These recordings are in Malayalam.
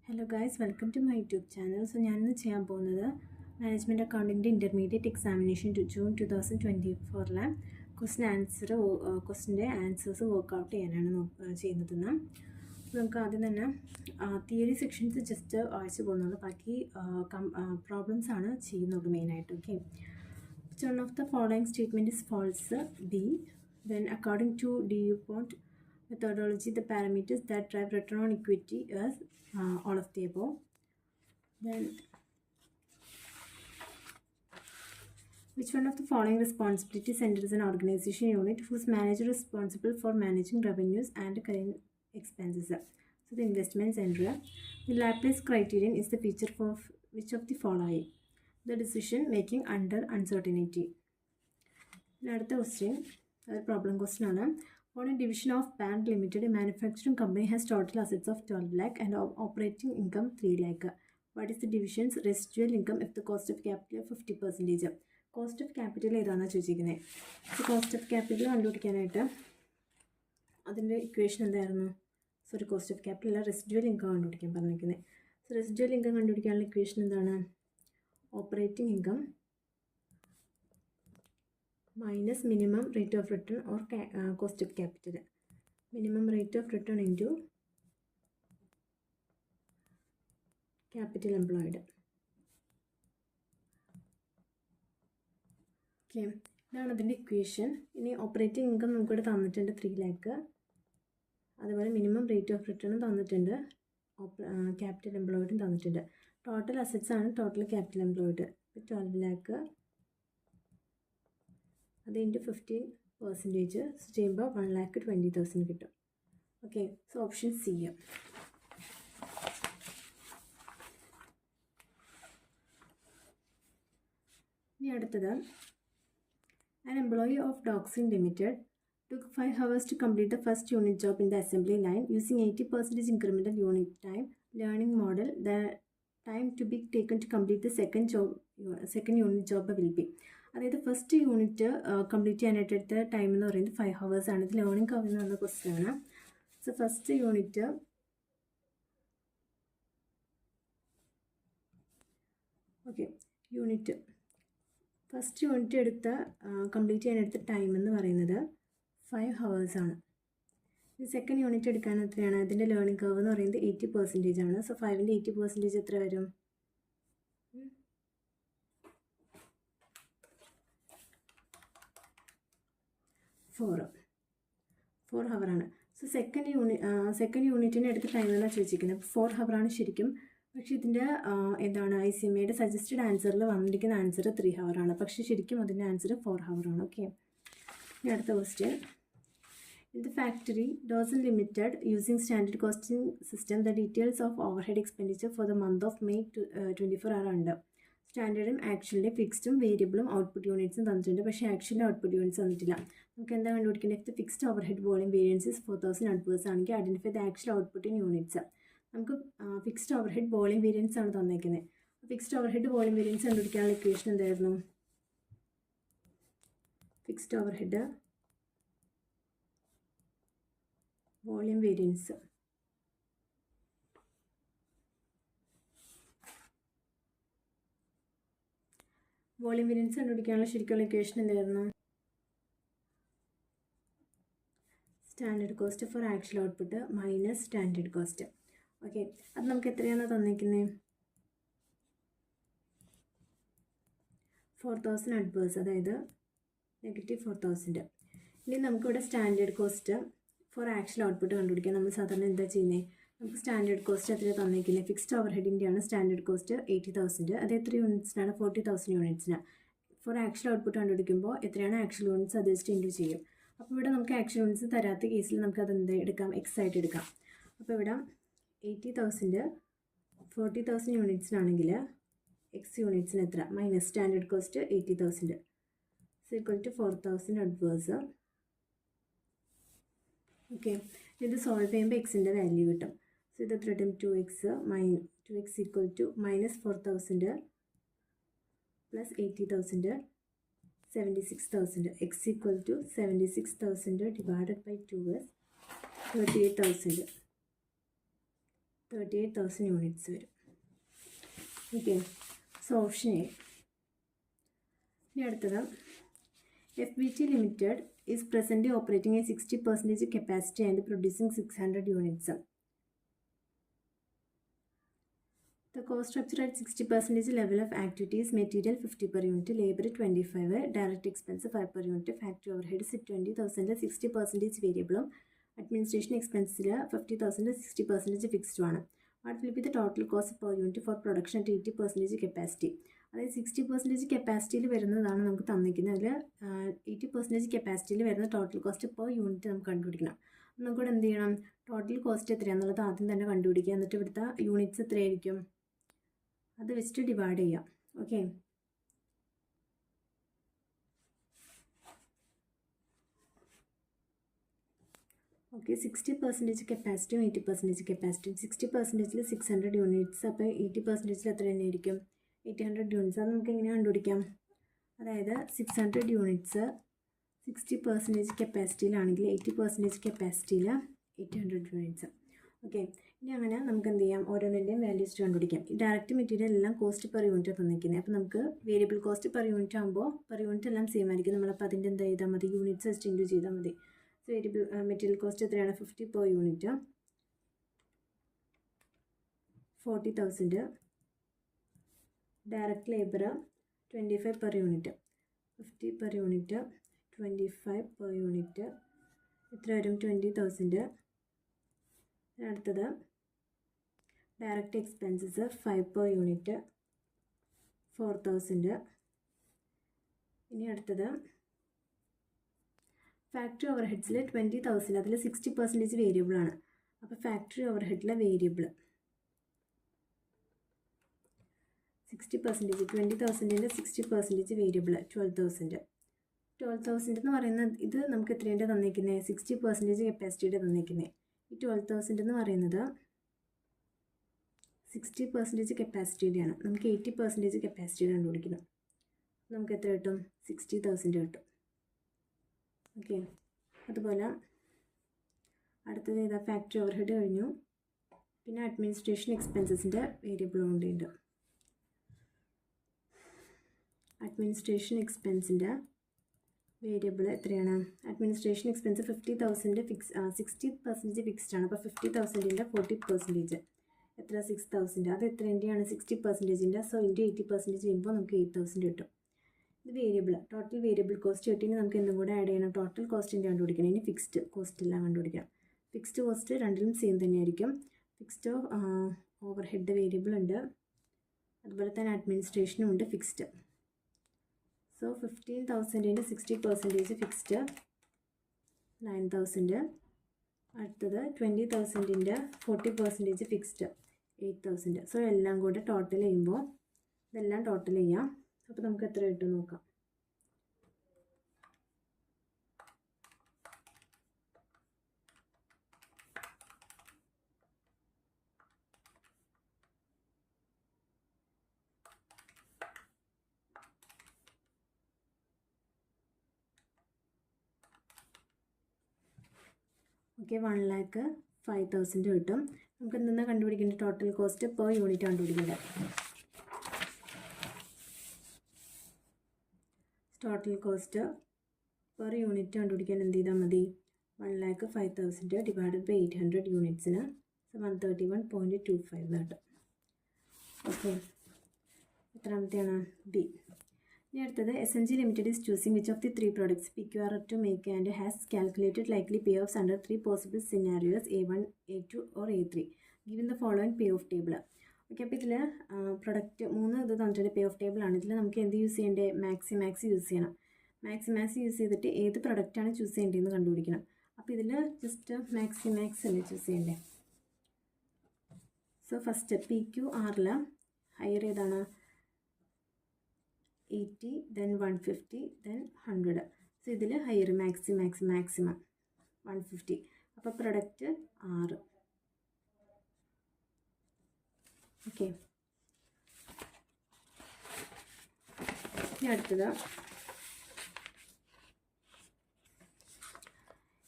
Hello guys, welcome to my YouTube channel. So ഞാനിന്ന് ചെയ്യാൻ പോകുന്നത് മാനേജ്മെൻറ്റ് അക്കൗണ്ടിൻ്റെ ഇൻ്റർമീഡിയറ്റ് എക്സാമിനേഷൻ ജൂൺ 2024 ക്വസ്റ്റിൻ്റെ ആൻസേഴ്സ് വർക്കൗട്ട് ചെയ്യാനാണ് ചെയ്യുന്നതെന്ന്. അപ്പോൾ നമുക്ക് ആദ്യം തന്നെ തിയറി സെക്ഷൻസ് ജസ്റ്റ് വായിച്ചു പോകുന്നുള്ളൂ, ബാക്കി പ്രോബ്ലംസ് ആണ് ചെയ്യുന്നുള്ളൂ മെയിനായിട്ട്. Okay, one of the following statement is false. B. Then according to DuPont methodology, the parameters that drive return on equity is all of the above. Then which one of the following responsibilities centers an organization unit whose manager is responsible for managing revenues and current expenses? So the investment center. The Laplace criterion is the feature of which of the following? The decision making under uncertainty. അടുത്ത ക്വസ്റ്റ്യൻ ഒരു പ്രോബ്ലം ക്വസ്റ്റ്യൻ ആണ്. On a division of Band Limited, a manufacturing company has total assets of 12 lakh and operating income 3 lakh. What is the division's residual income if the cost of capital 50%? Cost of capital ഏതാണെന്ന് ചോദിച്ചിരിക്കുന്നത്. കോസ്റ്റ് ഓഫ് ക്യാപിറ്റൽ കണ്ടുപിടിക്കാനായിട്ട് അതിൻ്റെ ഇക്വേഷൻ എന്തായിരുന്നു? സോറി, കോസ്റ്റ് ഓഫ് ക്യാപിറ്റൽ അല്ല, റെസിഡ്യുവൽ ഇൻകം കണ്ടുപിടിക്കാൻ പറഞ്ഞിരിക്കുന്നത്. സോ റെസിഡ്യുവൽ ഇൻകം കണ്ടുപിടിക്കാനുള്ള ഇക്വേഷൻ എന്താണ്? Operating income minus minimum rate of return or cost of capital. Minimum rate of return into capital employed. Okay, ഇതാണ് അതിൻ്റെ ഇക്വേഷൻ. ഇനി ഓപ്പറേറ്റിംഗ് ഇൻകം നമുക്കിവിടെ തന്നിട്ടുണ്ട് 3 lakh. അതുപോലെ മിനിമം റേറ്റ് ഓഫ് റിട്ടേണും തന്നിട്ടുണ്ട്, ക്യാപിറ്റൽ എംപ്ലോയിഡും തന്നിട്ടുണ്ട്. ടോട്ടൽ അസറ്റ്സ് ആണ് ടോട്ടൽ ക്യാപിറ്റൽ എംപ്ലോയിഡ്. 12 lakh അത് ഇൻറ്റു 15% ചെയ്യുമ്പോൾ 1,20,000 കിട്ടും. Okay, so option C. ഇനി അടുത്തത്, an employee of Doxin Limited took 5 hours to complete the first unit job in the assembly line using 80% incremental unit time learning model. The time to be taken to complete the second unit job will be. അതായത് ഫസ്റ്റ് യൂണിറ്റ് കംപ്ലീറ്റ് ചെയ്യാനായിട്ട് എടുത്ത ടൈം എന്ന് പറയുന്നത് 5 hours ആണ്. ഇത് ലേണിംഗ് കവർ എന്ന് പറഞ്ഞ ക്വസ്റ്റ്യൻ ആണ്. So first unit first unit എടുത്ത കംപ്ലീറ്റ് ചെയ്യാനെടുത്ത ടൈം എന്ന് പറയുന്നത് 5 hours ആണ്. ഈ സെക്കൻഡ് യൂണിറ്റ് എടുക്കാൻ എത്രയാണ്? അതിൻ്റെ ലേണിംഗ് കർവ് എന്ന് പറയുന്നത് 80% ആണ്. സോ 5ൻ്റെ 80% എത്ര വരും? 4 hour ആണ്. സോ സെക്കൻഡ് യൂണിറ്റിന് എടുത്ത ടൈം എന്നാണ് ചോദിച്ചിരിക്കുന്നത്. 4 hour ആണ് ശരിക്കും. പക്ഷേ ഇതിൻ്റെ എന്താണ് ICMAയുടെ സജസ്റ്റഡ് ആൻസറിൽ വന്നിരിക്കുന്ന ആൻസർ 3 hour ആണ്. പക്ഷേ ശരിക്കും അതിൻ്റെ ആൻസർ 4 hour ആണ്. ഓക്കെ, ഇനി അടുത്ത question. In the factory, Dawson Limited, using standard costing system, the details of overhead expenditure for the month of May 24 are under. സ്റ്റാൻഡേർഡും ആക്ച്വലിൻ്റെ ഫിക്സ്ഡും വേരിയബിളും ഔട്ട്പുട്ട് യൂണിറ്റ്സും തന്നിട്ടുണ്ട്, പക്ഷേ ആക്ച്വലിൻ്റെ ഔട്ട്പുട്ട് യൂണിറ്റ്സ് തന്നിട്ടില്ല. നമുക്ക് എന്താ കണ്ടുപിടിക്കേണ്ടത്? If the fixed overhead volume variances 4000 adverse ആണെങ്കിൽ identify the actual output in units. നമുക്ക് ഫിക്സ്ഡ് ഓവർഹെഡ് വോളിയം വേരിയൻസ് ആണ് തന്നേക്കുന്നത്. ഫിക്സ്ഡ് ഓവർഹെഡ് വോളിയം വേരിയൻസ് കണ്ടുപിടിക്കാനുള്ള ഇക്വേഷൻ എന്തായിരുന്നു? ഫിക്സ്ഡ് ഓവർഹെഡ് വോളിയം വേരിയൻസ് കണ്ടുപിടിക്കാനുള്ള ശരിക്കുള്ള ഇക്വേഷൻ എന്തായിരുന്നു? Standard cost for actual output minus standard cost. Okay, അത് നമുക്ക് എത്രയാണ് തന്നിരിക്കുന്നത്? 4000 അഡ്വേഴ്സ്, അതായത് -4000. ഇനി നമുക്കിവിടെ standard cost for actual output കണ്ടുപിടിക്കാൻ നമ്മൾ സാധാരണ എന്താ ചെയ്യുന്നത്? നമുക്ക് സ്റ്റാൻഡേർഡ് കോസ്റ്റ് എത്രയാണ് തന്നിരിക്കുന്നത്? ഫിക്സ്ഡ് ഓവർഹെഡിൻ്റെയാണ് സ്റ്റാൻഡേർഡ് കോസ്റ്റ് 80,000. അത് എത്ര യൂണിറ്റ്സിനാണ്? 40,000 യൂണിറ്റ്സിനാണ്. ഫോർ ആക്ച്വൽ ഔട്ട്പുട്ട് കണ്ടുപിടിക്കുമ്പോൾ എത്രയാണ് ആക്ച്വൽ യൂണിറ്റ്സ് അത് ജസ്റ്റ് ഇൻറ്റു ചെയ്യും. അപ്പോൾ ഇവിടെ നമുക്ക് ആക്ച്വൽ യൂണിറ്റ്സ് തരാത്ത കേസിൽ നമുക്ക് അത് എന്ത് എടുക്കാം? എക്സ് ആയിട്ട് എടുക്കാം. അപ്പോൾ ഇവിടെ 80,000 40,000 യൂണിറ്റ്സിനാണെങ്കിൽ എക്സ് യൂണിറ്റ്സിന് എത്ര? Minus standard cost 80,000 equal to 4000 adverse. Okay, ഇത് സോൾവ് ചെയ്യുമ്പോൾ എക്സിൻ്റെ വാല്യൂ കിട്ടും. സോ ഇത് എത്ര കിട്ടും? 2x equal to -4000 plus 80,000 76,000. X equal to 76,000 divided by 2 is 38,000. 38,000 units വരും. Okay, so option A. ഇനി അടുത്തത്, FBT Limited is presently operating at 60% capacity and producing 600 units. The cost structure at 60% level of activities: material 50 per unit, labor 25, direct expense 5 per unit, factory overheads 20,000, 60% variable, administration expenses 50,000, 60% fixed ആണ്. What will be the total cost per unit for production at 80% capacity? അതായത് 60% കപ്പാസിറ്റിയിൽ വരുന്നതാണ് നമുക്ക് തന്നിരിക്കുന്നത്. അതിൽ 80% കപ്പാസിറ്റിയിൽ വരുന്ന ടോട്ടൽ കോസ്റ്റ് പെർ യൂണിറ്റ് നമുക്ക് കണ്ടുപിടിക്കണം. നമുക്കിവിടെ എന്ത് ചെയ്യണം, ടോട്ടൽ കോസ്റ്റ് എത്രയാണെന്നുള്ളത് ആദ്യം തന്നെ കണ്ടുപിടിക്കുക. എന്നിട്ട് ഇവിടുത്തെ യൂണിറ്റ്സ് എത്രയായിരിക്കും അത് വെച്ചിട്ട് ഡിവൈഡ് ചെയ്യാം. Okay, okay 60% കപ്പാസിറ്റിയും 80% കപ്പാസിറ്റിയും. 60%ൽ 600 യൂണിറ്റ്സ്, അപ്പോൾ 80%ൽ എത്ര തന്നെയായിരിക്കും 800 യൂണിറ്റ്സ്. അത് നമുക്ക് എങ്ങനെ കണ്ടുപിടിക്കാം? അതായത് 600 യൂണിറ്റ്സ് 60% കപ്പാസിറ്റിയിലാണെങ്കിൽ 80% കപ്പാസിറ്റിയിൽ 800 യൂണിറ്റ്സ്. ഓക്കെ, ഇനി അങ്ങനെ നമുക്ക് എന്ത് ചെയ്യാം, ഓരോന്നിൻ്റെയും വാല്യൂസ് കണ്ടുപിടിക്കാം. ഈ ഡയറക്റ്റ് മെറ്റീരിയൽ എല്ലാം കോസ്റ്റ് പെർ യൂണിറ്റ് തന്നിരിക്കുന്നത്. അപ്പോൾ നമുക്ക് വേരിയബിൾ കോസ്റ്റ് പെർ യൂണിറ്റ് ആകുമ്പോൾ പെർ യൂണിറ്റ് എല്ലാം സെയിം ആയിരിക്കും. നമ്മളപ്പോൾ അതിൻ്റെ എന്ത് ചെയ്താൽ മതി, യൂണിറ്റ്സ് വെച്ച് ഇൻറ്റു ചെയ്താൽ മതി. സോ വേരിയബിൾ മെറ്റീരിയൽ കോസ്റ്റ് എത്രയാണ്, 50 per unit, 40,000. Direct labour 25 per unit, 50 per unit, 25 per unit, എത്ര വരും 20,000. അടുത്തത് ഡയറക്റ്റ് എക്സ്പെൻസസ് 5 പെർ യൂണിറ്റ്, 4,000. ഇനി അടുത്തത് ഫാക്ടറി ഓവർ ഹെഡ്സിൽ 20,000, അതിൽ 60% വേരിയബിൾ ആണ്. അപ്പോൾ ഫാക്ടറി ഓവർ ഹെഡിലെ വേരിയബിൾ 60%, 20,000ൻ്റെ 60% വേരിയബിൾ 12,000. 12,000 എന്ന് പറയുന്നത് ഇത് നമുക്ക് എത്രേൻ്റെ തന്നിരിക്കുന്നത്, 60% കപ്പാസിറ്റിയുടെ തന്നിരിക്കുന്നത്. ഈ 12,000 എന്ന് പറയുന്നത് 60% കപ്പാസിറ്റിയുടെയാണ്. നമുക്ക് 80% കപ്പാസിറ്റിയുടെ കണ്ടുപിടിക്കണം. നമുക്ക് എത്ര കിട്ടും, 60,000 കിട്ടും. ഓക്കെ, അതുപോലെ അടുത്തത് ഏതാ, ഫാക്ടറി ഓവർ ഹെഡ് കഴിഞ്ഞു. പിന്നെ അഡ്മിനിസ്ട്രേഷൻ എക്സ്പെൻസസിൻ്റെ വേരിയബിൾ ഉണ്ട്. അഡ്മിനിസ്ട്രേഷൻ എക്സ്പെൻസിൻ്റെ വേരിയബിൾ എത്രയാണ്, അഡ്മിനിസ്ട്രേഷൻ എക്സ്പെൻസ് 50,000 60% ഫിക്സ്ഡ് ആണ്. അപ്പോൾ 50,000ൻ്റെ 40% എത്ര, 6,000. അത് എത്രേൻ്റെയാണ്, 60%ൻ്റെ. സോ ഇൻറ്റു 80% ചെയ്യുമ്പോൾ നമുക്ക് 8,000 കിട്ടും. ഇത് വേരിയബിൾ, ടോട്ടൽ വേരിയബിൾ കോസ്റ്റ് കിട്ടിയെങ്കിൽ നമുക്ക് എന്തും കൂടെ ആഡ് ചെയ്യണം, ടോട്ടൽ കോസ്റ്റിൻ്റെ കണ്ടുപിടിക്കണം. ഇനി ഫിക്സ്ഡ് കോസ്റ്റ് എല്ലാം കണ്ടുപിടിക്കണം. ഫിക്സ്ഡ് കോസ്റ്റ് രണ്ടിലും സെയിം തന്നെയായിരിക്കും. ഫിക്സ്ഡ് ഓവർ ഹെഡ് വേരിയബിൾ ഉണ്ട്, അതുപോലെ തന്നെ അഡ്മിനിസ്ട്രേഷനും ഉണ്ട് ഫിക്സ്ഡ്. So 15,000ൻ്റെ 60% fixed 9,000. അടുത്തത് 20,000ൻ്റെ 40% ഫിക്സ്ഡ് 8,000. സോ എല്ലാം കൂടെ ടോട്ടൽ ചെയ്യുമ്പോൾ ഇതെല്ലാം ടോട്ടൽ ചെയ്യാം. അപ്പോൾ നമുക്ക് എത്ര കിട്ടും നോക്കാം. ഓക്കെ, 1,05,000 കിട്ടും. നമുക്ക് എന്തെന്നാണ് കണ്ടുപിടിക്കേണ്ടത്, ടോട്ടൽ കോസ്റ്റ് പെർ യൂണിറ്റ് കണ്ടുപിടിക്കേണ്ടത്. ടോട്ടൽ കോസ്റ്റ് പെർ യൂണിറ്റ് കണ്ടുപിടിക്കാൻ എന്ത് ചെയ്താൽ മതി, 1,05,000 ഡിവൈഡഡ് ബൈ 800 യൂണിറ്റ്സിന് 131.25 കിട്ടും. ഓക്കെ, എത്രാമത്തെയാണ്, ബി. ഇനി അടുത്തത്, SNG Limited is choosing which of the 3 products PQR to make and has calculated likely payoffs under 3 possible scenarios A1, A2 or A3 given the following payoff table. Okay, അപ്പോൾ ഇതിൽ പ്രൊഡക്റ്റ് 3 ഇത് തന്നിട്ട് പേ ഓഫ് ടേബിളാണ്. ഇതിൽ നമുക്ക് എന്ത് യൂസ് ചെയ്യേണ്ടത്, മാക്സ് യൂസ് ചെയ്യണം. മാക്സ് യൂസ് ചെയ്തിട്ട് ഏത് പ്രൊഡക്റ്റാണ് ചൂസ് ചെയ്യേണ്ടതെന്ന് കണ്ടുപിടിക്കണം. അപ്പോൾ ഇതിൽ ജസ്റ്റ് മാക്സ് അല്ലേ ചൂസ് ചെയ്യേണ്ടത്. സോ ഫസ്റ്റ് PQRൽ ഹയർ ഏതാണ്, 80, then 150, then 100. സോ ഇതിൽ ഹയർ മാക്സിമം 150. അപ്പോൾ പ്രൊഡക്റ്റ് 6. ഓക്കെ, ഇനി അടുത്തത്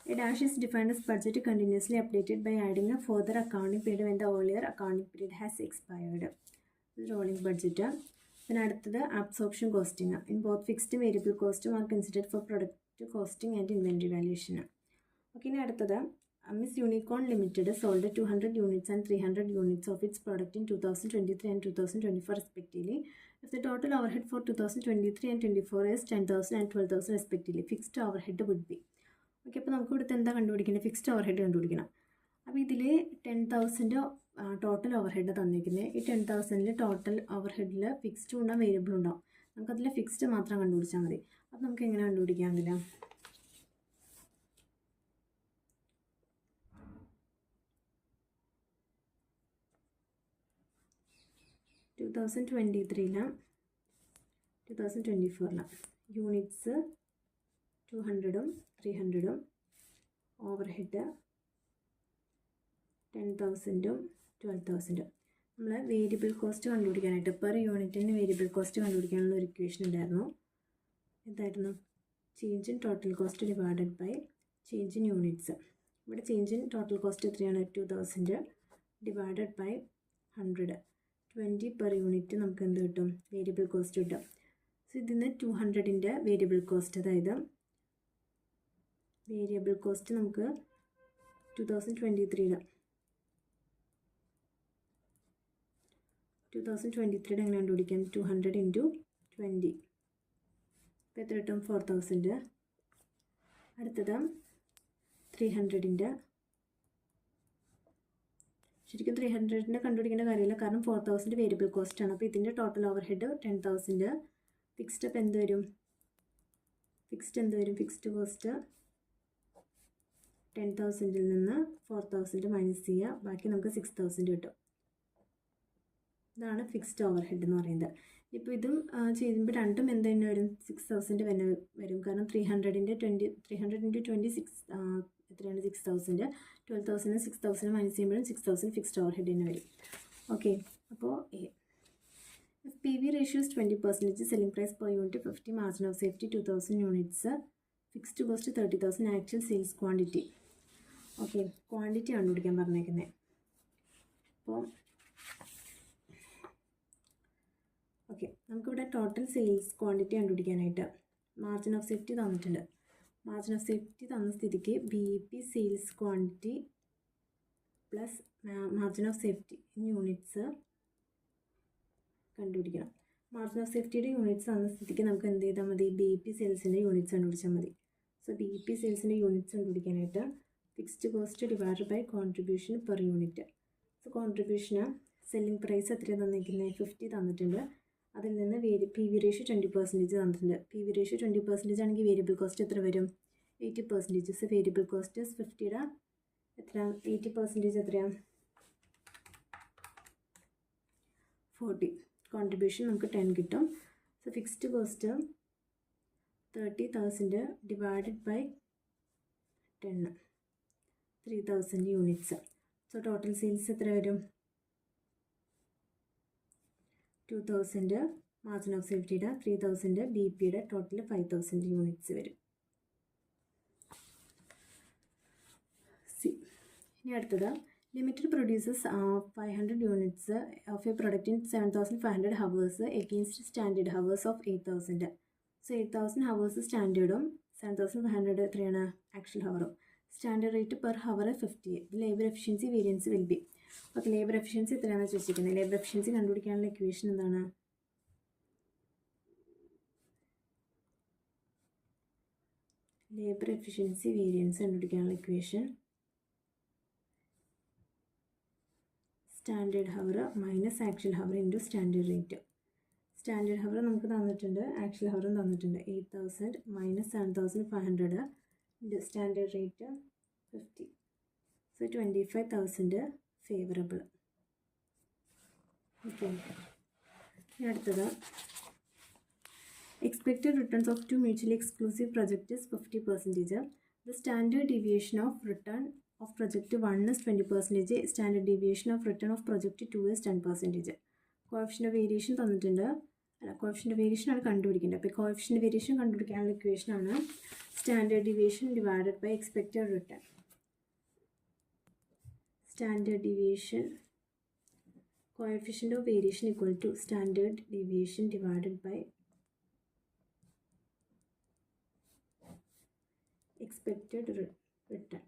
A dash is defined as budget continuously updated by adding a further accounting period when the earlier accounting period has expired. Rolling budget. Then അടുത്തത് absorption costing. In both fixed and variable costing are considered for product costing and inventory valuation. Okay, ഇനി അടുത്തത് Miss Unicorn Limited sold 200 units and 300 units of its product in 2023 and 2024 respectively. If the total overhead for 2023 and 24 is 10,000 and 12,000 respectively, fixed overhead would be. Okay, അപ്പോൾ നമുക്ക് ഇവിടുത്തെ എന്താ കണ്ടുപിടിക്കുന്നത്? ഫിക്സ്ഡ് ഓവർഹെഡ് കണ്ടുപിടിക്കണം. അപ്പോൾ ഇതിൽ 10,000 ടോട്ടൽ ഓവർഹെഡ് തന്നിരിക്കുന്നത്. ഈ 10,000 ടോട്ടൽ ഓവർഹെഡിൽ ഫിക്സ്ഡും ഉണ്ടാവും വേരിയബിളും ഉണ്ടാവും. നമുക്കതിൽ ഫിക്സ്ഡ് മാത്രം കണ്ടുപിടിച്ചാൽ മതി. അപ്പോൾ നമുക്ക് എങ്ങനെ കണ്ടുപിടിക്കാൻ പറ്റില്ല? 2023 2024 യൂണിറ്റ്സ് 200ഉം 300ഉം ഓവർഹെഡ് 10,000ഉം 12,000ഉം. നമ്മൾ വേരിയബിൾ കോസ്റ്റ് കണ്ടുപിടിക്കാനായിട്ട് പെർ യൂണിറ്റിന് വേരിയബിൾ കോസ്റ്റ് കണ്ടുപിടിക്കാനുള്ള ഒരു ഇക്വേഷൻ ഉണ്ടായിരുന്നു. എന്തായിരുന്നു? Change in total cost divided by change in units. ഇവിടെ ചേഞ്ച് ഇൻ ടോട്ടൽ കോസ്റ്റ് എത്രയാണ്? 2,000 ഡിവൈഡഡ് ബൈ 100, 20 പെർ യൂണിറ്റ് നമുക്ക് എന്ത് കിട്ടും? വേരിയബിൾ കോസ്റ്റ് കിട്ടും. സോ ഇതിന് 200ൻ്റെ വേരിയബിൾ കോസ്റ്റ്, അതായത് വേരിയബിൾ കോസ്റ്റ് നമുക്ക് 2023 എങ്ങനെ കണ്ടുപിടിക്കാം? 200 × 20 ഇപ്പോൾ എത്ര കിട്ടും? 4,000. അടുത്തത് 300ൻ്റെ, ശരിക്കും 300ൻ്റെ കണ്ടുപിടിക്കേണ്ട കാര്യമില്ല, കാരണം 4,000 വേരിയബിൾ കോസ്റ്റ് ആണ്. അപ്പോൾ ഇതിൻ്റെ ടോട്ടൽ ഓവർഹെഡ് 10,000. ഫിക്സ്ഡ് അപ്പോൾ എന്ത് വരും? ഫിക്സ്ഡ് കോസ്റ്റ് 10,000ൽ നിന്ന് 4,000 മൈനസ് ചെയ്യുക, ബാക്കി നമുക്ക് 6,000 കിട്ടും. ഇതാണ് ഫിക്സ്ഡ് ഓവർഹെഡ് എന്ന് പറയുന്നത്. ഇപ്പോൾ ഇതും ചെയ്യുമ്പോൾ രണ്ടും എന്ത് തന്നെ വരും? 6,000 തന്നെ വരും, കാരണം 300 × 20 എത്രയാണ്? 6,000. 12,000 6,000 മൈനസ് ചെയ്യുമ്പോഴും 6,000 ഫിക്സ്ഡ് ഓവർഹെഡ് തന്നെ വരും. ഓക്കെ, അപ്പോൾ PV ratio is 20%, selling price per unit 50, margin of safety 2,000 units, fixed cost 30,000, actual sales quantity. Okay, quantity കണ്ടുപിടിക്കാൻ പറഞ്ഞേക്കുന്നത്. അപ്പോൾ ഓക്കെ, നമുക്കിവിടെ ടോട്ടൽ സെയിൽസ് ക്വാണ്ടിറ്റി കണ്ടുപിടിക്കാനായിട്ട് മാർജിൻ ഓഫ് സേഫ്റ്റി തന്നിട്ടുണ്ട്. മാർജിൻ ഓഫ് സേഫ്റ്റി തന്ന സ്ഥിതിക്ക് BP sales quantity plus margin of safety in units കണ്ടുപിടിക്കണം. മാർജിൻ ഓഫ് സേഫ്റ്റിയുടെ യൂണിറ്റ്സ് തന്ന സ്ഥിതിക്ക് നമുക്ക് എന്ത് ചെയ്താൽ മതി? BP സെയിൽസിൻ്റെ യൂണിറ്റ്സ് കണ്ടുപിടിച്ചാൽ മതി. സോ BP സെയിൽസിൻ്റെ യൂണിറ്റ്സ് കണ്ടുപിടിക്കാനായിട്ട് fixed cost divide by contribution per unit. So കോൺട്രിബ്യൂഷന് സെല്ലിംഗ് പ്രൈസ് എത്രയാണ് തന്നിരിക്കുന്നത്? 50 തന്നിട്ടുണ്ട്. അതിൽ നിന്ന് PV ratio 20% തന്നിട്ടുണ്ട്. PV ratio 20% ആണെങ്കിൽ വേരിയബിൾ കോസ്റ്റ് എത്ര വരും? 80%. സോ വേരിയബിൾ കോസ്റ്റ് 50യുടെ എത്ര? 80% എത്രയാണ്? 40. കോൺട്രിബ്യൂഷൻ നമുക്ക് 10 കിട്ടും. So fixed cost 30,000 divided by 10, 3,000 units. So total sales എത്ര വരും? 2,000 മാർജിൻ ഓഫ് സേഫ്റ്റിയുടെ, 3,000 BPയുടെ, ടോട്ടൽ 5,000 യൂണിറ്റ്സ് വരും. ഇനി അടുത്തത് limited produces 500 units of a product in 7,500 hours against standard hours of 8,000. So 8,000 hours സ്റ്റാൻഡേർഡും 7,500 എത്രയാണ്? ആക്ച്വൽ ഹവറും. Standard rate per hour 50. Labour efficiency variance will be. Okay, labour efficiency എത്രയാണെന്ന് ചോദിച്ചിരിക്കുന്നത്. ലേബർ എഫിഷ്യൻസി കണ്ടുപിടിക്കാനുള്ള ഇക്വേഷൻ എന്താണ്? ലേബർ എഫിഷ്യൻസി വേരിയൻസ് കണ്ടുപിടിക്കാനുള്ള equation standard hour minus actual hour into standard rate. Standard hour നമുക്ക് തന്നിട്ടുണ്ട്, ആക്ച്വൽ ഹവറും തന്നിട്ടുണ്ട്. 8,000 minus 7,500 into standard rate 50. So 25,000 favourable. Okay, അടുത്തത് expected returns of two mutually exclusive projects is 50%. The standard deviation of return of project 1 is 20%. Standard deviation of return of project 2 is 10%. Coefficient of variation തന്നിട്ടുണ്ട്. അല്ല, കോഎഫിഷ്യൻ്റ് വേരിയേഷൻ ആണ് കണ്ടുപിടിക്കേണ്ടത്. അപ്പോൾ കോഎഫിഷ്യൻ്റ് വേരിയേഷൻ കണ്ടുപിടിക്കാനുള്ള ഇക്വേഷനാണ് standard deviation divided by expected return. Standard deviation coefficient of variation equal to standard deviation divided by expected return.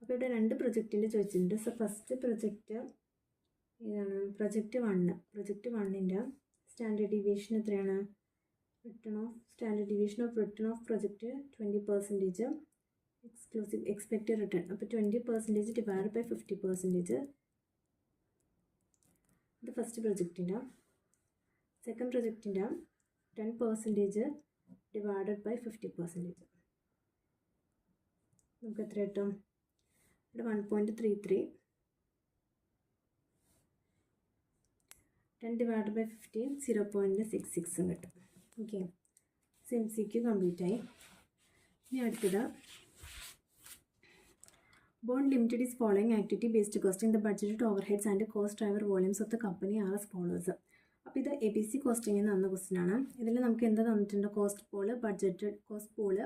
അപ്പോൾ ഇവിടെ 2 പ്രൊജക്റ്റിൻ്റെ ചോദിച്ചിട്ടുണ്ട്. സോ ഫസ്റ്റ് പ്രൊജക്റ്റ് ഏതാണ്? പ്രൊജക്റ്റ് 1ൻ്റെ സ്റ്റാൻഡേർഡ് ഡീവിയേഷൻ എത്രയാണ്? Standard deviation of return of project 20% exclusive expected return. അപ്പോൾ 20% ഡിവൈഡ് ബൈ 50%. ഇത് ഫസ്റ്റ് പ്രൊജക്റ്റിൻ്റെ. സെക്കൻഡ് പ്രൊജക്റ്റിൻ്റെ 10% ഡിവൈഡഡ് ബൈ 50%. നമുക്ക് എത്ര കിട്ടും? ഇവിടെ 1.33. 10 ഡിവൈഡ് ബൈ 50 0.66 കിട്ടും. ഓക്കെ, MCQ കംപ്ലീറ്റ് ആയി. ഇനി അടുത്തത് Bond Limited is following activity based costing. The budgeted overheads and cost driver volumes of the company are as follows. അപ്പോൾ ഇത് ABC കോസ്റ്റിംഗ് എന്ന് തന്ന ക്വസ്റ്റ്യൻ ആണ്. ഇതിൽ നമുക്ക് എന്താ തന്നിട്ടുണ്ട്? Cost pool,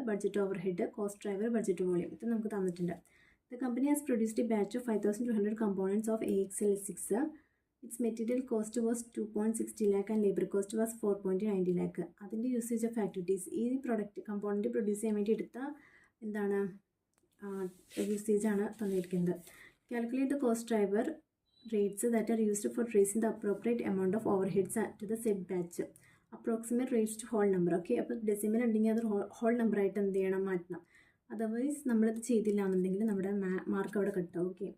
budget overhead, cost driver, budget volume. ഇത് നമുക്ക് തന്നിട്ടുണ്ട്. The company has produced a batch of 5200 components of AXL6. Its material cost was 2.60 lakh and labor cost was 4.90 lakh. അതിൻ്റെ യൂസേജ് ഓഫ് ആക്ടിവിറ്റീസ്, ഈ പ്രൊഡക്റ്റ് കമ്പോണൻറ്റ് പ്രൊഡ്യൂസ് ചെയ്യാൻ വേണ്ടി എടുത്ത എന്താണ് യൂസേജ് ആണ് തന്നിരിക്കുന്നത്. Calculate the cost driver rates that are used for tracing the appropriate amount of overheads to the set batch. Approximate rates to whole number. Okay, അപ്പോൾ ഡെസിമൽ ഉണ്ടെങ്കിൽ അത് ഹോൾ നമ്പറായിട്ട് എന്ത് ചെയ്യണം? മാറ്റണം. അതർവൈസ് നമ്മളിത് ചെയ്തില്ല എന്നുണ്ടെങ്കിൽ നമ്മുടെ മാർക്ക് അവിടെ കിട്ടും. ഓക്കെ,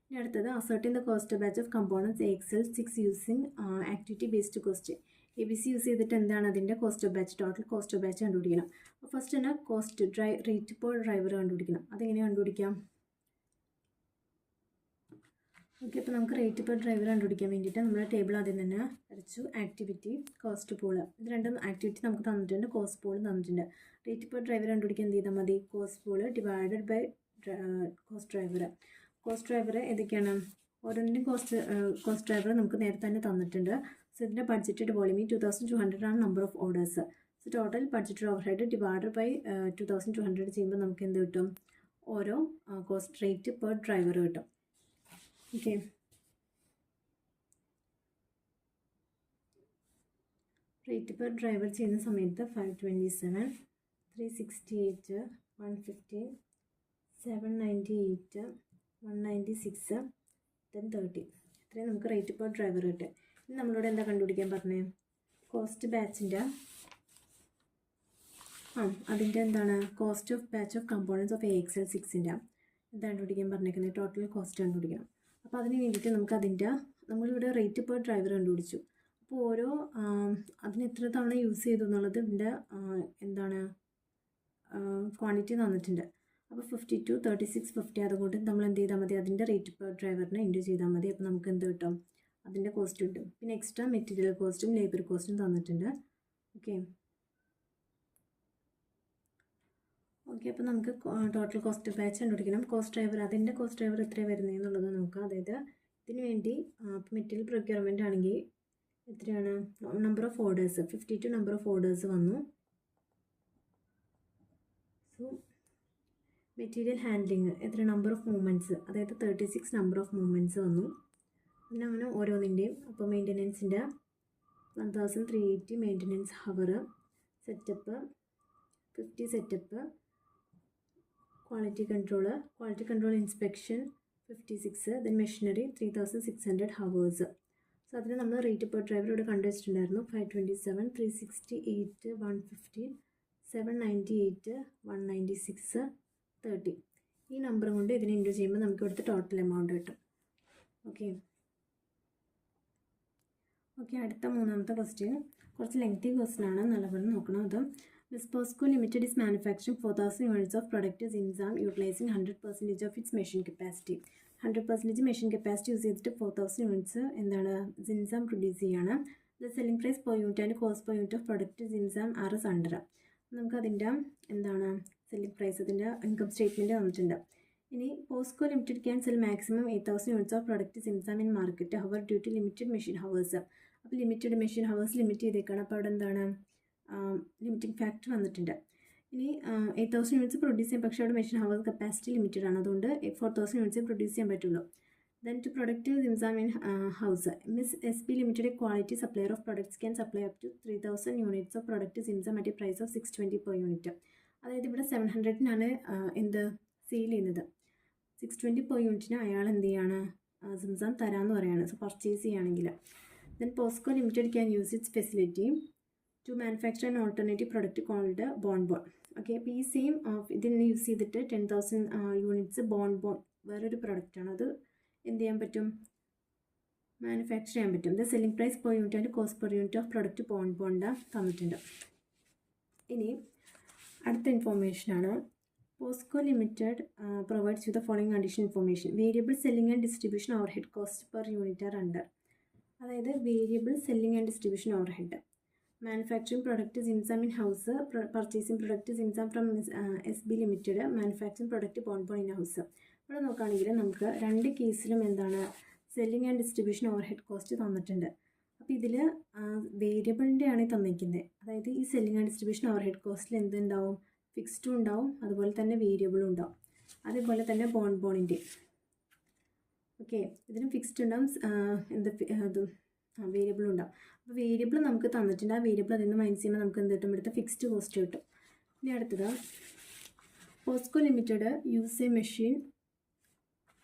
ഇനി അടുത്തത് ascertain the cost batch of components AXL6 using activity based cost. ABC use ചെയ്തിട്ട് എന്താണ് അതിൻ്റെ cost of batch, total cost of batch കണ്ടുപിടിക്കണം. അപ്പോൾ ഫസ്റ്റ് തന്നെ കോസ്റ്റ് റേറ്റ് പെർ ഡ്രൈവർ കണ്ടുപിടിക്കണം. അതെങ്ങനെ കണ്ടുപിടിക്കാം? ഓക്കെ, അപ്പോൾ നമുക്ക് റേറ്റ് പെർ ഡ്രൈവർ കണ്ടുപിടിക്കാൻ വേണ്ടിയിട്ട് നമ്മുടെ ടേബിൾ ആദ്യം തന്നെ വരച്ചു. ആക്ടിവിറ്റി, കോസ്റ്റ് പൂള്, ഇത് രണ്ടും ആക്ടിവിറ്റി നമുക്ക് തന്നിട്ടുണ്ട്, കോസ്റ്റ് പൂളും തന്നിട്ടുണ്ട്. റേറ്റ് പെർ ഡ്രൈവർ കണ്ടുപിടിക്കാൻ എന്ത് ചെയ്താൽ മതി? Cost pool divided by cost driver. Cost driver ഏതൊക്കെയാണ്? ഓരോന്നിൻ്റെയും കോസ്റ്റ് ഡ്രൈവർ നമുക്ക് നേരത്തെ തന്നെ തന്നിട്ടുണ്ട്. സോ ഇതിൻ്റെ ബഡ്ജറ്റഡ് വോളിയം 2200 ആണ് number of orders. So total budgeted overhead divided by 2200 ചെയ്യുമ്പോൾ നമുക്ക് എന്ത് കിട്ടും? ഓരോ കോസ്റ്റ് റേറ്റ് പെർ ഡ്രൈവർ കിട്ടും. ഓക്കെ, റേറ്റ് പെർ ഡ്രൈവർ ചെയ്യുന്ന സമയത്ത് 527, 368, 115, 798, 196, then 30. ഇത്രയും നമുക്ക് റേറ്റ് പെർ ഡ്രൈവർ കിട്ടും. ഇനി നമ്മളോട് എന്താ കണ്ടുപിടിക്കാൻ പറഞ്ഞേ? കോസ്റ്റ് ബാച്ചിൻ്റെ അതിൻ്റെ എന്താണ്? Cost of batch of components of AXL6ൻ്റെ എന്താ കണ്ടുപിടിക്കാൻ പറഞ്ഞേക്കുന്നത്? ടോട്ടൽ കോസ്റ്റ് കണ്ടുപിടിക്കണം. അപ്പോൾ അതിന് വേണ്ടിയിട്ട് നമുക്ക് നമ്മളിവിടെ റേറ്റ് പെർ ഡ്രൈവർ കണ്ടുപിടിച്ചു. അപ്പോൾ ഓരോ അതിന് എത്ര തവണ യൂസ് ചെയ്തു എന്നുള്ളത് ഇതിൻ്റെ എന്താണ് ക്വാണ്ടിറ്റി തന്നിട്ടുണ്ട്. അപ്പോൾ 52, 36, 50 അതുകൊണ്ട് നമ്മൾ എന്ത് ചെയ്താൽ മതി? അതിൻ്റെ റേറ്റ് പെർ ഡ്രൈവറിനെ ഇൻറ്റു ചെയ്താൽ മതി. അപ്പോൾ നമുക്ക് എന്ത് കിട്ടും? അതിൻ്റെ കോസ്റ്റ് കിട്ടും. പിന്നെ എക്സ്ട്രാ മെറ്റീരിയൽ കോസ്റ്റും ലേബർ കോസ്റ്റും തന്നിട്ടുണ്ട്. ഓക്കെ, അപ്പോൾ നമുക്ക് ടോട്ടൽ കോസ്റ്റ് ബാച്ച് കണ്ടുപിടിക്കണം. കോസ്റ്റ് ഡ്രൈവർ, അതിൻ്റെ കോസ്റ്റ് ഡ്രൈവർ എത്രയാണ് വരുന്നത് എന്നുള്ളത് നോക്കാം. അതായത് ഇതിന് വേണ്ടി മെറ്റീരിയൽ പ്രൊക്യൂർമെൻ്റ് ആണെങ്കിൽ എത്രയാണ്? Number of orders 52 number of orders വന്നു. സോ മെറ്റീരിയൽ ഹാൻഡ്ലിങ് എത്ര? നമ്പർ ഓഫ് മൂവ്മെൻറ്റ്സ്, അതായത് 36 നമ്പർ ഓഫ് മൂവ്മെൻറ്റ്സ് വന്നു. പിന്നെ അങ്ങനെ ഓരോന്നിൻ്റെയും. അപ്പോൾ മെയിൻ്റനൻസിൻ്റെ 1380 maintenance hour, setup 50 setup, quality control inspection 56, then machinery 3600 hours. So അതിന് നമ്മൾ റേറ്റ് പെർ ഡ്രൈവർ ഇവിടെ കണ്ടുവച്ചിട്ടുണ്ടായിരുന്നു. 527, 368, 115, 798, 196, 30. ഈ നമ്പർ കൊണ്ട് ഇതിനെ ഇൻറ്റു ചെയ്യുമ്പോൾ നമുക്ക് ഇവിടുത്തെ ടോട്ടൽ എമൗണ്ട് കിട്ടും. ഓക്കെ, അടുത്ത മൂന്നാമത്തെ ക്വസ്റ്റ്യൻ കുറച്ച് ലെങ്തി ക്വസ്റ്റ്യൻ ആണ്, നല്ലപോലെ നോക്കണം. അത് Miss POSCO Limited is manufacturing 4000 units of product Zinzam utilizing 100% of its machine capacity. 100% machine capacity use ചെയ്തിട്ട് 4000 യൂണിറ്റ്സ് എന്താണ് Zinzam പ്രൊഡ്യൂസ് ചെയ്യാണ്. The selling price per unit and cost per unit of product Zinzam are as under. നമുക്ക് അതിൻ്റെ എന്താണ് സെല്ലിംഗ് പ്രൈസ്, അതിൻ്റെ ഇൻകം സ്റ്റേറ്റ്മെൻറ്റ് തന്നിട്ടുണ്ട്. ഇനി POSCO Limited can sell maximum 8000 units of product Zinzam in market, however due to limited machine hours. അപ്പോൾ ലിമിറ്റഡ് മെഷീൻ ഹവേഴ്സ് ലിമിറ്റ് ചെയ്തേക്കാണ്. അപ്പോൾ അവിടെ എന്താണ് ലിമിറ്റിംഗ് ഫാക്ടർ വന്നിട്ടുണ്ട്. ഇനി 8000 യൂണിറ്റ്സ് പ്രൊഡ്യൂസ് ചെയ്യാം, പക്ഷേ അവിടെ മെഷീൻ ഹവേഴ്സ് കപ്പാസിറ്റി ലിമിറ്റഡ് ആണ്, അതുകൊണ്ട് 4000 യൂണിറ്റ്സ് പ്രൊഡ്യൂസ് ചെയ്യാൻ പറ്റുള്ളൂ. Then to product Zimzam in house, Miss SB Limited, a quality supplier of products, can supply up to 3000 units of product Zimzam at a price of 620 per unit. അതായത് ഇവിടെ 700-നാണ് എന്ത് സെയിൽ ചെയ്യുന്നത്. 620 per യൂണിറ്റിന് അയാൾ എന്ത് ചെയ്യാണ് സിംസാം തരാമെന്ന് പറയുകയാണ്. സോ പർച്ചേസ് ചെയ്യുകയാണെങ്കിൽ then Posco limited can use its facility to manufacture an alternative product called bone. Okay, അപ്പോൾ ഈ സെയിം ഇതിന് യൂസ് ചെയ്തിട്ട് 10,000 യൂണിറ്റ്സ് ബോൺ വേറൊരു പ്രൊഡക്റ്റാണ്, അത് എന്ത് ചെയ്യാൻ പറ്റും, മാനുഫാക്ചർ ചെയ്യാൻ പറ്റും. The selling price per unit and cost per unit of product Bond തന്നിട്ടുണ്ട്. ഇനി അടുത്ത ഇൻഫോർമേഷനാണ് Posco limited provides you the following additional information. Variable selling and distribution overhead cost per unit are under. അതായത് variable selling and distribution overhead, manufacturing product Simsam in house, purchasing product Simsam from SB limited, manufacturing product Bon in house. ഇവിടെ നോക്കുകയാണെങ്കിൽ നമുക്ക് രണ്ട് കേസിലും എന്താണ് selling and distribution overhead cost തന്നിട്ടുണ്ട്. അപ്പോൾ ഇതിൽ വേരിയബിളിൻ്റെ ആണ് തന്നിരിക്കുന്നത്. അതായത് ഈ selling and distribution overhead കോസ്റ്റിൽ എന്തുണ്ടാവും, ഫിക്സ്ഡും ഉണ്ടാവും, അതുപോലെ തന്നെ വേരിയബിളും ഉണ്ടാവും. അതേപോലെ തന്നെ ബോണിൻ്റെ ഓക്കെ, ഇതിനും ഫിക്സ്ഡ് ഉണ്ടാവും, വേരിയബിളും ഉണ്ടാവും. അപ്പോൾ വേരിയബിൾ നമുക്ക് തന്നിട്ടുണ്ട്, ആ വേരിയബിൾ അതിൽ നിന്ന് മൈനസ് ചെയ്യുമ്പോൾ നമുക്ക് എന്ത് കിട്ടും, ഇവിടുത്തെ ഫിക്സ്ഡ് കോസ്റ്റ് കിട്ടും. ഇനി അടുത്തത് POCSO limited use A machine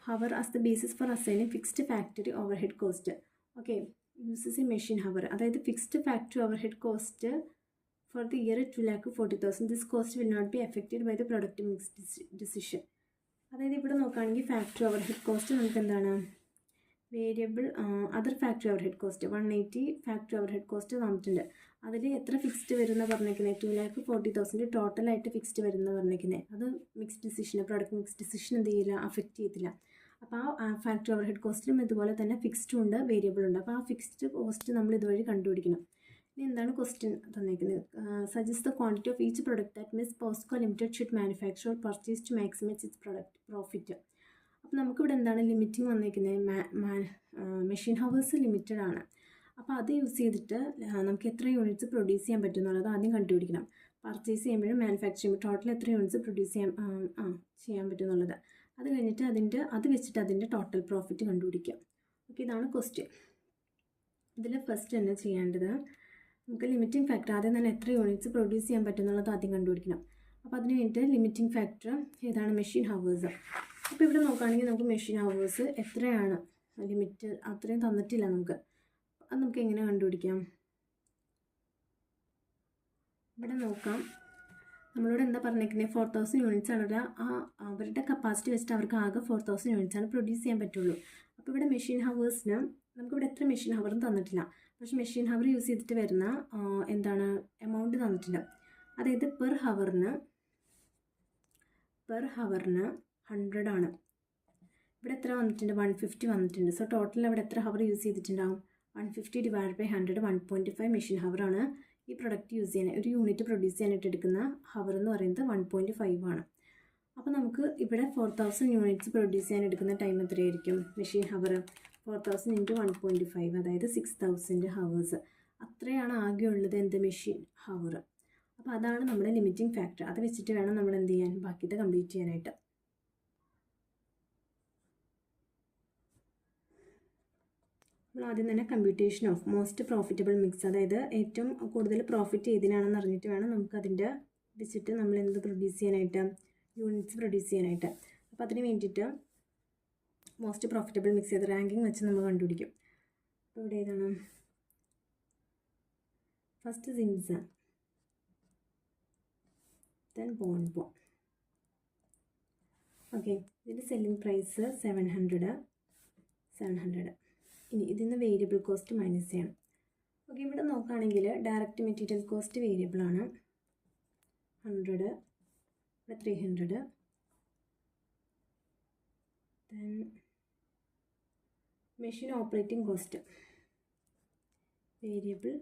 hour as the basis for assigning fixed factory overhead cost. Okay, uses a machine hour, അതായത് fixed factory overhead cost for the year 2,40,000. This cost will not be affected by the product mix decision. അതായത് ഇവിടെ നോക്കുകയാണെങ്കിൽ ഫാക്ടറി ഓവർഹെഡ് കോസ്റ്റ് നമുക്ക് എന്താണ് variable other factory overhead cost 180 factory overhead cost തന്നിട്ടുണ്ട്. അതിൽ എത്ര ഫിക്സ്ഡ് വരുന്ന പറഞ്ഞേക്കുന്നത് 2,40,000 ടോട്ടലായിട്ട് ഫിക്സ്ഡ് വരുന്ന പറഞ്ഞേക്കുന്നത്. അത് mix decision, product mix decision എന്ത് ചെയ്യില്ല, അഫക്റ്റ് ചെയ്തില്ല. അപ്പോൾ ആ ഫാക്ടറി ഓവർഹെഡ് കോസ്റ്റിലും ഇതുപോലെ തന്നെ ഫിക്സ്ഡും ഉണ്ട്, വേരിയബിൾ ഉണ്ട്. അപ്പോൾ ആ ഫിക്സ്ഡ് കോസ്റ്റ് നമ്മൾ ഇതുവഴി കണ്ടുപിടിക്കണം. ഇനി എന്താണ് ക്വസ്റ്റ്യൻ തന്നിരിക്കുന്നത്, suggest the quantity of each product that Ms Posco limited should manufacture or purchase to maximise its product profit. അപ്പോൾ നമുക്കിവിടെ എന്താണ് ലിമിറ്റിംഗ് വന്നിരിക്കുന്നത്, മെഷീൻ ഹവേഴ്സ് ലിമിറ്റഡ് ആണ്. അപ്പോൾ അത് യൂസ് ചെയ്തിട്ട് നമുക്ക് എത്ര യൂണിറ്റ്സ് പ്രൊഡ്യൂസ് ചെയ്യാൻ പറ്റും എന്നുള്ളത് ആദ്യം കണ്ടുപിടിക്കണം. പർച്ചേസ് ചെയ്യുമ്പോഴും മാനുഫാക്ചർ ചെയ്യുമ്പോൾ ടോട്ടൽ എത്ര യൂണിറ്റ്സ് പ്രൊഡ്യൂസ് ചെയ്യാൻ പറ്റും എന്നുള്ളത്. അത് കഴിഞ്ഞിട്ട് അത് വെച്ചിട്ട് അതിൻ്റെ ടോട്ടൽ പ്രോഫിറ്റ് കണ്ടുപിടിക്കുക. ഓക്കെ, ഇതാണ് ക്വസ്റ്റ്യൻ. ഇതിൽ ഫസ്റ്റ് തന്നെ ചെയ്യേണ്ടത് നമുക്ക് ലിമിറ്റിംഗ് ഫാക്ടർ ആദ്യം തന്നെ എത്ര യൂണിറ്റ്സ് പ്രൊഡ്യൂസ് ചെയ്യാൻ പറ്റും എന്നുള്ളത് ആദ്യം കണ്ടുപിടിക്കണം. അപ്പോൾ അതിന് വേണ്ടിയിട്ട് ലിമിറ്റിംഗ് ഫാക്ടർ ഏതാണ്, മെഷീൻ ഹവേഴ്സ്. അപ്പോൾ ഇവിടെ നോക്കുകയാണെങ്കിൽ നമുക്ക് മെഷീൻ ഹവേഴ്സ് എത്രയാണ് ലിമിറ്റ് അത്രയും തന്നിട്ടില്ല നമുക്ക്. അത് നമുക്ക് എങ്ങനെ കണ്ടുപിടിക്കാം, ഇവിടെ നോക്കാം. നമ്മളോട് എന്താ പറഞ്ഞേക്കുന്നത്, 4000 യൂണിറ്റ്സ് ആണ്. അവരുടെ കപ്പാസിറ്റി വെച്ചിട്ട് അവർക്ക് ആകെ 4000 യൂണിറ്റ്സ് ആണ് പ്രൊഡ്യൂസ് ചെയ്യാൻ പറ്റുള്ളൂ. അപ്പോൾ ഇവിടെ മെഷീൻ ഹവേഴ്സിന് നമുക്കിവിടെ എത്ര മെഷീൻ ഹവറും തന്നിട്ടില്ല, പക്ഷേ മെഷീൻ ഹവർ യൂസ് ചെയ്തിട്ട് വരുന്ന എന്താണ് എമൗണ്ട് തന്നിട്ടില്ല. അതായത് പെർ ഹവറിന് 100 ആണ്. ഇവിടെ എത്ര വന്നിട്ടുണ്ട്, 150 വന്നിട്ടുണ്ട്. സോ ടോട്ടൽ അവിടെ എത്ര ഹവർ യൂസ് ചെയ്തിട്ടുണ്ടാവും, 150 ഡിവൈഡ് ബൈ 100, 1.5 മെഷീൻ ഹവറാണ് ഈ പ്രൊഡക്റ്റ് യൂസ് ചെയ്യാൻ, ഒരു യൂണിറ്റ് പ്രൊഡ്യൂസ് ചെയ്യാനായിട്ട് എടുക്കുന്ന ഹവർ എന്ന് പറയുന്നത് 1.5 ആണ്. അപ്പോൾ നമുക്ക് ഇവിടെ 4000 യൂണിറ്റ്സ് പ്രൊഡ്യൂസ് ചെയ്യാൻ എടുക്കുന്ന ടൈം എത്രയായിരിക്കും, മെഷീൻ ഹവർ 4000 × 1.5, അതായത് 6000 ഹവേഴ്സ്. അത്രയാണ് ആകെ ഉള്ളത് എന്ത്, മെഷീൻ ഹവർ. അപ്പോൾ അതാണ് നമ്മുടെ ലിമിറ്റിംഗ് ഫാക്ടർ. അത് വെച്ചിട്ട് വേണം നമ്മൾ എന്ത് ചെയ്യാൻ, ബാക്കിയത് കംപ്ലീറ്റ് ചെയ്യാനായിട്ട്. നമ്മൾ ആദ്യം തന്നെ computation of most profitable mix, അതായത് ഏറ്റവും കൂടുതൽ പ്രോഫിറ്റ് ഏതിനാണെന്ന് അറിഞ്ഞിട്ട് വേണം നമുക്കതിൻ്റെ വെച്ചിട്ട് നമ്മൾ എന്ത് പ്രൊഡ്യൂസ് ചെയ്യാനായിട്ട്, യൂണിറ്റ്സ് പ്രൊഡ്യൂസ് ചെയ്യാനായിട്ട്. അപ്പോൾ അതിന് വേണ്ടിയിട്ട് മോസ്റ്റ് പ്രോഫിറ്റബിൾ മിക്സ് ചെയ്ത് റാങ്കിങ് വെച്ച് നമ്മൾ കണ്ടുപിടിക്കും. അപ്പോൾ ഇവിടെ ഏതാണ്, ഫസ്റ്റ് സിംസാം, ദെൻ ബോൺ. ഓക്കെ, ഇതിൻ്റെ സെല്ലിംഗ് പ്രൈസ് 700. ഇനി ഇതിൽ നിന്ന് വേരിയബിൾ കോസ്റ്റ് മൈനസ് ചെയ്യണം. ഓക്കെ, ഇവിടെ നോക്കുകയാണെങ്കിൽ ഡയറക്റ്റ് മെറ്റീരിയൽ കോസ്റ്റ് വേരിയബിൾ ആണ് 100, ഇവിടെ 300. Then machine operating cost variable,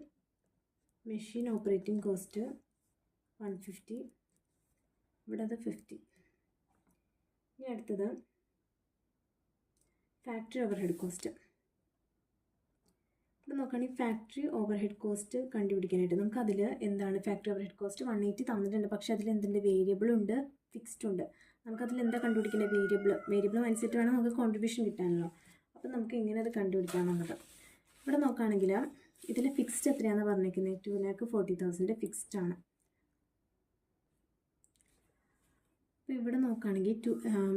machine operating cost 150, ഇവിടെ അത് 50. ഇനി അടുത്തത് ഫാക്ടറി ഓവർഹെഡ് കോസ്റ്റ്. ഇപ്പോൾ നോക്കുകയാണെങ്കിൽ ഫാക്ടറി ഓവർ ഹെഡ് കോസ്റ്റ് കണ്ടുപിടിക്കാനായിട്ട് നമുക്ക് അതിൽ എന്താണ് ഫാക്ടറി ഓവർ ഹെഡ് കോസ്റ്റ് 180 തന്നിട്ടുണ്ട്. പക്ഷേ അതിൽ എന്തുണ്ട്, വേരിയബിൾ ഉണ്ട്, ഫിക്സ്ഡ് ഉണ്ട്. നമുക്കതിൽ എന്താ കണ്ടുപിടിക്കേണ്ടത്, വേരിയബിൾ അനുസരിച്ച് വേണം നമുക്ക് കോൺട്രിബ്യൂഷൻ കിട്ടാനല്ലോ. അപ്പോൾ നമുക്ക് എങ്ങനെ അത് കണ്ടുപിടിക്കാമെന്നുള്ളത് ഇവിടെ നോക്കുകയാണെങ്കിൽ ഇതിൽ ഫിക്സ്ഡ് എത്രയാണെന്ന് പറഞ്ഞിരിക്കുന്നത് 2,40,000 ഫിക്സ്ഡ് ആണ്. അപ്പോൾ ഇവിടെ നോക്കുകയാണെങ്കിൽ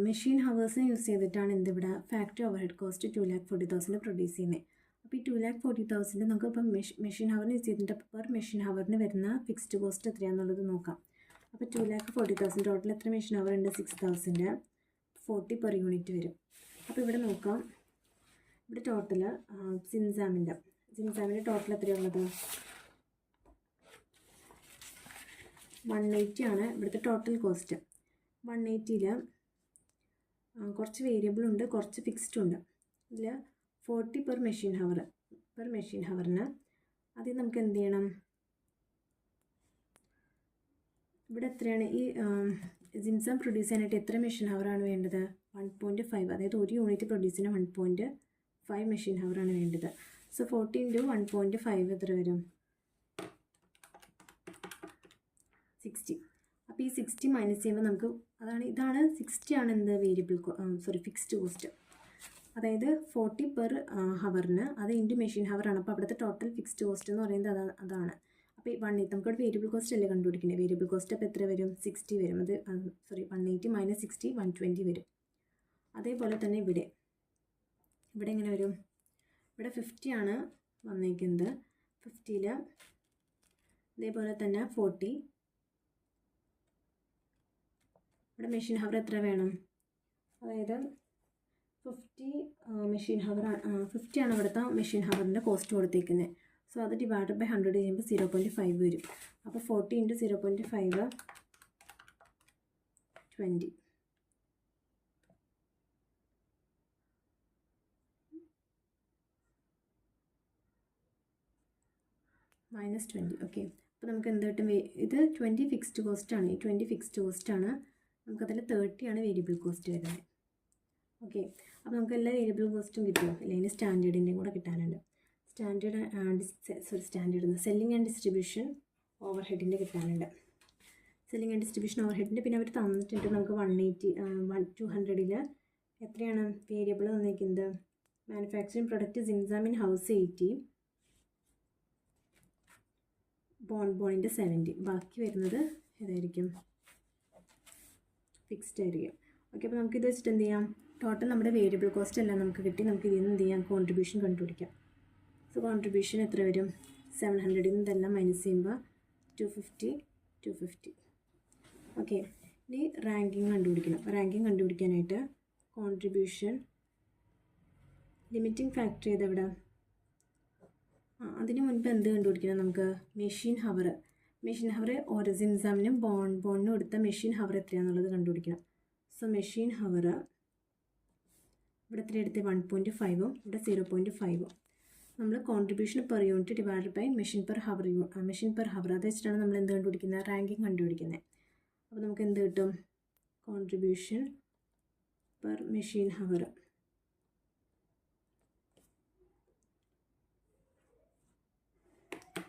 മെഷീൻ ഹവേഴ്സിന് യൂസ് ചെയ്തിട്ടാണ് എന്തിവിടെ factory overhead cost 2,40,000 produce ചെയ്യുന്നത്. അപ്പോൾ ഈ 2,40,000 നമുക്ക് ഇപ്പം മെഷീൻ ഹവറിന് യൂസ് ചെയ്തിട്ട് പെർ മെഷീൻ ഹവറിന് വരുന്ന ഫിക്സ്ഡ് കോസ്റ്റ് എത്രയാണെന്നുള്ളത് നോക്കാം. അപ്പോൾ 2,40,000 ടോട്ടൽ എത്ര മെഷീൻ ഹവർ ഉണ്ട്, 6,000, 40 പെർ യൂണിറ്റ് വരും. അപ്പോൾ ഇവിടെ നോക്കാം, ഇവിടെ ടോട്ടൽ സിൻസാമിൻ്റെ ടോട്ടൽ എത്രയുള്ളത് 180 ആണ് ഇവിടുത്തെ ടോട്ടൽ കോസ്റ്റ്. 180ൽ കുറച്ച് വേരിയബിൾ ഉണ്ട്, കുറച്ച് ഫിക്സ്ഡ് ഉണ്ട്. ഇതിൽ 40 പെർ മെഷീൻ ഹവറിന് അതിൽ നമുക്ക് എന്ത് ചെയ്യണം, ഇവിടെ എത്രയാണ് ഈ സിൻസാം പ്രൊഡ്യൂസ് ചെയ്യാനായിട്ട് എത്ര മെഷീൻ ഹവറാണ് വേണ്ടത്, 1.5. അതായത് ഒരു യൂണിറ്റ് പ്രൊഡ്യൂസ് ചെയ്യുന്ന 1.5 മെഷീൻ ഹവറാണ് വേണ്ടത്. സോ 40 × 1.5 എത്ര വരും, 60. അപ്പോൾ ഈ 60 മൈനസ് ചെയ്യുമ്പോൾ നമുക്ക് ഇതാണ് 60 ആണ് എന്ത് ഫിക്സ്ഡ് കോസ്റ്റ്. അതായത് 40 പെർ ഹവറിന് അത് ഇൻറ്റു മെഷീൻ ഹവറാണ്. അപ്പോൾ അവിടുത്തെ ടോട്ടൽ ഫിക്സ്ഡ് കോസ്റ്റ് എന്ന് പറയുന്നത് അതാണ്. അപ്പോൾ 180 നമുക്കവിടെ വേരിയബിൾ കോസ്റ്റ് അല്ലേ കണ്ടുപിടിക്കുന്നത്. വേരിയബിൾ കോസ്റ്റ് അപ്പോൾ എത്ര വരും, 60 വരും. 180 മൈനസ് 60 120 വരും. അതേപോലെ തന്നെ ഇവിടെ എങ്ങനെ വരും, ഇവിടെ 50 ആണ് വന്നിരിക്കുന്നത്. 50ൽ ഇതേപോലെ തന്നെ 40. ഇവിടെ മെഷീൻ ഹവർ എത്ര വേണം, അതായത് 50 മെഷീൻ ഹവർ 50 ആണ് ഇവിടുത്തെ മെഷീൻ ഹവറിൻ്റെ കോസ്റ്റ് കൊടുത്തേക്കുന്നത്. സോ അത് ഡിവൈഡ് ബൈ 100 ചെയ്യുമ്പോൾ 0.5 വരും. അപ്പോൾ 40 × 0.5 20. -20. ഓക്കെ, അപ്പോൾ നമുക്ക് എന്ത് കിട്ടും, ഇത് 20 ഫിക്സ്ഡ് കോസ്റ്റാണ്. ഈ 20 ഫിക്സ്ഡ് കോസ്റ്റാണ്. നമുക്കതിൽ 30 ആണ് വേരിയബിൾ കോസ്റ്റ് വരുന്നത്. ഓക്കെ, അപ്പോൾ നമുക്ക് എല്ലാ വേരിയബിൾ കോസ്റ്റും കിട്ടുമോ, അല്ലെങ്കിൽ സ്റ്റാൻഡേർഡിൻ്റെയും കൂടെ കിട്ടാനുണ്ട്. സെല്ലിംഗ് ആൻഡ് ഡിസ്ട്രിബ്യൂഷൻ ഓവർ ഹെഡിൻ്റെ കിട്ടാനുണ്ട്. സെല്ലിംഗ് ആൻഡ് ഡിസ്ട്രിബ്യൂഷൻ ഓവർ ഹെഡിൻ്റെ പിന്നെ അവർ തന്നിട്ടുണ്ട് നമുക്ക് 200ൽ എത്രയാണ് വേരിയബിൾ തന്നിരിക്കുന്നത്, മാനുഫാക്ചറിങ് പ്രൊഡക്റ്റ് സിൻസാമിൻ ഹൗസ് 80, ബോണിൻ്റെ 70. ബാക്കി വരുന്നത് ഏതായിരിക്കും, ഫിക്സ്ഡ് ആയിരിക്കും. ഓക്കെ, അപ്പോൾ നമുക്കിത് വെച്ചിട്ട് എന്ത് ചെയ്യാം, ടോട്ടൽ നമ്മുടെ വേരിയബിൾ കോസ്റ്റ് എല്ലാം നമുക്ക് കിട്ടി. നമുക്ക് ഇതിൽ നിന്ന് എന്ത് ചെയ്യാം, കോൺട്രിബ്യൂഷൻ കണ്ടുപിടിക്കാം. സോ കോൺട്രിബ്യൂഷൻ എത്ര വരും, 700ൽ നിന്ന് ഇതെല്ലാം മൈനസ് ചെയ്യുമ്പോൾ 250. ഓക്കെ, ഇനി റാങ്കിങ് കണ്ടുപിടിക്കണം. റാങ്കിങ് കണ്ടുപിടിക്കാനായിട്ട് കോൺട്രിബ്യൂഷൻ ലിമിറ്റിംഗ് ഫാക്ടർ ചെയ്തെവിടെ, അതിന് മുൻപ് എന്ത് കണ്ടുപിടിക്കണം നമുക്ക്, മെഷീൻ ഹവർ ഓരോ സിൻസാമിനും ബോണിനും എടുത്ത മെഷീൻ ഹവർ എത്രയാണെന്നുള്ളത് കണ്ടുപിടിക്കണം. സോ മെഷീൻ ഹവർ ഇവിടെ എത്ര എടുത്ത് 1.5ഉം ഇവിടെ 0.5ഉം. നമ്മൾ contribution per unit divide by machine per hour അത് വെച്ചിട്ടാണ് നമ്മൾ എന്ത് കണ്ടുപിടിക്കുന്നത്, റാങ്കിങ് കണ്ടുപിടിക്കുന്നത്. അപ്പോൾ നമുക്ക് എന്ത് കിട്ടും, contribution per machine hour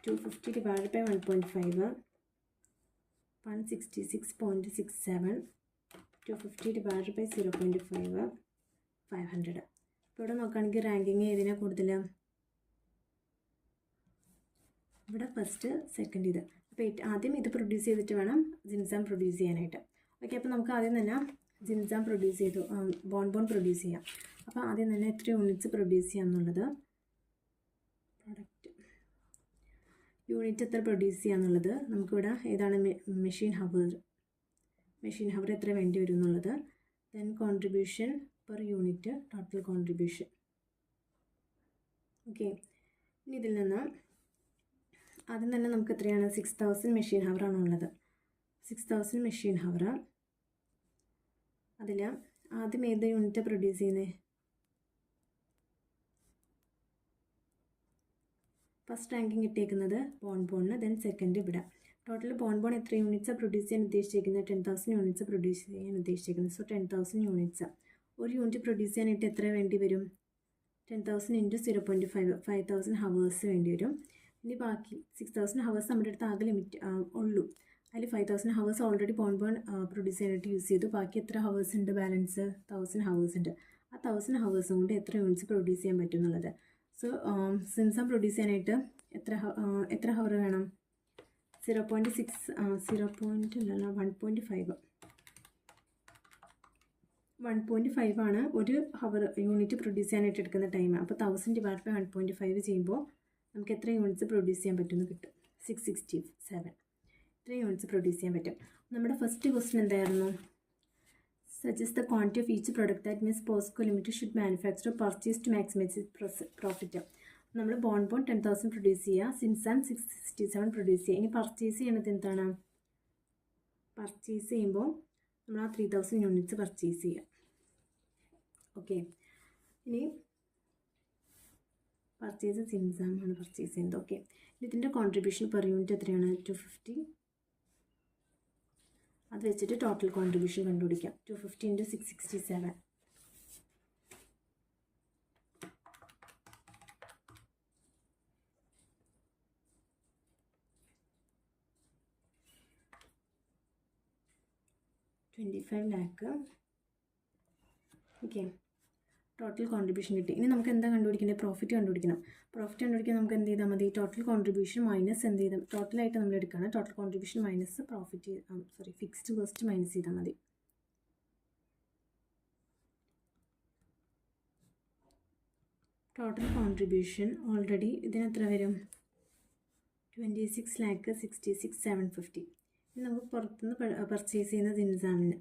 250 divided by 1.5 166.67. 250 divided by 0.5 500. ഇപ്പോൾ ഇവിടെ നോക്കുകയാണെങ്കിൽ റാങ്കിങ് ഏതിനാ കൂടുതൽ, ഇവിടെ ഫസ്റ്റ് സെക്കൻഡ്. ഇത് അപ്പോൾ ആദ്യം ഇത് പ്രൊഡ്യൂസ് ചെയ്തിട്ട് വേണം സിൻസാം പ്രൊഡ്യൂസ് ചെയ്യാനായിട്ട്. ഓക്കെ, അപ്പോൾ നമുക്ക് ആദ്യം തന്നെ സിൻസാം പ്രൊഡ്യൂസ് ചെയ്തു, ബോൺ പ്രൊഡ്യൂസ് ചെയ്യാം. അപ്പോൾ ആദ്യം തന്നെ എത്ര യൂണിറ്റ്സ് പ്രൊഡ്യൂസ് ചെയ്യാം എന്നുള്ളത്, പ്രൊഡക്റ്റ് യൂണിറ്റ് എത്ര പ്രൊഡ്യൂസ് ചെയ്യാന്നുള്ളത് നമുക്കിവിടെ ഏതാണ്, മെഷീൻ ഹവർ എത്ര വേണ്ടി വരും എന്നുള്ളത്. Then contribution per unit, total contribution. Okay, ഇനി ഇതിൽ നിന്ന് ആദ്യം തന്നെ നമുക്ക് എത്രയാണ്, 6000 മെഷീൻ ഹവറാണുള്ളത്. 6000 machine hour. അതിൽ ആദ്യം ഏത് യൂണിറ്റ് പ്രൊഡ്യൂസ് ചെയ്യുന്നത്, ഫസ്റ്റ് റാങ്കിങ് കിട്ടിയേക്കുന്നത് ബോണിന്, ദെൻ സെക്കൻഡ് ഇവിടെ. ടോട്ടൽ ബോൺ എത്ര യൂണിറ്റ്സാണ് പ്രൊഡ്യൂസ് ചെയ്യാൻ ഉദ്ദേശിച്ചിരിക്കുന്നത്, 10,000 യൂണിറ്റ്സ് പ്രൊഡ്യൂസ് ചെയ്യാൻ ഉദ്ദേശിച്ചിരിക്കുന്നത്. So 10,000 units. ഒരു യൂണിറ്റ് പ്രൊഡ്യൂസ് ചെയ്യാനായിട്ട് എത്ര വേണ്ടി വരും, 10,000 ഇൻറ്റു 0.5 5,000 ഹവേഴ്സ് വേണ്ടി വരും. ഇനി ബാക്കി 6,000 ഹവേഴ്സ് നമ്മുടെ അടുത്ത് ആകെ ലിമിറ്റ് ഉള്ളൂ. അതിൽ 5,000 ഹവേഴ്സ് ഓൾറെഡി പോൺ പ്രൊഡ്യൂസ് ചെയ്യാനായിട്ട് യൂസ് ചെയ്തു. ബാക്കി എത്ര ഹവേഴ്സ് ഉണ്ട് ബാലൻസ്? 1,000 ഹവേഴ്സ് ഉണ്ട്. ആ 1,000 ഹവേഴ്സും കൊണ്ട് എത്ര യൂണിറ്റ്സ് പ്രൊഡ്യൂസ് ചെയ്യാൻ പറ്റും എന്നുള്ളത്. സോ സിംസം പ്രൊഡ്യൂസ് ചെയ്യാനായിട്ട് എത്ര ഹവർ വേണം? 1.5 ആണ് ഒരു ഹവർ യൂണിറ്റ് പ്രൊഡ്യൂസ് ചെയ്യാനായിട്ട് എടുക്കുന്ന ടൈം. അപ്പോൾ 1000 ഡിവൈഡ് ബൈ 1.5 ചെയ്യുമ്പോൾ നമുക്ക് എത്ര യൂണിറ്റ്സ് പ്രൊഡ്യൂസ് ചെയ്യാൻ പറ്റുമെന്ന് കിട്ടും? 667. ഇത്രയും യൂണിറ്റ്സ് പ്രൊഡ്യൂസ് ചെയ്യാൻ പറ്റും. നമ്മുടെ ഫസ്റ്റ് ക്വസ്റ്റ്യൻ എന്തായിരുന്നു? Suggest the quantity of each product that means Posco limited should manufacture purchase to maximise profit. നമ്മൾ ബോൺ 10,000 പ്രൊഡ്യൂസ് ചെയ്യുക, സിംസാം 667 പ്രൊഡ്യൂസ് ചെയ്യുക. ഇനി പർച്ചേസ് ചെയ്യണത് എന്താണ്? പർച്ചേസ് ചെയ്യുമ്പോൾ നമ്മൾ ആ 3,000 യൂണിറ്റ്സ് പർച്ചേസ് ചെയ്യുക. ഓക്കെ, ഇനി പർച്ചേസ് സിംസാം ആണ് പർച്ചേസ് ചെയ്യുന്നത്. ഓക്കെ, ഇതിൻ്റെ കോൺട്രിബ്യൂഷൻ പെർ യൂണിറ്റ് എത്രയാണ്? 250. അത് വെച്ചിട്ട് ടോട്ടൽ കോൺട്രിബ്യൂഷൻ കണ്ടുപിടിക്കാം. 250 into 667. $25 lakh. Okay, total contribution കിട്ടി. ഇനി നമുക്ക് എന്താ കണ്ടുപിടിക്കേണ്ടത്? പ്രോഫിറ്റ് കണ്ടുപിടിക്കണം. പ്രോഫിറ്റ് കണ്ടുപിടിക്കാൻ നമുക്ക് എന്ത് ചെയ്താൽ മതി? ടോട്ടൽ കോൺട്രിബ്യൂഷൻ മൈനസ് എന്ത് ചെയ്താൽ ടോട്ടലായിട്ട് നമ്മൾ എടുക്കുകയാണ്. Total contribution minus profit fixed cost minus ചെയ്താൽ മതി. ടോട്ടൽ കോൺട്രിബ്യൂഷൻ ഓൾറെഡി ഇതിനെത്ര വരും? 26,66,750. ഇനി നമുക്ക് പുറത്തുനിന്ന് പർച്ചേസ് ചെയ്യുന്ന സിംസാമിന്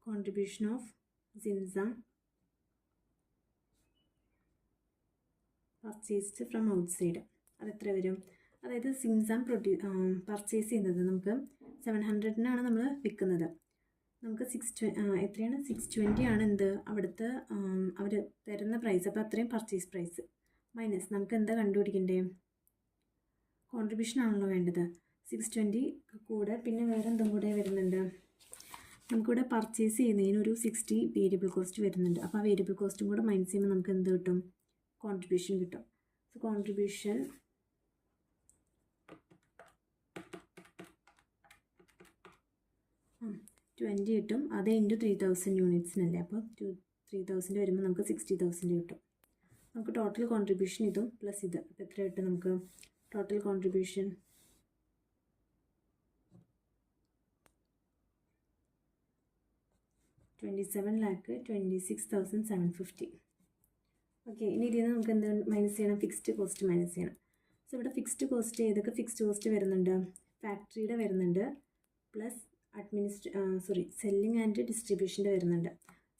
contribution of Simsam purchased from outside അതെത്ര വരും? അതായത് സിംസാം പർച്ചേസ് ചെയ്യുന്നത് നമുക്ക് 700-നാണ് നമ്മൾ വിൽക്കുന്നത്. നമുക്ക് എത്രയാണ്? 620 ആണ് എന്ത് അവിടുത്തെ അവർ തരുന്ന പ്രൈസ്. അപ്പോൾ അത്രയും പർച്ചേസ് പ്രൈസ് മൈനസ് നമുക്ക് എന്താ കണ്ടുപിടിക്കണ്ടേ? കോൺട്രിബ്യൂഷൻ ആണല്ലോ വേണ്ടത്. 620 കൂടെ പിന്നെ വേറെ എന്തും കൂടെ വരുന്നുണ്ട്. നമുക്കിവിടെ പർച്ചേസ് ചെയ്യുന്നതിന് ഒരു 60 വേരിയബിൾ കോസ്റ്റ് വരുന്നുണ്ട്. അപ്പോൾ ആ വേരിയബിൾ കോസ്റ്റും കൂടെ മൈനസ് ചെയ്യുമ്പോൾ നമുക്ക് എന്ത് കിട്ടും? കോൺട്രിബ്യൂഷൻ കിട്ടും. സോ കോൺട്രിബ്യൂഷൻ $20 കിട്ടും. അത് ഇൻറ്റു 3,000 യൂണിറ്റ്സിനല്ലേ. അപ്പോൾ 3,000 വരുമ്പോൾ നമുക്ക് 60,000 കിട്ടും. നമുക്ക് ടോട്ടൽ കോൺട്രിബ്യൂഷൻ ഇതും പ്ലസ് ഇത് അപ്പോൾ എത്ര കിട്ടും? നമുക്ക് ടോട്ടൽ കോൺട്രിബ്യൂഷൻ $27,26,750. ഓക്കെ, ഇനി ഇതിൽ നിന്ന് നമുക്ക് എന്താണ് മൈനസ് ചെയ്യണം? ഫിക്സ്ഡ് കോസ്റ്റ് മൈനസ് ചെയ്യണം. സോ ഇവിടെ ഫിക്സ്ഡ് കോസ്റ്റ് ഏതൊക്കെ ഫിക്സ്ഡ് കോസ്റ്റ് വരുന്നുണ്ട്? ഫാക്ടറിയുടെ വരുന്നുണ്ട്, പ്ലസ് സെല്ലിംഗ് ആൻഡ് ഡിസ്ട്രിബ്യൂഷൻ്റെ വരുന്നുണ്ട്.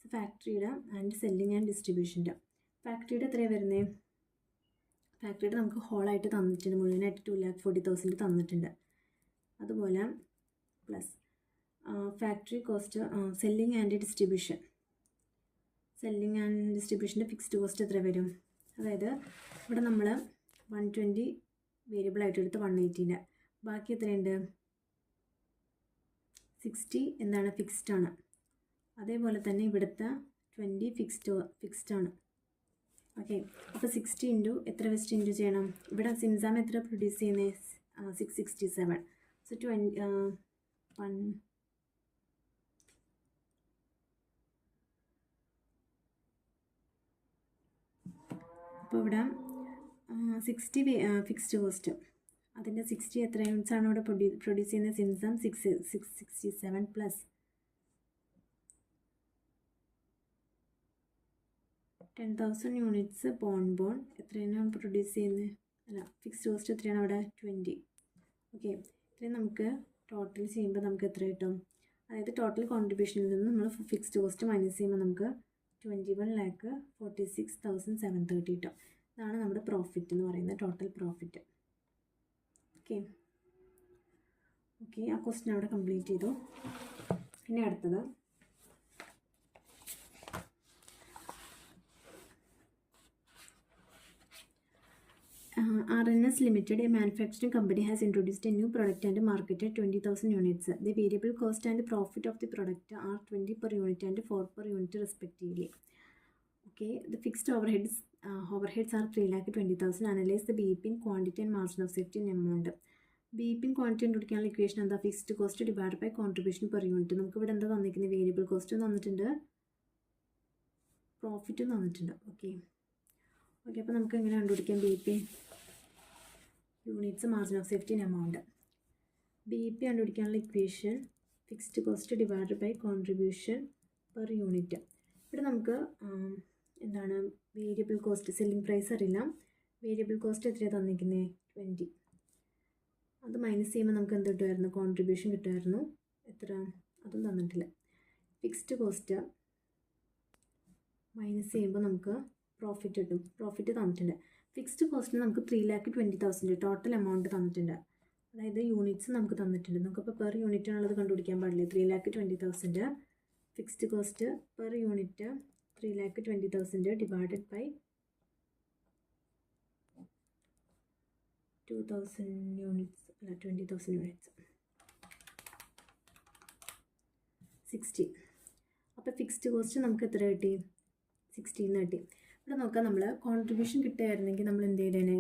സോ ഫാക്ടറിയുടെ ആൻഡ് സെല്ലിംഗ് ആൻഡ് ഡിസ്ട്രിബ്യൂഷൻ്റെ ഫാക്ടറിയുടെ എത്രയാണ് വരുന്നത്? ഫാക്ടറിയുടെ നമുക്ക് ഹോളായിട്ട് തന്നിട്ടുണ്ട്, മുഴുവനായിട്ട് 2,40,000 തന്നിട്ടുണ്ട്. അതുപോലെ plus factory cost selling and ഡിസ്ട്രിബ്യൂഷൻ്റെ ഫിക്സ്ഡ് കോസ്റ്റ് എത്ര വരും? അതായത് ഇവിടെ നമ്മൾ 120 വേരിയബിൾ ആയിട്ട് എടുത്ത് 180 ബാക്കി എത്രയുണ്ട്? 60 എന്താണ്? ഫിക്സ്ഡ് ആണ്. അതേപോലെ തന്നെ ഇവിടുത്തെ 20 ഫിക്സ്ഡ് ആണ്. ഓക്കെ, അപ്പോൾ 60 ഇൻറ്റു എത്ര വെച്ചിട്ട് ഇൻറ്റു ചെയ്യണം? ഇവിടെ സിംസാം എത്ര പ്രൊഡ്യൂസ് ചെയ്യുന്നത്? 667. സോ 1 അപ്പോൾ ഇവിടെ 60 ഫിക്സ്ഡ് കോസ്റ്റ്, അതിൻ്റെ 60 എത്ര യൂണിറ്റ്സ് ആണ് ഇവിടെ പ്രൊഡ്യൂസ് ചെയ്യുന്നത്? സിംസാം 667 പ്ലസ് 10,000 യൂണിറ്റ്സ് ബോൺ എത്രയാണ് പ്രൊഡ്യൂസ് ചെയ്യുന്നത്? അല്ല, ഫിക്സ്ഡ് കോസ്റ്റ് എത്രയാണ് അവിടെ? 20. ഓക്കെ, ഇത്രയും നമുക്ക് ടോട്ടൽ ചെയ്യുമ്പോൾ നമുക്ക് എത്ര കിട്ടും? അതായത് ടോട്ടൽ കോൺട്രിബ്യൂഷനിൽ നിന്ന് നമ്മൾ ഫിക്സ്ഡ് കോസ്റ്റ് മൈനസ് ചെയ്യുമ്പോൾ നമുക്ക് 21,46,730 കിട്ടും. ഇതാണ് നമ്മുടെ പ്രോഫിറ്റ് എന്ന് പറയുന്നത്, ടോട്ടൽ പ്രോഫിറ്റ്. ഓക്കെ, ആ ക്വസ്റ്റ്യൻ അവിടെ കംപ്ലീറ്റ് ചെയ്തു. പിന്നെ അടുത്തത് RNS Limited, a manufacturing company, has introduced a new product and marketed 20,000 units. The variable cost and profit of the product are 20 per unit and 4 per unit respectively. Okay, the fixed overheads are 3,20,000. Analyze the BEP in quantity and margin of safety in amount. BEP in quantity കണ്ടുപിടിക്കാനുള്ള ഇക്വേഷൻ എന്താ? Fixed cost divide by contribution per unit. നമുക്ക് ഇവിടെ എന്താ തന്നിരിക്കുന്നത്? വേരിയബിൾ കോസ്റ്റ് തന്നിട്ടുണ്ട്, പ്രോഫിറ്റും തന്നിട്ടുണ്ട്. ഓക്കെ, അപ്പോൾ നമുക്ക് എങ്ങനെ കണ്ടുപിടിക്കാം BEP? Units, margin of safety in amount. BEP കണ്ടുപിടിക്കാനുള്ള equation fixed cost divide by contribution per unit. ഇവിടെ നമുക്ക് എന്താണ് വേരിയബിൾ കോസ്റ്റ്, സെല്ലിംഗ് പ്രൈസ് അറിയില്ല. വേരിയബിൾ കോസ്റ്റ് എത്രയാണ് തന്നിരിക്കുന്നത്? 20. അത് മൈനസ് ചെയ്യുമ്പോൾ നമുക്ക് എന്ത് കിട്ടുമായിരുന്നു? കോൺട്രിബ്യൂഷൻ കിട്ടുമായിരുന്നു. എത്ര? അതും തന്നിട്ടില്ല. ഫിക്സ്ഡ് കോസ്റ്റ് മൈനസ് ചെയ്യുമ്പോൾ നമുക്ക് പ്രോഫിറ്റ് കിട്ടും. പ്രോഫിറ്റ് തന്നിട്ടുണ്ട്. ഫിക്സ്ഡ് കോസ്റ്റിന് നമുക്ക് 3,20,000 ടോട്ടൽ എമൗണ്ട് തന്നിട്ടുണ്ട്. അതായത് യൂണിറ്റ്സ് നമുക്ക് തന്നിട്ടുണ്ട്. നമുക്കപ്പോൾ പെർ യൂണിറ്റാണുള്ളത് കണ്ടുപിടിക്കാൻ പാടില്ല. 3,20,000 fixed cost per unit 3,20,000 divided by 2,000 units, അല്ല 20,000 യൂണിറ്റ്സ്, 60. അപ്പോൾ ഫിക്സ്ഡ് കോസ്റ്റ് നമുക്ക് എത്ര കിട്ടി? 16 കിട്ടി. ഇവിടെ നോക്കാം, നമ്മൾ കോൺട്രിബ്യൂഷൻ കിട്ടുകയായിരുന്നെങ്കിൽ നമ്മൾ എന്ത് ചെയ്തേനെ?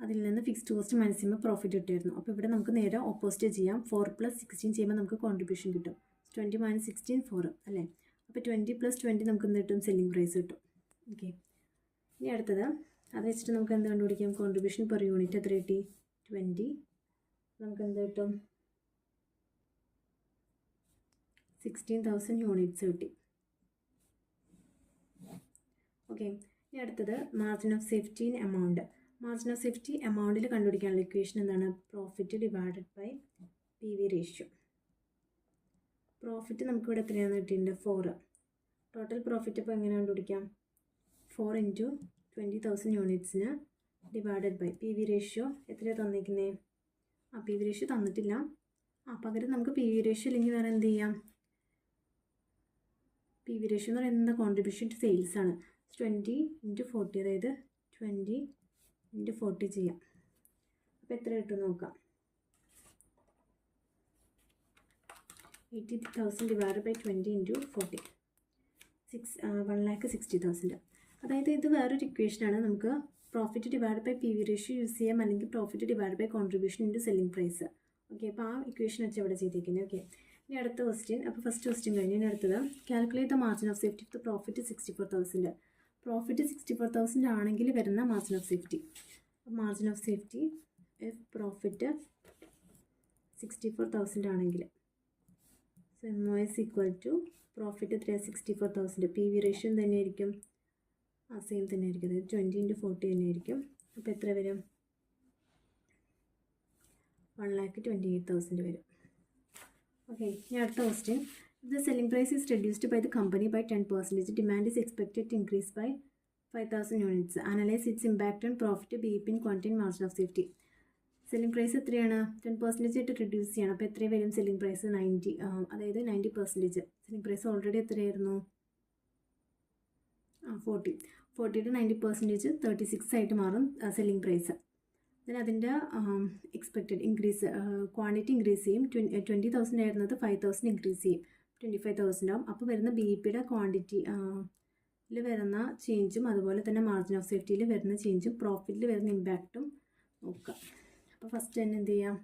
അതിൽ നിന്ന് ഫിക്സ്ഡ് കോസ്റ്റ് മൈനസ് ചെയ്യുമ്പോൾ പ്രോഫിറ്റ് കിട്ടുമായിരുന്നു. അപ്പോൾ ഇവിടെ നമുക്ക് നേരെ ഓപ്പോസിറ്റ് ചെയ്യാം. 4 + 16 ചെയ്യുമ്പോൾ നമുക്ക് കോൺട്രിബ്യൂഷൻ കിട്ടും. 20 - 16 4 അല്ലേ? അപ്പോൾ 20 + 20 നമുക്ക് എന്ത് കിട്ടും? സെല്ലിംഗ് പ്രൈസ് കിട്ടും. ഓക്കെ, ഇനി അടുത്തത് അത് വെച്ചിട്ട് നമുക്ക് എന്ത് കണ്ടുപിടിക്കാം? കോൺട്രിബ്യൂഷൻ പെർ യൂണിറ്റ് എത്ര കിട്ടി? 20. നമുക്ക് എന്ത് കിട്ടും? 16,000 യൂണിറ്റ്സ് കിട്ടി. ഓക്കെ, ഇനി അടുത്തത് margin of safety in amount. Margin of safety എമൗണ്ടിൽ കണ്ടുപിടിക്കാനുള്ള ഇക്വേഷൻ എന്താണ്? Profit divided by PV ratio. Profit നമുക്കിവിടെ എത്രയാണ് കിട്ടിയിട്ടുണ്ട്? 4. ടോട്ടൽ പ്രോഫിറ്റ് അപ്പോൾ എങ്ങനെ കണ്ടുപിടിക്കാം? 4 × 20,000 യൂണിറ്റ്സിന് ഡിവൈഡഡ് ബൈ PV റേഷ്യോ എത്രയാണ് തന്നിരിക്കുന്നത്? PV റേഷ്യോ തന്നിട്ടില്ല. പകരം നമുക്ക് PV റേഷ്യോ അല്ലെങ്കിൽ വേറെ എന്ത് ചെയ്യാം? PV റേഷ്യോ എന്ന് പറയുന്നത് കോൺട്രിബ്യൂഷൻ ടു സെയിൽസ് ആണ്. 20 × 40, അതായത് 20 × 40 ചെയ്യാം. അപ്പോൾ എത്ര കിട്ടും നോക്കാം? 80,000 ഡിവൈഡ് ബൈ 20 × 40, 1,60,000. അതായത് ഇത് വേറൊരു ഇക്വേഷനാണ്. നമുക്ക് profit divide by PV ratio use ചെയ്യാം, അല്ലെങ്കിൽ profit divide by contribution into selling price. Okay, അപ്പോൾ ആ ഇക്വേഷൻ വെച്ച് ഇവിടെ ചെയ്തിരിക്കുന്നത്. ഓക്കെ, ഇനി അടുത്ത ക്വസ്റ്റ്യൻ. അപ്പോൾ ഫസ്റ്റ് ക്വസ്റ്റ്യൻ കഴിഞ്ഞ് ഇനി അടുത്തത് calculate the margin of safety of the profit 64,000. Profit 64,000 ആണെങ്കിൽ വരുന്ന margin of safety. Margin of safety if profit 64,000 ആണെങ്കിൽ MOS = പ്രോഫിറ്റ് 64,000. PV റേഷ്യോ തന്നെയായിരിക്കും, സെയിം തന്നെ ആയിരിക്കും, അതായത് 20 × 40 തന്നെയായിരിക്കും. അപ്പോൾ എത്ര വരും? 1,28,000 വരും. ഓക്കെ, ഇനി അടുത്ത question. The selling price is reduced by the company by 10%. Demand is expected to increase by 5,000 units. Analyze its impact on profit, BEP in quantity and margin of safety. Selling price എത്രയാണ്? 10% ആയിട്ട് റിഡ്യൂസ് ചെയ്യണം. അപ്പോൾ എത്ര വരും സെല്ലിംഗ് പ്രൈസ്? 90, അതായത് 90%. സെല്ലിംഗ് പ്രൈസ് ഓൾറെഡി എത്രയായിരുന്നു? 40. 40 to 90% 36 ആയിട്ട് മാറും സെല്ലിംഗ് പ്രൈസ്. then അതിൻ്റെ എക്സ്പെക്റ്റഡ് ഇൻക്രീസ്, ക്വാണ്ടിറ്റി ഇൻക്രീസ് ചെയ്യും. 20,000 ആയിരുന്നത് 5,000 ഇൻക്രീസ് ചെയ്യും, 25,000 ആവും. അപ്പോൾ വരുന്ന BEPയുടെ ക്വാണ്ടിറ്റിയിൽ വരുന്ന ചേഞ്ചും അതുപോലെ തന്നെ മാർജിൻ ഓഫ് സേഫ്റ്റിയിൽ വരുന്ന ചേഞ്ചും പ്രോഫിറ്റിൽ വരുന്ന ഇമ്പാക്റ്റും നോക്കാം. അപ്പോൾ ഫസ്റ്റ് തന്നെ എന്ത് ചെയ്യാം?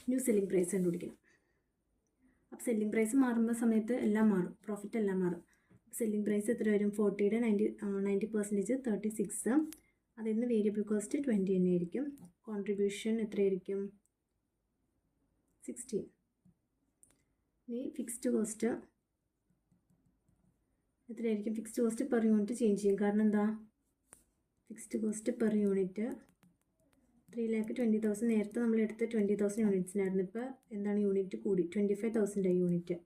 ന്യൂ സെല്ലിംഗ് പ്രൈസ് കണ്ടുപിടിക്കണം. അപ്പോൾ സെല്ലിംഗ് പ്രൈസ് മാറുന്ന സമയത്ത് എല്ലാം മാറും, പ്രോഫിറ്റ് എല്ലാം മാറും. സെല്ലിംഗ് പ്രൈസ് എത്ര വരും? 40യുടെ 90% 36. അതിൽ നിന്ന് വേരിയബിൾ കോസ്റ്റ് 20 തന്നെയായിരിക്കും. കോൺട്രിബ്യൂഷൻ എത്രയായിരിക്കും? 16. ഇനി ഫിക്സ്ഡ് കോസ്റ്റ് എത്രയായിരിക്കും? Fixed cost per unit change ചെയ്യും. കാരണം എന്താ? ഫിക്സ്ഡ് കോസ്റ്റ് പെർ യൂണിറ്റ് 3,20,000 നേരത്തെ നമ്മൾ എടുത്ത 20,000 യൂണിറ്റ്സിനായിരുന്നു. ഇപ്പോൾ എന്താണ്? യൂണിറ്റ് കൂടി 25,000 യൂണിറ്റ്.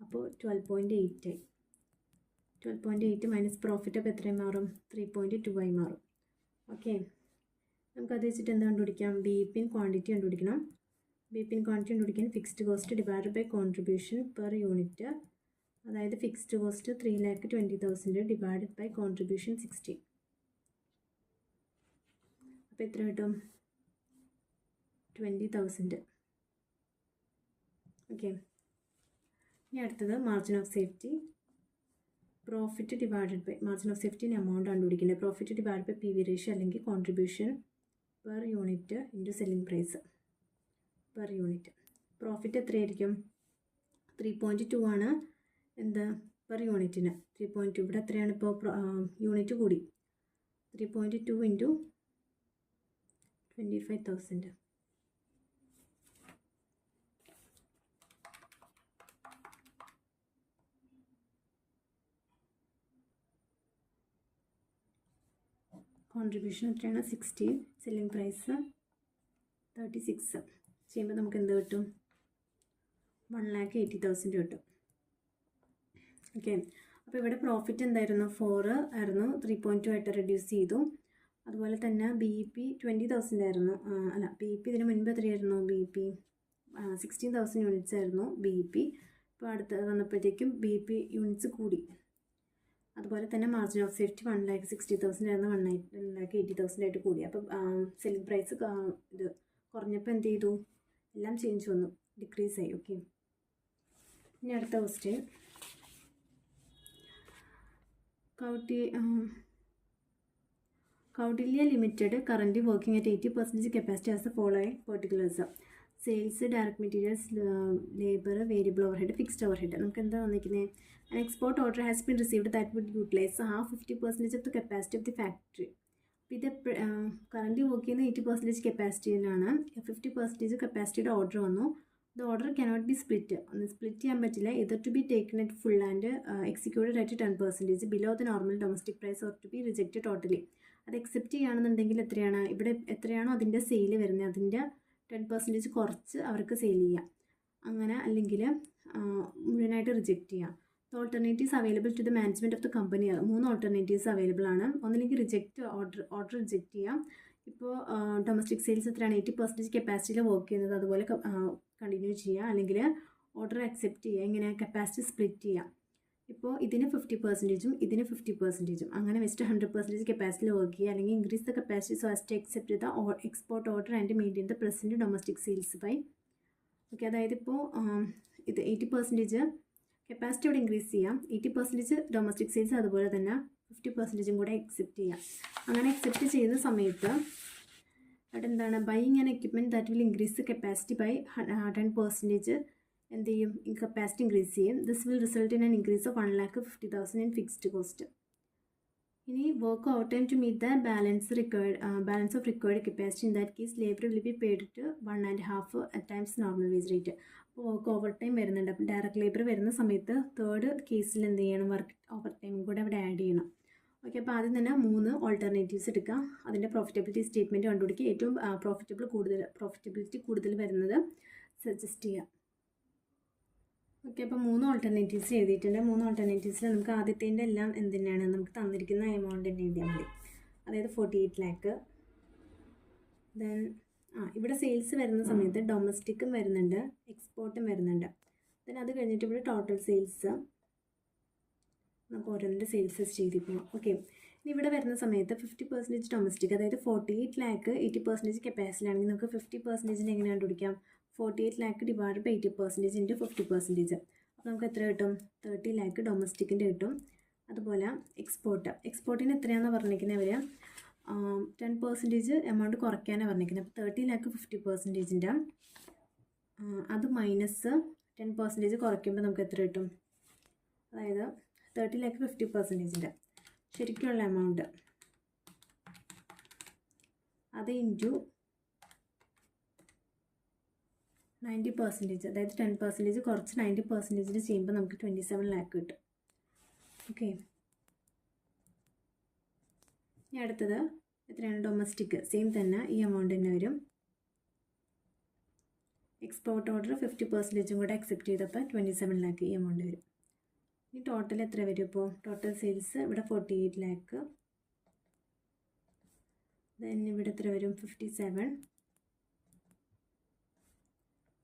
അപ്പോൾ 12.8 ആയി. 12.8 മൈനസ് പ്രോഫിറ്റ് അപ്പോൾ എത്രയും മാറും? 3.2 ആയി മാറും. ഓക്കെ, നമുക്കത് വെച്ചിട്ട് എന്താ കണ്ടുപിടിക്കാം? BEP ഇൻ ക്വാണ്ടിറ്റി കണ്ടുപിടിക്കണം. BEP ഇൻ ക്വാണ്ടിറ്റി കണ്ടുപിടിക്കാൻ fixed cost divide by contribution per unit. അതായത് fixed cost 3,20,000 divided by contribution 60. അപ്പോൾ എത്ര കിട്ടും? 20,000. ഓക്കെ, ഇനി അടുത്തത് margin of safety. Profit divided by margin of സേഫ്റ്റിൻ്റെ എമൗണ്ട് കണ്ടുപിടിക്കേണ്ടത്. Profit divide by PV ratio അല്ലെങ്കിൽ contribution per unit into selling price per unit. Profit എത്രയായിരിക്കും? 3.2 ആണ് എന്ത് പെർ യൂണിറ്റിന്. 3.2 ഇവിടെ എത്രയാണ് ഇപ്പോൾ യൂണിറ്റ് കൂടി. 3.2 ഇൻറ്റു 25,000. കോൺട്രിബ്യൂഷൻ എത്രയാണ്? 60. സെല്ലിംഗ് പ്രൈസ് 36 ചെയ്യുമ്പോൾ നമുക്ക് എന്ത് കിട്ടും? 1,80,000 കിട്ടും. ഓക്കെ, അപ്പോൾ ഇവിടെ പ്രോഫിറ്റ് എന്തായിരുന്നു? 4 ആയിരുന്നു, 3.2 ആയിട്ട് റെഡ്യൂസ് ചെയ്തു. അതുപോലെ തന്നെ BEP 20,000 ആയിരുന്നു. അല്ല, BEP ഇതിന് മുൻപ് എത്രയായിരുന്നു? BEP 16,000 യൂണിറ്റ്സ് ആയിരുന്നു BEP. ഇപ്പോൾ അടുത്ത് വന്നപ്പോഴത്തേക്കും BEP യൂണിറ്റ്സ് കൂടി. അതുപോലെ തന്നെ മാർജിൻ ഓഫ് സേഫ്റ്റി 1,60,000 ആയിരുന്നു, 1,80,000 ആയിട്ട് കൂടി. അപ്പം സെല്ലിംഗ് പ്രൈസ് ഇത് കുറഞ്ഞപ്പോൾ എന്ത് ചെയ്തു? എല്ലാം ചേഞ്ച് വന്നു, ഡിക്രീസ് ആയി. ഓക്കെ, ഇനി അടുത്ത question. Kautilya Limited currently working at 80% capacity as the following particulars: sales, direct materials, labor, variable overhead, fixed overhead. നമുക്ക് എന്താ വന്നിരിക്കുന്നത്? An export order has been received that would utilize 50% of the capacity of the factory. അപ്പോൾ ഇത് കറൻറ്റ്ലി വർക്ക് ചെയ്യുന്ന 80% കപ്പാസിറ്റിയിലാണ്. 50% കപ്പാസിറ്റിയുടെ ഓർഡർ വന്നു. The order cannot be split. ഒന്ന് സ്പ്ലിറ്റ് ചെയ്യാൻ പറ്റില്ല. either to be taken at full and executed at 10% below the normal domestic price or to be rejected totally. അത് അക്സെപ്റ്റ് ചെയ്യുകയാണെന്നുണ്ടെങ്കിൽ എത്രയാണ്? ഇവിടെ എത്രയാണോ അതിൻ്റെ സെയിൽ വരുന്നത് അതിൻ്റെ 10% കുറച്ച് അവർക്ക് സെയിൽ ചെയ്യാം. അങ്ങനെ അല്ലെങ്കിൽ മുഴുവനായിട്ട് റിജക്റ്റ് ചെയ്യാം. The alternatives available to the management of the company. 3 alternatives available ആണ്. ഒന്നില്ലെങ്കിൽ റിജക്റ്റ് ഓർഡർ റിജക്റ്റ് ചെയ്യാം. ഇപ്പോൾ ഡൊമസ്റ്റിക് സെയിൽസ് എത്രയാണ്? 80% കപ്പാസിറ്റിയിൽ വർക്ക് ചെയ്യുന്നത്, അതുപോലെ കണ്ടിന്യൂ ചെയ്യുക. അല്ലെങ്കിൽ ഓർഡർ അക്സെപ്റ്റ് ചെയ്യുക. ഇങ്ങനെ കപ്പാസിറ്റി സ്പ്ലിറ്റ് ചെയ്യാം. ഇപ്പോൾ ഇതിന് 50%ഉം ഇതിന് 50%ഉം അങ്ങനെ വെച്ചിട്ട് 100% കപ്പാസിറ്റിയിൽ വർക്ക് ചെയ്യുക. അല്ലെങ്കിൽ increase the capacity so as to accept the export order and maintain the present domestic sales by. Okay, അതായത് ഇപ്പോൾ ഇത് 80% കപ്പാസിറ്റി ഇവിടെ ഇൻക്രീസ് ചെയ്യാം. 80% ഡൊമസ്റ്റിക് സെയിൽസ്, അതുപോലെ തന്നെ 50%ഉം കൂടെ അക്സെപ്റ്റ് ചെയ്യാം. അങ്ങനെ അക്സെപ്റ്റ് ചെയ്യുന്ന സമയത്ത് അവിടെ എന്താണ്? Buying an equipment that will increase the capacity by 10% എന്ത് ചെയ്യും? കപ്പാസിറ്റി ഇൻക്രീസ് ചെയ്യും. This will result in an increase of 1,50,000 in fixed cost. ഇനി work overtime to meet the balance of required capacity. In that case labour will be paid to 1.5 times normal wage rate. അപ്പോൾ വർക്ക് ഓവർ ടൈം വരുന്നുണ്ട്. അപ്പോൾ ഡയറക്റ്റ് ലേബർ വരുന്ന സമയത്ത് തേർഡ് കേസിൽ എന്ത് ചെയ്യണം? വർക്ക് ഓവർ ടൈം കൂടെ അവിടെ ആഡ് ചെയ്യണം. ഓക്കെ, അപ്പോൾ ആദ്യം തന്നെ 3 ഓൾട്ടർനേറ്റീവ്സ് എടുക്കുക. അതിൻ്റെ പ്രോഫിറ്റബിലിറ്റി സ്റ്റേറ്റ്മെൻറ്റ് കണ്ടുപിടിക്കുക. ഏറ്റവും പ്രോഫിറ്റബിലിറ്റി കൂടുതൽ വരുന്നത് സജസ്റ്റ് ചെയ്യുക. ഓക്കെ, അപ്പോൾ 3 ഓൾട്ടർനേറ്റീവ്സ് എഴുതിയിട്ടുണ്ട്. 3 ഓൾട്ടർനേറ്റീവ്സിൽ നമുക്ക് ആദ്യത്തേൻ്റെ എല്ലാം എന്തിനാണ്? നമുക്ക് തന്നിരിക്കുന്ന എമൗണ്ട് തന്നെ എഴുതിയാൽ മതി. അതായത് 48 lakh. ദെൻ ഇവിടെ സെയിൽസ് വരുന്ന സമയത്ത് ഡൊമസ്റ്റിക്കും വരുന്നുണ്ട്, എക്സ്പോർട്ടും വരുന്നുണ്ട്. ദെൻ അത് കഴിഞ്ഞിട്ട് ഇവിടെ ടോട്ടൽ സെയിൽസ് നമുക്ക് ഓരോന്നിൻ്റെ സെയിൽസ് ചെയ്ത് പോകാം. ഓക്കെ, ഇനി ഇവിടെ വരുന്ന സമയത്ത് 50% ഡൊമസ്റ്റിക്, അതായത് 48 lakh 80% കപ്പാസിറ്റി ആണെങ്കിൽ നമുക്ക് 50% എങ്ങനെ കണ്ടുപിടിക്കാം? 48 lakh ഡിവൈഡ് ബൈ 80% ഇൻറ്റു 50%. അപ്പോൾ നമുക്ക് എത്ര കിട്ടും? 30 lakh ഡൊമസ്റ്റിക്കിൻ്റെ കിട്ടും. അതുപോലെ എക്സ്പോർട്ടിന് എത്രയാണെന്ന് പറഞ്ഞിരിക്കുന്നത്? അവർ 10% എമൗണ്ട് കുറയ്ക്കാനാണ് പറഞ്ഞിരിക്കുന്നത്. അപ്പോൾ 30 lakh 50%ൻ്റെ അത് മൈനസ് 10% കുറയ്ക്കുമ്പോൾ നമുക്ക് എത്ര കിട്ടും? അതായത് 30 lakh 50%ൻ്റെ ശരിക്കുള്ള എമൗണ്ട് അത് ഇൻറ്റു 90%, അതായത് 10% കുറച്ച് 90% ചെയ്യുമ്പോൾ നമുക്ക് 27 lakh കിട്ടും. ഓക്കെ, ഇനി അടുത്തത് എത്രയാണ്? ഡൊമസ്റ്റിക് സെയിം തന്നെ ഈ എമൗണ്ട് തന്നെ വരും. എക്സ്പോർട്ട് ഓർഡർ 50% കൂടെ അക്സെപ്റ്റ് ചെയ്തപ്പോൾ 27 lakh ഈ എമൗണ്ട് വരും. ഇനി ടോട്ടൽ എത്ര വരും? ഇപ്പോൾ ടോട്ടൽ സെയിൽസ് ഇവിടെ 48 lakh. ദെൻ ഇവിടെ എത്ര വരും?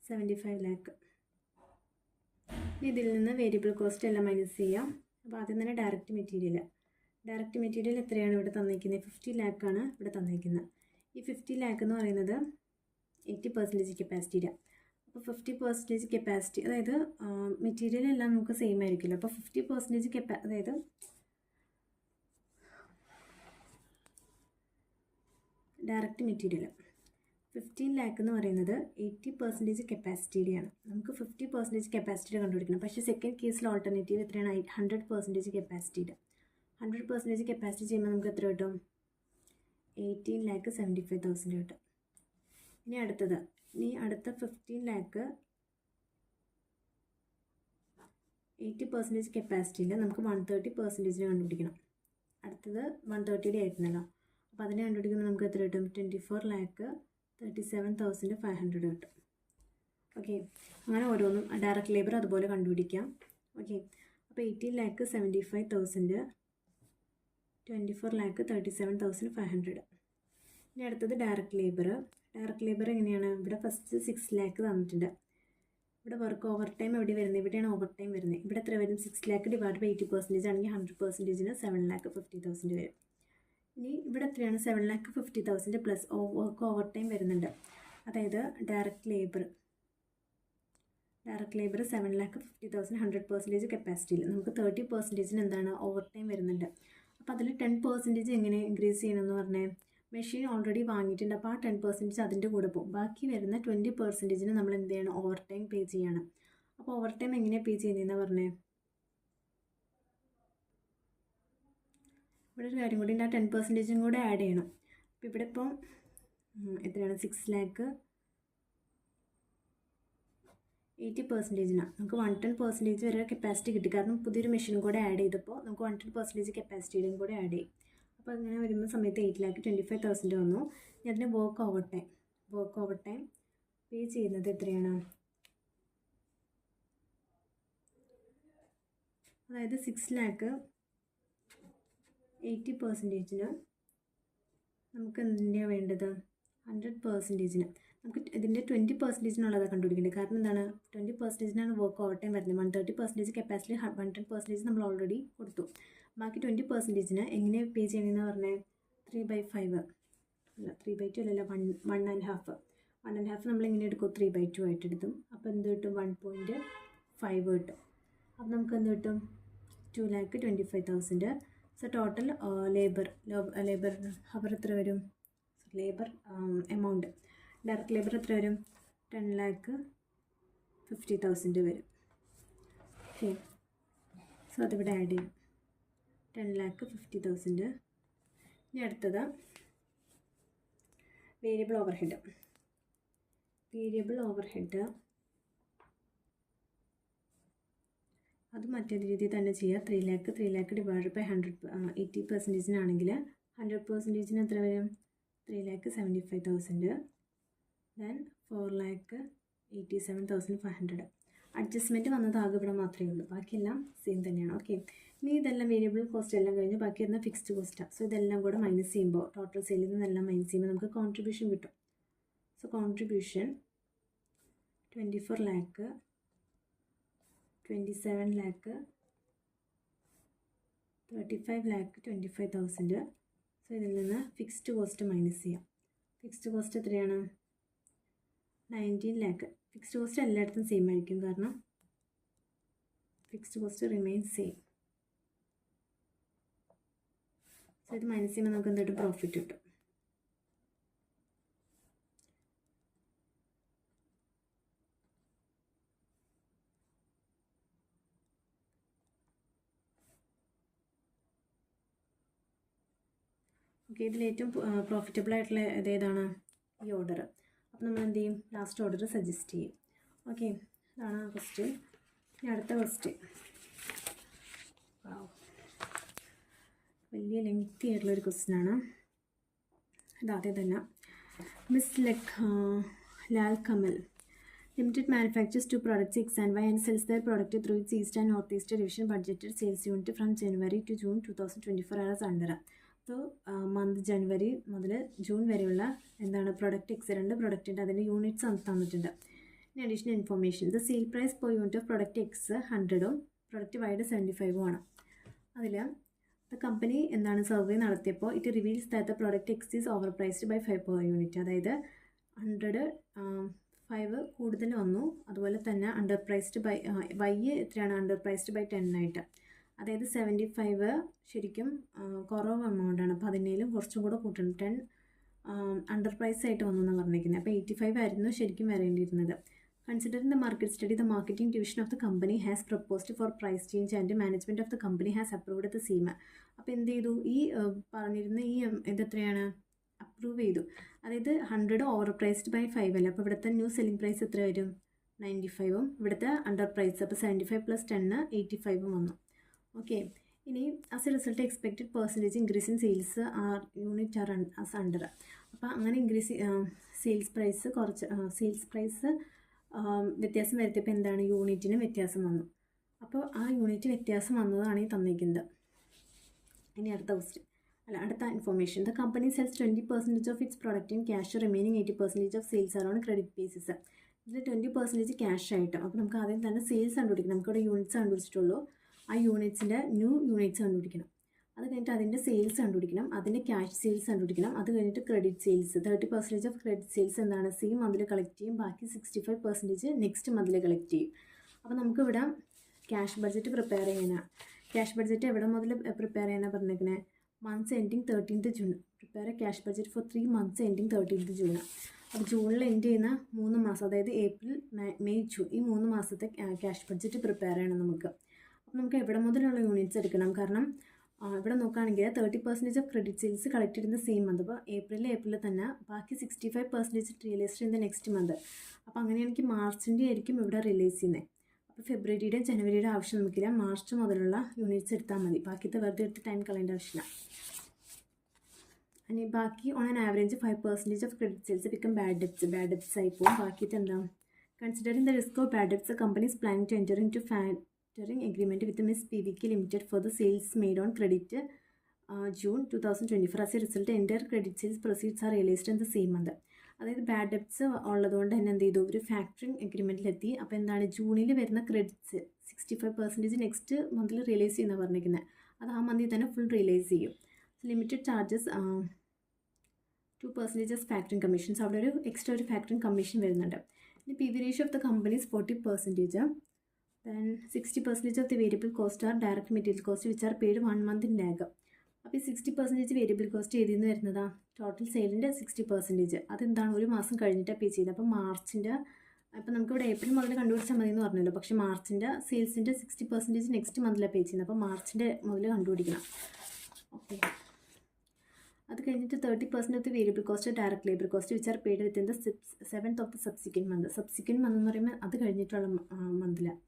75 lakh. ഇനി ഇതിൽ നിന്ന് വേരിയബിൾ കോസ്റ്റ് എല്ലാം മൈനസ് ചെയ്യാം. അപ്പോൾ ആദ്യം തന്നെ ഡയറക്റ്റ് മെറ്റീരിയൽ എത്രയാണ് ഇവിടെ തന്നിരിക്കുന്നത്? 50 lakh ആണ് ഇവിടെ തന്നിരിക്കുന്നത്. ഈ 50 lakh എന്ന് പറയുന്നത് 80% കപ്പാസിറ്റിയുടെ. അപ്പോൾ 50% കപ്പാസിറ്റി, അതായത് മെറ്റീരിയൽ എല്ലാം നമുക്ക് സെയിം ആയിരിക്കില്ല. അപ്പോൾ 50% അതായത് ഡയറക്റ്റ് മെറ്റീരിയൽ 15 lakh എന്ന് പറയുന്നത് 80% കപ്പാസിറ്റിയുടെയാണ്. നമുക്ക് 50% കപ്പാസിറ്റി കണ്ടുപിടിക്കണം. പക്ഷേ സെക്കൻഡ് കേസിൽ ഓൾട്ടർനേറ്റീവ് എത്രയാണ്? 100% കപ്പാസിറ്റിയുടെ. 100% കപ്പാസിറ്റി ചെയ്യുമ്പോൾ നമുക്ക് എത്ര കിട്ടും? 18,75,000 കിട്ടും. ഇനി അടുത്ത 15 lakh 80% കപ്പാസിറ്റിയിൽ നമുക്ക് 130% കണ്ടുപിടിക്കണം. അടുത്തത് 130 ആയിരുന്നല്ലോ. അപ്പോൾ അതിനെ കണ്ടുപിടിക്കുമ്പോൾ നമുക്ക് എത്ര കിട്ടും? 24,37,500 കിട്ടും. ഓക്കെ, അങ്ങനെ ഓരോന്നും ഡയറക്റ്റ് ലേബർ അതുപോലെ കണ്ടുപിടിക്കാം. ഓക്കെ, അപ്പോൾ 18,75,000 24,37,500. ഇനി അടുത്തത് ഡയറക്റ്റ് ലേബർ. ഡയറക്റ്റ് ലേബർ എങ്ങനെയാണ്? ഇവിടെ ഫസ്റ്റ് 6 lakh തന്നിട്ടുണ്ട്. ഇവിടെ വർക്ക് ഓവർ ടൈം എവിടെ വരുന്നത്? ഇവിടെയാണ് ഓവർ ടൈം വരുന്നത്. ഇവിടെ എത്ര വരും? 6 lakh ഡിവൈഡ് ബൈ 80% ആണെങ്കിൽ 100%ന് 7,50,000 വരും. ഇനി ഇവിടെ എത്രയാണ്? 7,50,000 പ്ലസ് വർക്ക് ഓവർ ടൈം വരുന്നുണ്ട്. അതായത് ഡയറക്റ്റ് ലേബർ 7,50,000 100% കപ്പാസിറ്റിയിൽ നമുക്ക് 30% എന്താണ്? ഓവർ ടൈം വരുന്നുണ്ട്. അപ്പോൾ അതിൽ 10% എങ്ങനെ ഇൻക്രീസ് ചെയ്യണമെന്ന് പറഞ്ഞാൽ, മെഷീൻ ഓൾറെഡി വാങ്ങിയിട്ടുണ്ട്. അപ്പോൾ ആ 10% അതിൻ്റെ കൂടെ പോകും. ബാക്കി വരുന്ന 20%ന് നമ്മൾ എന്ത് ചെയ്യണം? ഓവർ ടൈം പേ ചെയ്യണം. അപ്പോൾ ഓവർ ടൈം എങ്ങനെയാണ് പേ ചെയ്യുന്നതെന്ന് പറഞ്ഞേ, ഇവിടെ ഒരു കാര്യം കൂടി ഉണ്ട്. ആ 10% കൂടെ ആഡ് ചെയ്യണം. അപ്പോൾ ഇവിടെ ഇപ്പം എത്രയാണ്? 6 lakh 80%. നമുക്ക് 110% വരെ കപ്പാസിറ്റി കിട്ടി. കാരണം പുതിയൊരു മെഷീൻ കൂടെ ആഡ് ചെയ്തപ്പോൾ നമുക്ക് 110% കപ്പാസിറ്റിയുടെയും കൂടെ ആഡ് ചെയ്യും. അപ്പോൾ അങ്ങനെ വരുന്ന സമയത്ത് 8,25,000 വന്നു. ഇനി അതിന് വർക്ക് ഓവർ ടൈം പേ ചെയ്യുന്നത് എത്രയാണ്? അതായത് 6 lakh 80%ന് നമുക്ക് എന്തിൻ്റെയാണ് വേണ്ടത്? 100%ന്. നമുക്ക് ഇതിൻ്റെ 20%നുള്ളതാണ് കണ്ടുപിടിക്കേണ്ടത്. കാരണം എന്താണ്? 20%നാണ് വർക്ക് ഓവർ ടൈം വരുന്നത്. 130% കപ്പാസിറ്റി 110% നമ്മൾ ഓൾറെഡി കൊടുത്തു. ബാക്കി 20%ന് എങ്ങനെ പേ ചെയ്യണമെന്ന് പറഞ്ഞാൽ 3/5 അല്ല 3/2 അല്ലല്ല 1.5 നമ്മൾ എങ്ങനെ എടുക്കും? 3/2 ആയിട്ട് എടുക്കും. അപ്പോൾ എന്ത് കിട്ടും? 1.5 കിട്ടും. അപ്പോൾ നമുക്ക് എന്ത് കിട്ടും? 2,25,000. സോ ടോട്ടൽ ലേബർ അവർ എത്ര വരും? ലേബർ എമൗണ്ട് ഡയറക്റ്റ് ലേബർ എത്ര വരും? 10,50,000 വരും. ഓക്കെ, സോ അതിവിടെ ആഡ് ചെയ്യും. 10,50,000. ഇനി അടുത്തത് വേരിയബിൾ ഓവർഹെഡ്. അത് മറ്റൊരു രീതിയിൽ തന്നെ ചെയ്യുക. 3 lakh ഡിവൈഡ് ബൈ 80%നാണെങ്കിൽ 100%ന് എത്ര വരും? 3,75,000. ദെൻ 4,87,500. അഡ്ജസ്റ്റ്മെൻറ്റ് വന്നത് ആകെ ഇവിടെ മാത്രമേ ഉള്ളൂ. ബാക്കിയെല്ലാം സെയിം തന്നെയാണ്. ഓക്കെ, ഇനി ഇതെല്ലാം വേരിയബിൾ കോസ്റ്റ് എല്ലാം കഴിഞ്ഞ് ബാക്കി വരുന്ന ഫിക്സ്ഡ് കോസ്റ്റാണ്. സോ ഇതെല്ലാം കൂടെ മൈനസ് ചെയ്യുമ്പോൾ ടോട്ടൽ സെല്ലിൽ നിന്നെല്ലാം മൈനസ് ചെയ്യുമ്പോൾ നമുക്ക് കോൺട്രിബ്യൂഷൻ കിട്ടും. So contribution 24 lakh 27 lakh 35,25,000. So ഇതിൽ നിന്ന് ഫിക്സ്ഡ് കോസ്റ്റ് മൈനസ് ചെയ്യാം. ഫിക്സ്ഡ് കോസ്റ്റ് എത്രയാണ്? 19 lakh. ഫിക്സ്ഡ് കോസ്റ്റ് എല്ലായിടത്തും സെയിം ആയിരിക്കും. കാരണം fixed cost remains same. So ഇത് മൈനസ് ചെയ്യുമ്പോൾ നമുക്ക് എന്തായിട്ട് പ്രോഫിറ്റ് കിട്ടും. ഓക്കെ, ഇതിലേറ്റവും പ്രോഫിറ്റബിൾ ആയിട്ടുള്ള ഏതാണ്? ഈ ഓർഡർ. അപ്പോൾ നമ്മൾ എന്ത് ചെയ്യും? ലാസ്റ്റ് ഓർഡർ സജസ്റ്റ് ചെയ്യും. ഓക്കെ, അതാണ് ആ ക്വസ്റ്റ്യൻ. ഇനി അടുത്ത ക്വസ്റ്റ്യൻ വലിയ ലെങ്തി ആയിട്ടുള്ളൊരു ക്വസ്റ്റ്യനാണ്. അതാദ്യം തന്നെ miss Lal Kamal limited manufacturers 2 products X and Y and sells their product through its East and Northeast division budgeted sales unit from January to June 2024 as under. So month ജനുവരി മുതൽ ജൂൺ വരെയുള്ള എന്താണ് പ്രൊഡക്റ്റ് എക്സ് രണ്ട് പ്രൊഡക്റ്റിൻ്റെ അതിൻ്റെ യൂണിറ്റ്സ് തന്നിട്ടുണ്ട്. ഇനി additional information, the sale price per unit of product X 100ഉം പ്രൊഡക്റ്റ് വൈഡ് 75ഉം ആണ്. അതിൽ ദ കമ്പനി എന്താണ് സർവേ നടത്തിയപ്പോൾ it reveals that the product X is overpriced by 5 per unit. അതായത് 100 5 കൂടുതൽ വന്നു. അതുപോലെ തന്നെ അണ്ടർ പ്രൈസ്ഡ് ബൈ വൈ എത്രയാണ് അണ്ടർ പ്രൈസ്ഡ് ബൈ 10 ആയിട്ട്. അതായത് 75 ശരിക്കും കുറവ് എമൗണ്ടാണ്. അപ്പോൾ അതിനേലും കുറച്ചും കൂടെ കൂട്ടണം. 10 അണ്ടർ പ്രൈസ് ആയിട്ട് വന്നു എന്നാണ് പറഞ്ഞിരിക്കുന്നത്. അപ്പോൾ 85 ആയിരുന്നു ശരിക്കും വരേണ്ടിയിരുന്നത്. Considering the market study, the marketing division of the company has proposed for price change and management of the company has approved the scheme. അപ്പോൾ എന്ത് ചെയ്തു, ഈ പറഞ്ഞിരുന്ന ഈ ഇതെത്രയാണ് അപ്രൂവ് ചെയ്തു. അതായത് 100 ഓവർ പ്രൈസ്ഡ് ബൈ 5 അല്ല. അപ്പോൾ ഇവിടുത്തെ ന്യൂ സെല്ലിംഗ് പ്രൈസ് എത്ര വരും, 95ഉം ഇവിടുത്തെ അണ്ടർ പ്രൈസ് അപ്പോൾ 75 + 10 85ഉം വന്നു. ഓക്കെ, ഇനി as a result expected percentage increase in sales are unit are as under. അപ്പോൾ അങ്ങനെ ഇൻക്രീസ് സെയിൽസ് പ്രൈസ് വ്യത്യാസം വരുത്തിയപ്പോൾ എന്താണ്, യൂണിറ്റിന് വ്യത്യാസം വന്നു. അപ്പോൾ ആ യൂണിറ്റ് വ്യത്യാസം വന്നതാണ് ഈ തന്നിരിക്കുന്നത്. ഇനി അടുത്ത information, the company cells 20% of its product in cash, remaining 80% of sales R on credit basis. ഇതിൽ 20% ക്യാഷ് ആയിട്ട്. അപ്പോൾ നമുക്ക് ആദ്യം തന്നെ സെയിൽസ് കണ്ടുപിടിക്കണം. നമുക്കിവിടെ യൂണിറ്റ്സ് കണ്ടുപിടിച്ചിട്ടുള്ളൂ. ആ യൂണിറ്റ്സിൻ്റെ ന്യൂ യൂണിറ്റ്സ് കണ്ടുപിടിക്കണം. അത് കഴിഞ്ഞിട്ട് അതിൻ്റെ സെയിൽസ് കണ്ടുപിടിക്കണം. അതിൻ്റെ ക്യാഷ് സെയിൽസ് കണ്ടുപിടിക്കണം. അത് കഴിഞ്ഞിട്ട് credit sales, 30% of credit sales എന്താണ്, സെയിം മന്തിൽ കളക്ട് ചെയ്യും. ബാക്കി 65% നെക്സ്റ്റ് മന്തിൽ കളക്ട് ചെയ്യും. അപ്പോൾ നമുക്കിവിടെ ക്യാഷ് ബഡ്ജറ്റ് പ്രിപ്പയർ ചെയ്യാനാണ്. ക്യാഷ് ബഡ്ജറ്റ് എവിടെ മുതൽ പ്രിപ്പയർ ചെയ്യാനാണ് പറഞ്ഞിരിക്കുന്നത്, months ending 13th June. Prepare cash budget for 3 months ending 13th June. അപ്പോൾ ജൂണിൽ എൻഡ് ചെയ്യുന്ന 3 മാസം, അതായത് ഏപ്രിൽ, മെയ്, ജൂൺ, ഈ 3 മാസത്തെ ക്യാഷ് ബഡ്ജറ്റ് പ്രിപ്പയർ ചെയ്യണം നമുക്ക്. അപ്പോൾ നമുക്ക് എവിടെ മുതലുള്ള യൂണിറ്റ്സ് എടുക്കണം, കാരണം ഇവിടെ നോക്കുകയാണെങ്കിൽ 30% ഓഫ് ക്രെഡിറ്റ് സെയിൽസ് കളക്ട് ചെയ്യുന്ന സെയിം മന്ത്. അപ്പോൾ ഏപ്രിലിൽ തന്നെ ബാക്കി 65% realised in the next month. അപ്പോൾ അങ്ങനെയാണെങ്കിൽ മാർച്ചിൻ്റെ ആയിരിക്കും ഇവിടെ റിലീസ് ചെയ്യുന്നത്. അപ്പോൾ ഫെബ്രുവരിയുടെ ജനുവരിയുടെ ആവശ്യം നമുക്കില്ല, മാർച്ച് മുതലുള്ള യൂണിറ്റ്സ് എടുത്താൽ മതി. ബാക്കിത്തെ വെറുതെ എടുത്ത് ടൈം കളയേണ്ട ആവശ്യമില്ല. ഇനി ബാക്കി on an average 5% of credit sales become bad debts ആയി പോകും. ബാക്കിയിട്ട് എന്താ, considering the risk of bad debts, companies planning to enter in to factoring agreement with Miss PVK Limited for the sales made on credit June 2024. As a result, entire credit sales proceeds are realized in the same month. അതായത് ബാഡ് ഡെപ്റ്റ്സ് ഉള്ളതുകൊണ്ട് തന്നെ എന്ത് ചെയ്തു, ഒരു ഫാക്ടറിങ് എഗ്രിമെൻറ്റിലെത്തി. അപ്പോൾ എന്താണ്, ജൂണിൽ വരുന്ന ക്രെഡിറ്റ്സ് 65% നെക്സ്റ്റ് മന്തിൽ റിയലൈസ് ചെയ്യുന്ന പറഞ്ഞിരിക്കുന്നത്. അത് ആ മന്തിൽ തന്നെ ഫുൾ റിയലൈസ് ചെയ്യും. ലിമിറ്റഡ് ചാർജസ് 2% ഫാക്ടറിങ് കമ്മീഷൻസ്, അവിടെ ഒരു എക്സ്ട്രാ ഒരു ഫാക്ടറിങ് കമ്മീഷൻ വരുന്നുണ്ട്. ഇനി PV ratio of the companies 40%. Then 60% of the variable cost are direct material cost which are paid 1 month in lag. അപ്പോൾ ഈ 60% വേരിയബിൾ കോസ്റ്റ് ഏതിൽ നിന്ന് വരുന്നതാ, ടോട്ടൽ സെയിലിൻ്റെ 60%. അതെന്താണ്, ഒരു മാസം കഴിഞ്ഞിട്ടാണ് പേ ചെയ്തത്. അപ്പോൾ മാർച്ചിൻ്റെ, അപ്പോൾ നമുക്കിവിടെ ഏപ്രിൽ മുതൽ കണ്ടുപിടിച്ചാൽ മതി എന്ന് പറഞ്ഞല്ലോ. പക്ഷേ മാർച്ചിൻ്റെ സെയിൽസിൻ്റെ 60% നെക്സ്റ്റ് മന്തിലാണ് പേ ചെയ്യുന്നത്. അപ്പോൾ മാർച്ചിൻ്റെ മുതൽ കണ്ടുപിടിക്കണം. ഓക്കെ, അത് കഴിഞ്ഞിട്ട് 30% of the variable cost direct labour cost which are paid within the 7th of the subsequent month. Subsequent month എന്ന് പറയുമ്പോൾ അത് കഴിഞ്ഞിട്ടുള്ള മന്തിലാണ്.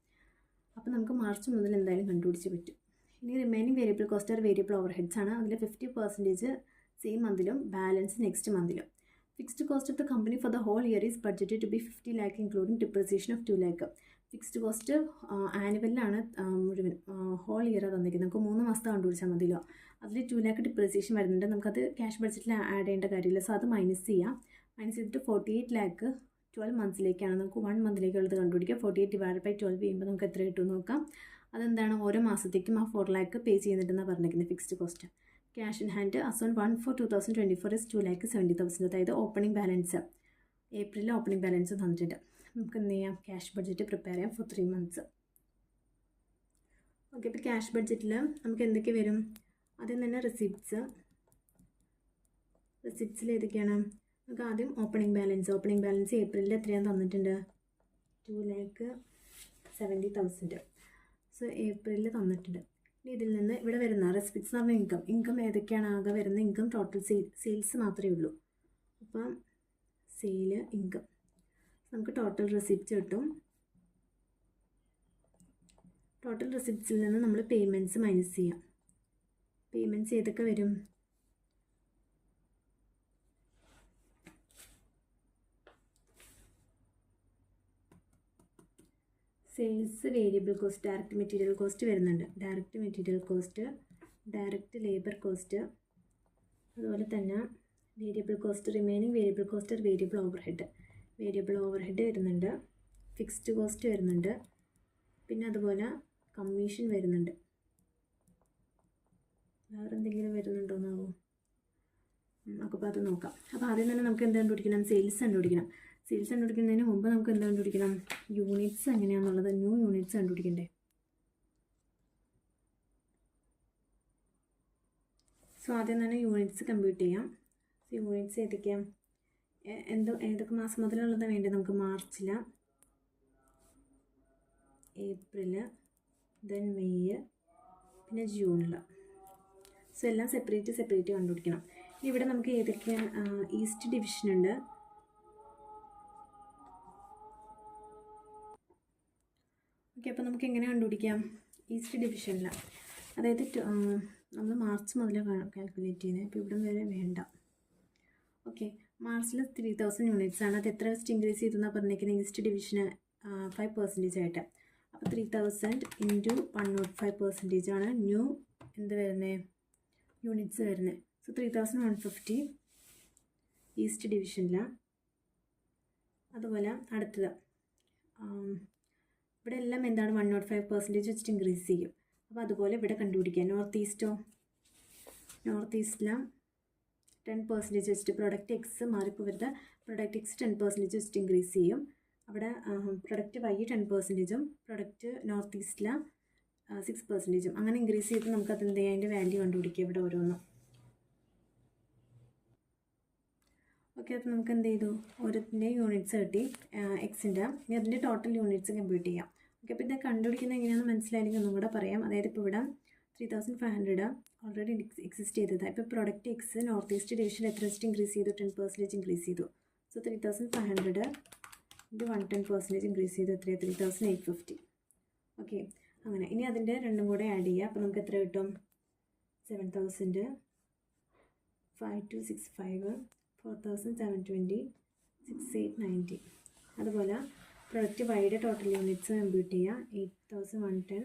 അപ്പോൾ നമുക്ക് മാർച്ച് മുതൽ എന്തായാലും കണ്ടുപിടിച്ച് പറ്റും. ഇനി remaining variable cost are variable overheads ആണ്. അതിൽ 50% സെയിം മന്തിലും ബാലൻസ് നെക്സ്റ്റ് മന്തിലും. Fixed cost of the company for the whole year is budgeted to be 50 lakh including depreciation of 2 lakh. Fixed cost ആനുവലിലാണ് മുഴുവൻ, ഹോൾ ഇയർ തന്നിരിക്കുന്നത്. നമുക്ക് 3 മാസത്തെ കണ്ടുപിടിച്ചാൽ മതിയല്ലോ. അതിൽ 2 lakh ഡിപ്രിസിയേഷൻ വരുന്നുണ്ട്. നമുക്കത് ക്യാഷ് ബഡ്ജറ്റിൽ ആഡ് ചെയ്യേണ്ട കാര്യമില്ല. സോ അത് മൈനസ് ചെയ്യാം. മൈനസ് ചെയ്തിട്ട് 48 lakh 12 മന്ത്സിലേക്കാണ്. നമുക്ക് 1 മന്തിലേക്കുള്ളത് കണ്ടുപിടിക്കുക. 48 / 12 ചെയ്യുമ്പോൾ നമുക്ക് എത്ര കിട്ടുമെന്ന് നോക്കാം. അതെന്താണ്, ഓരോ മാസത്തേക്കും ആ 4 lakh പേ ചെയ്യുന്നുണ്ടെന്നാണ് പറഞ്ഞിരിക്കുന്നത് fixed cost. Cash in hand as on 1/4/2024 is 2,70,000. അതായത് ഓപ്പണിംഗ് ബാലൻസ്, ഏപ്രിലിൽ ഓപ്പണിംഗ് ബാലൻസ് തന്നിട്ടുണ്ട്. നമുക്ക് എന്ത് ചെയ്യാം, ക്യാഷ് ബഡ്ജറ്റ് പ്രിപ്പയർ ചെയ്യാം ഫോർ 3 months. ഓക്കെ, ഇപ്പോൾ ക്യാഷ് ബഡ്ജറ്റിൽ നമുക്ക് എന്തൊക്കെ വരും, ആദ്യം തന്നെ റെസിപ്റ്റ്സിൽ ഏതൊക്കെയാണ്, നമുക്ക് ആദ്യം ഓപ്പണിംഗ് ബാലൻസ് ഏപ്രിലിൽ എത്രയാണ് തന്നിട്ടുണ്ട്, 2,70,000. സോ ഏപ്രിലിൽ തന്നിട്ടുണ്ട്. ഇനി ഇതിൽ നിന്ന് ഇവിടെ വരുന്ന റെസിപ്റ്റ്സ് എന്ന് പറഞ്ഞാൽ ഇൻകം ഏതൊക്കെയാണ് ആകെ വരുന്ന ഇൻകം, ടോട്ടൽ സെയിൽസ് മാത്രമേ ഉള്ളൂ. അപ്പം സെയിൽ, ഇൻകം, നമുക്ക് ടോട്ടൽ റെസിപ്റ്റ്സ് കിട്ടും. ടോട്ടൽ റെസിപ്റ്റ്സിൽ നിന്ന് നമ്മൾ പേയ്മെൻറ്റ്സ് മൈനസ് ചെയ്യാം. പേയ്മെൻറ്റ്സ് ഏതൊക്കെ വരും, sales, variable cost, direct material cost വരുന്നുണ്ട്. Direct material cost, direct labour cost, അതുപോലെ തന്നെ variable cost, remaining variable cost, variable over head വരുന്നുണ്ട്. ഫിക്സ്ഡ് കോസ്റ്റ് വരുന്നുണ്ട്. പിന്നെ അതുപോലെ കമ്മീഷൻ വരുന്നുണ്ട്. വേറെ എന്തെങ്കിലും വരുന്നുണ്ടോയെന്നാവോ, അപ്പോൾ അത് നോക്കാം. അപ്പോൾ ആദ്യം തന്നെ നമുക്ക് എന്ത് കണ്ടുപിടിക്കണം, സെയിൽസ് കണ്ടുപിടിക്കണം. സെയിൽസ് കണ്ടുപിടിക്കുന്നതിന് മുമ്പ് നമുക്ക് എന്താ കണ്ടുപിടിക്കണം? യൂണിറ്റ്സ് എങ്ങനെയാണെന്നുള്ളത്, ന്യൂ യൂണിറ്റ്സ് കണ്ടുപിടിക്കണ്ടേ. സോ ആദ്യം തന്നെ യൂണിറ്റ്സ് കമ്പ്യൂട്ട് ചെയ്യാം. യൂണിറ്റ്സ് ഏതൊക്കെയാണ്? ഏതൊക്കെ മാസം മുതലുള്ളത് വേണ്ടത്? നമുക്ക് മാർച്ചിൽ, ഏപ്രിൽ, ദെൻ മെയ്, പിന്നെ ജൂണിൽ. സോ എല്ലാം സെപ്പറേറ്റ് കണ്ടുപിടിക്കണം. ഇവിടെ നമുക്ക് ഏതൊക്കെയാണ്? ഈസ്റ്റ് ഡിവിഷനുണ്ട്. ഓക്കെ, അപ്പോൾ നമുക്ക് എങ്ങനെ കണ്ടുപിടിക്കാം? ഈസ്റ്റ് ഡിവിഷനിൽ, അതായത് നമ്മൾ മാർച്ച് മുതൽ കാൽക്കുലേറ്റ് ചെയ്യുന്നത്. ഇപ്പോൾ ഇവിടെ വരെ വേണ്ട. ഓക്കെ, മാർച്ചിൽ 3000 യൂണിറ്റ്സ് ആണ്. അത് എത്ര വെച്ചിട്ട് ഇൻക്രീസ് ചെയ്തെന്നാണ് പറഞ്ഞിരിക്കുന്നത്? ഈസ്റ്റ് ഡിവിഷന് 5% ആയിട്ട്. അപ്പോൾ 3000 ഇൻറ്റു 105% ആണ് ന്യൂ എന്ത് വരുന്നത്? യൂണിറ്റ്സ് വരുന്നത്. സോ 3150 ഈസ്റ്റ് ഡിവിഷനിലാണ്. അതുപോലെ അടുത്തത് ഇവിടെ എല്ലാം എന്താണ്? 105% വെച്ചിട്ട് ഇൻക്രീസ് ചെയ്യും. അപ്പോൾ അതുപോലെ ഇവിടെ കണ്ടുപിടിക്കുക. നോർത്ത് ഈസ്റ്റിലാണ് 10% വെച്ചിട്ട് പ്രൊഡക്റ്റ് എക്സ് മാറിപ്പോൾ വരുന്നത്. പ്രൊഡക്റ്റ് എക്സ് 10% വെച്ചിട്ട് ഇൻക്രീസ് ചെയ്യും. അവിടെ പ്രൊഡക്റ്റ് വൈ 10%ഉം പ്രൊഡക്റ്റ് നോർത്ത് ഈസ്റ്റിലാണ് 6%ഉം അങ്ങനെ ഇൻക്രീസ് ചെയ്ത് നമുക്ക് അത് എന്ത് ചെയ്യാം? അതിൻ്റെ വാല്യൂ കണ്ടുപിടിക്കുക ഇവിടെ ഓരോന്നും. ഓക്കെ, അപ്പോൾ നമുക്ക് എന്ത് ചെയ്തു? ഓരോത്തിൻ്റെയും യൂണിറ്റ്സ് കിട്ടി എക്സിൻ്റെ. ഇനി അതിൻ്റെ ടോട്ടൽ യൂണിറ്റ്സ് കമ്പ്യൂട്ട് ചെയ്യാം. ഓക്കെ, അപ്പോൾ ഇത് കണ്ടുപിടിക്കുന്നത് എങ്ങനെയാണെന്ന് മനസ്സിലായെങ്കിൽ ഒന്നും കൂടെ പറയാം. അതായത് ഇപ്പോൾ ഇവിടെ 3500 ഓൾറെഡി എക്സിസ്റ്റ് ചെയ്തതാണ്. ഇപ്പോൾ product X north east division എത്ര വെച്ചിട്ട് ഇൻക്രീസ് ചെയ്തു? 10% ഇൻക്രീസ് ചെയ്തു. സോ 3500 ഇൻറ്റു 110% ഇൻക്രീസ് ചെയ്തു. എത്രയാണ്? 3850. ഓക്കെ, അങ്ങനെ. ഇനി അതിൻ്റെ രണ്ടും കൂടെ ആഡ് ചെയ്യുക. അപ്പോൾ നമുക്ക് എത്ര കിട്ടും? 7000, 5265, 4720, 6890. അതുപോലെ പ്രൊഡക്റ്റ് വൈയുടെ ടോട്ടൽ യൂണിറ്റ്സ് കമ്പ്യൂട്ട് ചെയ്യുക. 8110,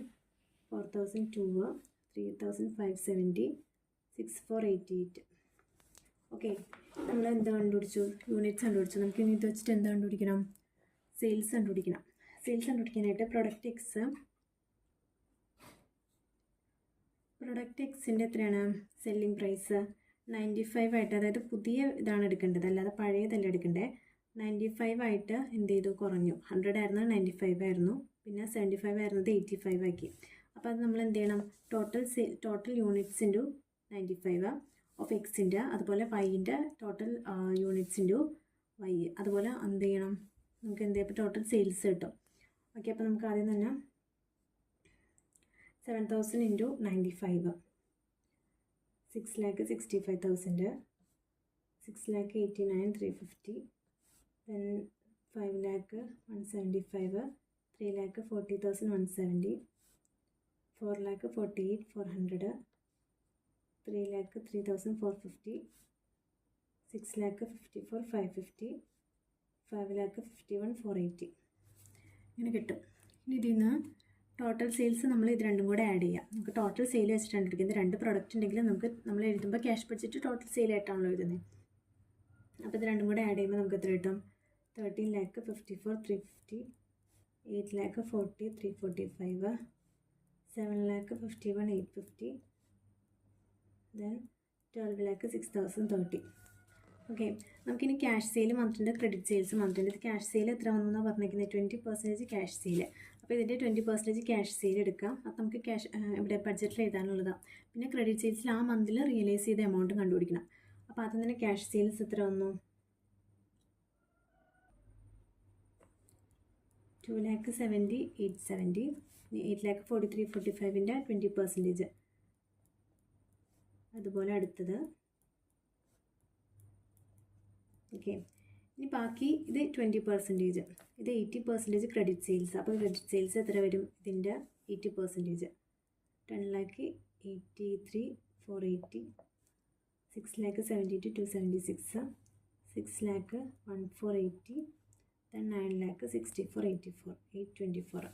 4002, 3570, 6488. ഓക്കെ, നമ്മൾ എന്താ കണ്ടുപിടിച്ചു? യൂണിറ്റ്സ് കണ്ടുപിടിച്ചു. നമുക്ക് ഇനി ഇത് വെച്ചിട്ട് എന്താ കണ്ടുപിടിക്കണം? സെയിൽസ് കണ്ടുപിടിക്കണം. സെയിൽസ് കണ്ടുപിടിക്കാനായിട്ട് പ്രൊഡക്റ്റ് എക്സിൻ്റെ എത്രയാണ് സെല്ലിംഗ് പ്രൈസ്? 95 ആയിട്ട്, അതായത് പുതിയ ഇതാണ് എടുക്കേണ്ടത്, അല്ലാതെ പഴയതല്ല എടുക്കേണ്ടത്. 95 ആയിട്ട് എന്ത് ചെയ്തു? കുറഞ്ഞു. 100 ആയിരുന്നു, 95 ആയിരുന്നു. പിന്നെ 75 ആയിരുന്നത് 85 ആക്കി. അപ്പോൾ അത് നമ്മൾ എന്ത് ചെയ്യണം? ടോട്ടൽ യൂണിറ്റ്സ് ഇൻറ്റു 95 ഓഫ് എക്സിൻ്റെ, അതുപോലെ വൈൻ്റെ ടോട്ടൽ യൂണിറ്റ്സ് ഇൻറ്റു വൈ. അതുപോലെ എന്ത് ചെയ്യണം? നമുക്ക് എന്ത് ചെയ്യാം? ഇപ്പോൾ ടോട്ടൽ സെയിൽസ് കിട്ടും. ഓക്കെ, അപ്പോൾ നമുക്ക് ആദ്യം തന്നെ 7000 ഇൻറ്റു 95, 6,65,000, 6,89,350, then 5,175, 3,40,170, 4,48,400, 3,03,450, 6,54,550, 5,51,480 ഇങ്ങനെ കിട്ടും. ഇനി ഇതിൽ നിന്ന് ടോട്ടൽ സെയിൽസ് നമ്മൾ ഇത് രണ്ടും കൂടെ ആഡ് ചെയ്യാം. നമുക്ക് ടോട്ടൽ സെയിൽ വെച്ചിട്ടാണ് എടുക്കുന്നത്. 2 പ്രൊഡക്റ്റ് ഉണ്ടെങ്കിൽ നമ്മൾ എഴുതുമ്പോൾ ക്യാഷ് ബഡ്ജറ്റ് ടോട്ടൽ സെയിലായിട്ടാണല്ലോ എഴുതുന്നത്. അപ്പോൾ ഇത് രണ്ടും കൂടെ ആഡ് ചെയ്യുമ്പോൾ നമുക്ക് എത്ര കിട്ടും? 13,54,350, 8,40,345, 7,51,850, then 12,06,030. ഓക്കെ, നമുക്കിനി ക്യാഷ് സെയിൽ വന്നിട്ടുണ്ട്, ക്രെഡിറ്റ് സെയിൽസ് വന്നിട്ടുണ്ട്. ഇത് ക്യാഷ് സെയിൽ എത്ര വന്നെന്നാണ് പറഞ്ഞിരിക്കുന്നത്? 20% ക്യാഷ് സെയിൽ. അപ്പോൾ ഇതിൻ്റെ 20% ക്യാഷ് സെയിൽ എടുക്കാം. അപ്പോൾ നമുക്ക് ക്യാഷ് ഇവിടെ ബഡ്ജറ്റിൽ എഴുതാനുള്ളതാണ്. പിന്നെ ക്രെഡിറ്റ് സെയിൽസിൽ ആ മന്തിൽ റിയലൈസ് ചെയ്ത എമൗണ്ട് കണ്ടുപിടിക്കണം. അപ്പോൾ ആദ്യം തന്നെ ക്യാഷ് സെയിൽസ് എത്ര വന്നു? 2,70,870, 8,43,45ൻ്റെ 20%. അതുപോലെ അടുത്തത്. ഓക്കെ, ഇനി ബാക്കി ഇത് 20%, ഇത് 80% ക്രെഡിറ്റ് സെയിൽസ്. അപ്പോൾ ക്രെഡിറ്റ് സെയിൽസ് എത്ര വരും? ഇതിൻ്റെ 80%, 10,83,480, 6,72,276, 6,01,480, then 9,64,84, 824.